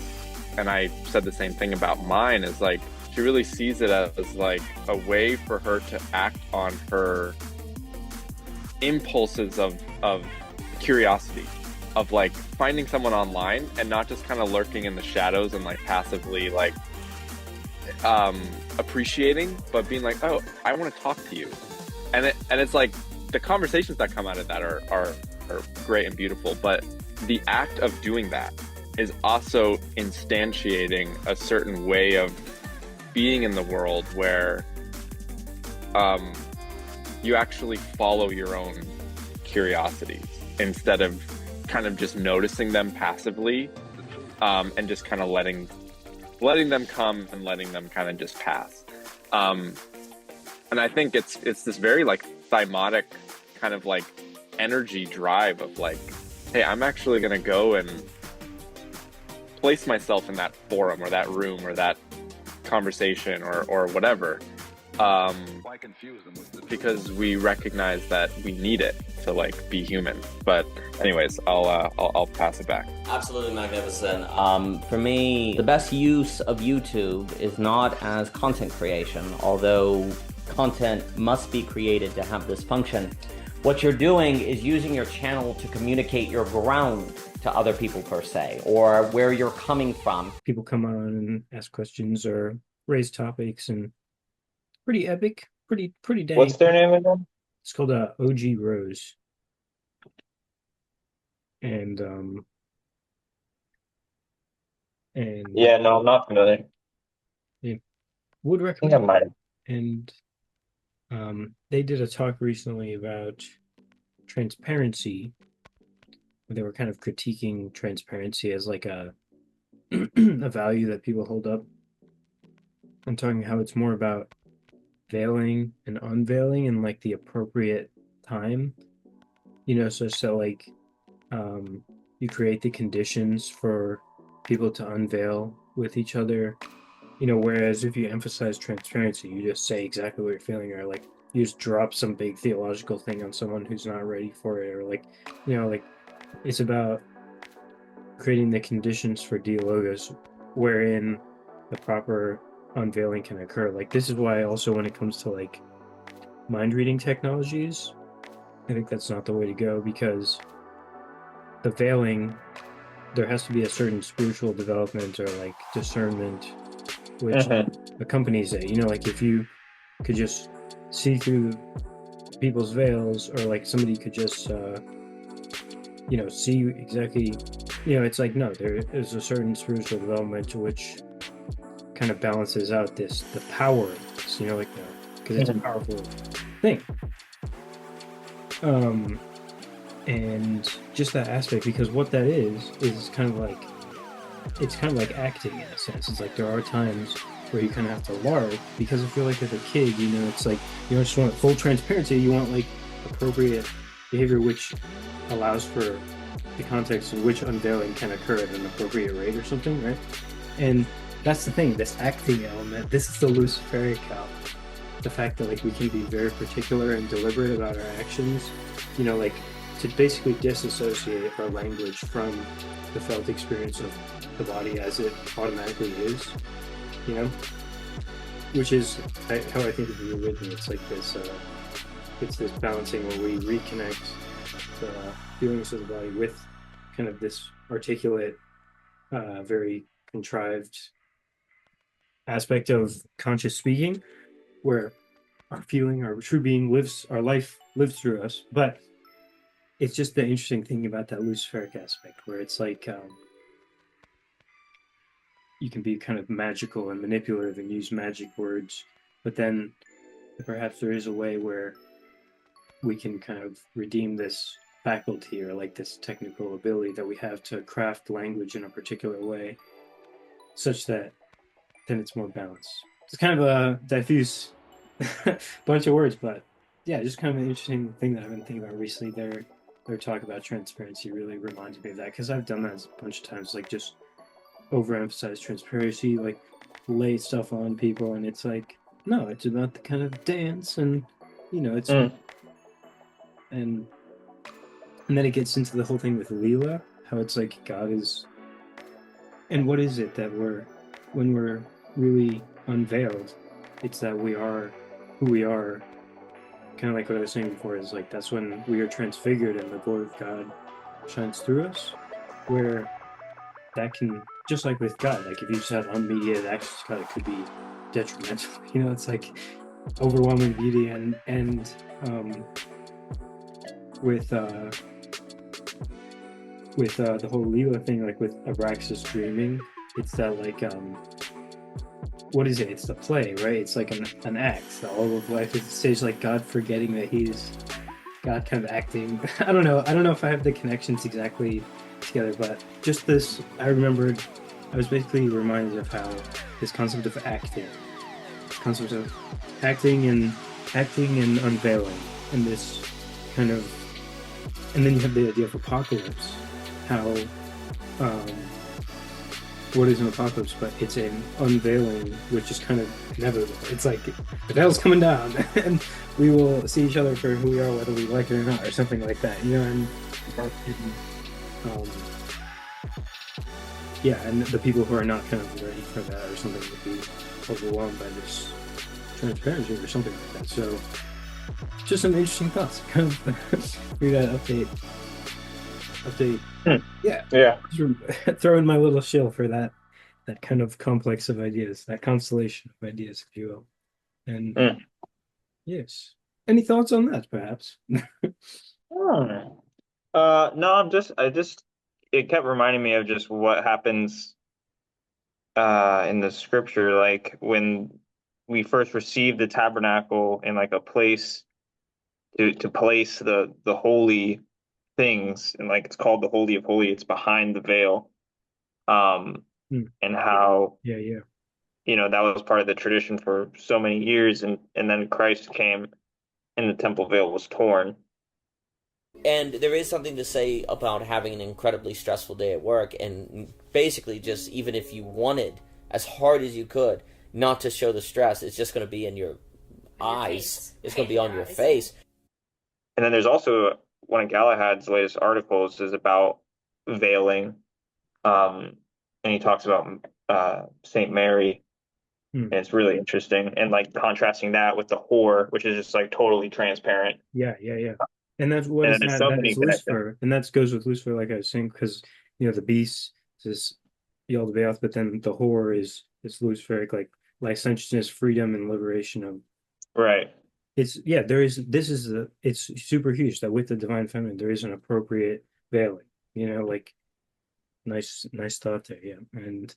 and I said the same thing about mine, is like, she really sees it as like a way for her to act on her impulses of curiosity, of like finding someone online and not just kind of lurking in the shadows and like passively like appreciating, but being like, oh, I want to talk to you. And it's like the conversations that come out of that are great and beautiful, but the act of doing that is also instantiating a certain way of being in the world where you actually follow your own curiosities instead of kind of just noticing them passively, and just kind of letting them come and letting them kind of just pass. And I think it's this very like thymotic kind of like energy drive of like, hey, I'm actually going to go and place myself in that forum or that room or that conversation or whatever, because we recognize that we need it to like be human. But anyways, I'll pass it back. Absolutely magnificent. For me, the best use of YouTube is not as content creation, although content must be created to have this function. What you're doing is using your channel to communicate your ground to other people per se, or where you're coming from. People come on and ask questions or raise topics, and pretty epic, pretty dang. What's their name again? It's called OG Rose. And yeah, no, I'm not familiar. Yeah, would recommend. I think I might have. And they did a talk recently about transparency, where they were kind of critiquing transparency as like a a value that people hold up. I'm talking how it's more about veiling and unveiling in like the appropriate time, such that like you create the conditions for people to unveil with each other, whereas if you emphasize transparency, you just say exactly what you're feeling, or like you just drop some big theological thing on someone who's not ready for it, or like it's about creating the conditions for dialogos wherein the proper unveiling can occur. Like, this is why also when it comes to like mind reading technologies, I think that's not the way to go, because the veiling, there has to be a certain spiritual development or like discernment which accompanies it. Like if you could just see through people's veils, or like somebody could just see exactly, it's like, no, there is a certain spiritual development to which kind of balances out the power of this, because it's a powerful thing. And just that aspect, because what that is kind of like, it's kind of like acting in a sense. It's like there are times where you kind of have to lark, because if you're like with a kid, it's like you don't just want full transparency, you want like appropriate behavior which allows for the context in which unveiling can occur at an appropriate rate or something, right? And that's the thing, this acting element, this is the Luciferic the fact that like we can be very particular and deliberate about our actions, you know, like to basically disassociate our language from the felt experience of the body as it automatically is, you know, which is how I think of the arrhythmia. It's like this, it's this balancing where we reconnect the feelings of the body with kind of this articulate, very contrived aspect of conscious speaking, where our feeling, our true being lives, our life lives through us. But it's just the interesting thing about that Luciferic aspect, where it's like you can be kind of magical and manipulative and use magic words, but then perhaps there is a way where we can kind of redeem this faculty or like this technical ability that we have to craft language in a particular way, such that then it's more balanced. It's kind of a diffuse bunch of words, but yeah, just kind of an interesting thing that I've been thinking about recently. Their talk about transparency really reminded me of that, because I've done that a bunch of times, like just overemphasize transparency, like lay stuff on people, and it's like, no, it's about the kind of dance, and you know, it's and then it gets into the whole thing with Leela, how it's like God is, and what is it that when we're really unveiled, it's that we are who we are. Kind of like what I was saying before, is like that's when we are transfigured and the glory of God shines through us, where that can, just like with God, like if you just have unmediated access to God, it could be detrimental. You know, it's like overwhelming beauty, and with the whole Leela thing, like with Abraxas dreaming, it's that like what is it? It's the play, right? It's like an act. The all of life is a stage, like God forgetting that he's God kind of acting. I don't know if I have the connections exactly together, but just this, I remembered, I was basically reminded of how this concept of acting and unveiling, and this kind of, and then you have the idea of apocalypse, how what is an apocalypse, but it's an unveiling, which is kind of inevitable. It's like the veil's coming down and we will see each other for who we are, whether we like it or not, or something like that, you know. And yeah, and the people who are not kind of ready for that or something would be overwhelmed by this transparency or something like that. So just some interesting thoughts. Kind of we got update. Yeah. Throw in my little shill for that kind of complex of ideas, that constellation of ideas, if you will. And yes, any thoughts on that, perhaps? No, it kept reminding me of just what happens in the scripture, like when we first received the tabernacle in like a place to place the holy things, and like it's called the Holy of Holies, it's behind the veil, and how you know, that was part of the tradition for so many years, and then Christ came and the temple veil was torn. And there is something to say about having an incredibly stressful day at work, and basically just, even if you wanted as hard as you could not to show the stress, it's just going to be in your eyes. It's going to be on your face. And then there's also one of Galahad's latest articles is about veiling, and he talks about Saint Mary, and it's really interesting, and like contrasting that with the whore, which is just like totally transparent. Yeah. And that's what is that? So That is Lucifer, and that goes with Lucifer, like I was saying, because you know the beast is Yaldabaoth, but then the whore is Luciferic, like licentiousness, freedom, and liberation of. Right. It's it's super huge that with the divine feminine there is an appropriate veiling, you know, like nice thought there. Yeah. And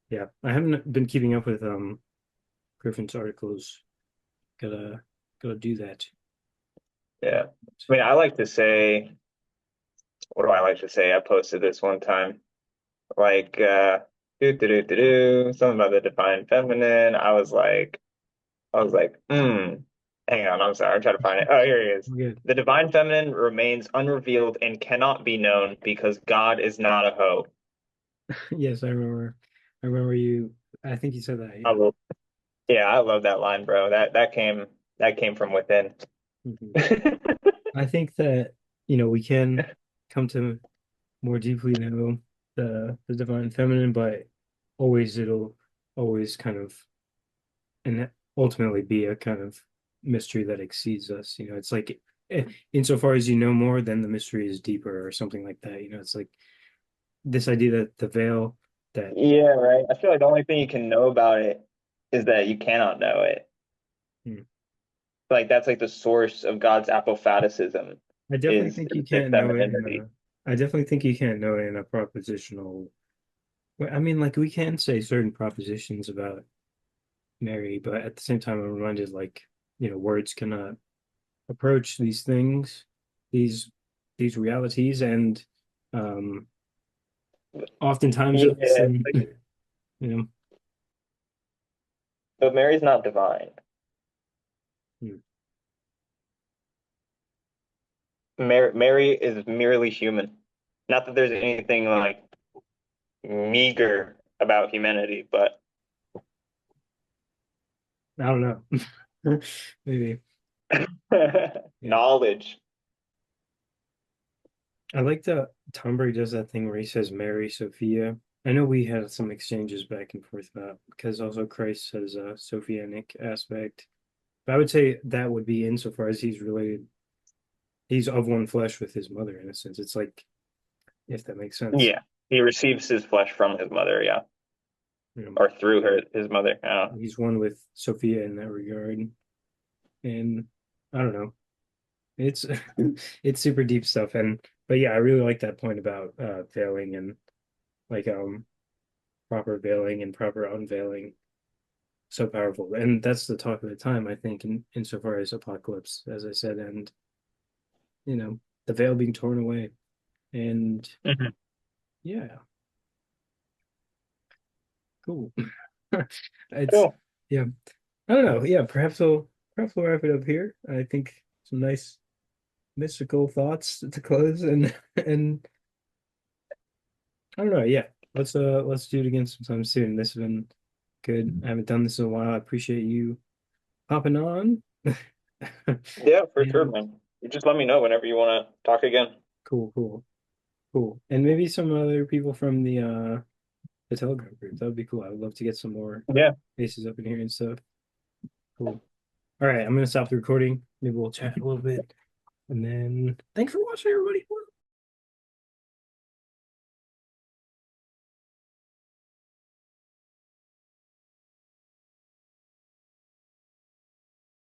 yeah, I haven't been keeping up with Griffin's articles. Gotta do that. Yeah. I mean, I like to say, what do I like to say? I posted this one time, like something about the divine feminine. I was like, Hang on, I'm sorry. I'm trying to find it. Oh, here he is. Good. The divine feminine remains unrevealed and cannot be known because God is not a hoe. Yes, I remember. I remember you. I think you said that. I love, yeah, I love that line, bro. That came from within. I think that, you know, we can come to more deeply know the divine feminine, but it'll always kind of, and ultimately be a kind of mystery that exceeds us. You know, it's like, insofar as you know more, then the mystery is deeper or something like that. You know, it's like this idea that the veil that Yeah, right. I feel like the only thing you can know about it is that you cannot know it. Like that's like the source of God's apophaticism. I definitely Is think you the can't know it femininity. I definitely think you can't know it in a propositional. Well, I mean, like we can say certain propositions about Mary, but at the same time, I'm reminded, like, you know, words cannot approach these things, these these realities, and um, oftentimes, Yeah, you know, but Mary's not divine. Mary is merely human. Not that there's anything like meager about humanity, but I don't know, maybe. knowledge. I like that Tom Brady does that thing where he says Mary Sophia. I know we had some exchanges back and forth about, because also Christ has a Sophianic aspect. But I would say that would be insofar as he's related. He's of one flesh with his mother in a sense. It's like, if that makes sense. Yeah, he receives his flesh from his mother. Yeah, You know, or through his mother. Yeah. he's one with Sophia in that regard. And I don't know. It's it's super deep stuff. And but yeah, I really like that point about veiling and like proper veiling and proper unveiling. So powerful. And that's the talk of the time, I think, insofar as apocalypse, as I said, and you know, the veil being torn away. And yeah, cool. It's Cool. yeah. I don't know. Yeah, perhaps we'll wrap it up here. I think some nice mystical thoughts to close, and I don't know. Yeah, let's do it again sometime soon. This has been good. I haven't done this in a while. I appreciate you hopping on. Yeah, for sure, man. You just let me know whenever you want to talk again. Cool. And maybe some other people from the Telegram group. That would be cool. I would love to get some more faces up in here and stuff. Cool. All right, I'm gonna stop the recording. Maybe we'll chat a little bit. And then thanks for watching, everybody.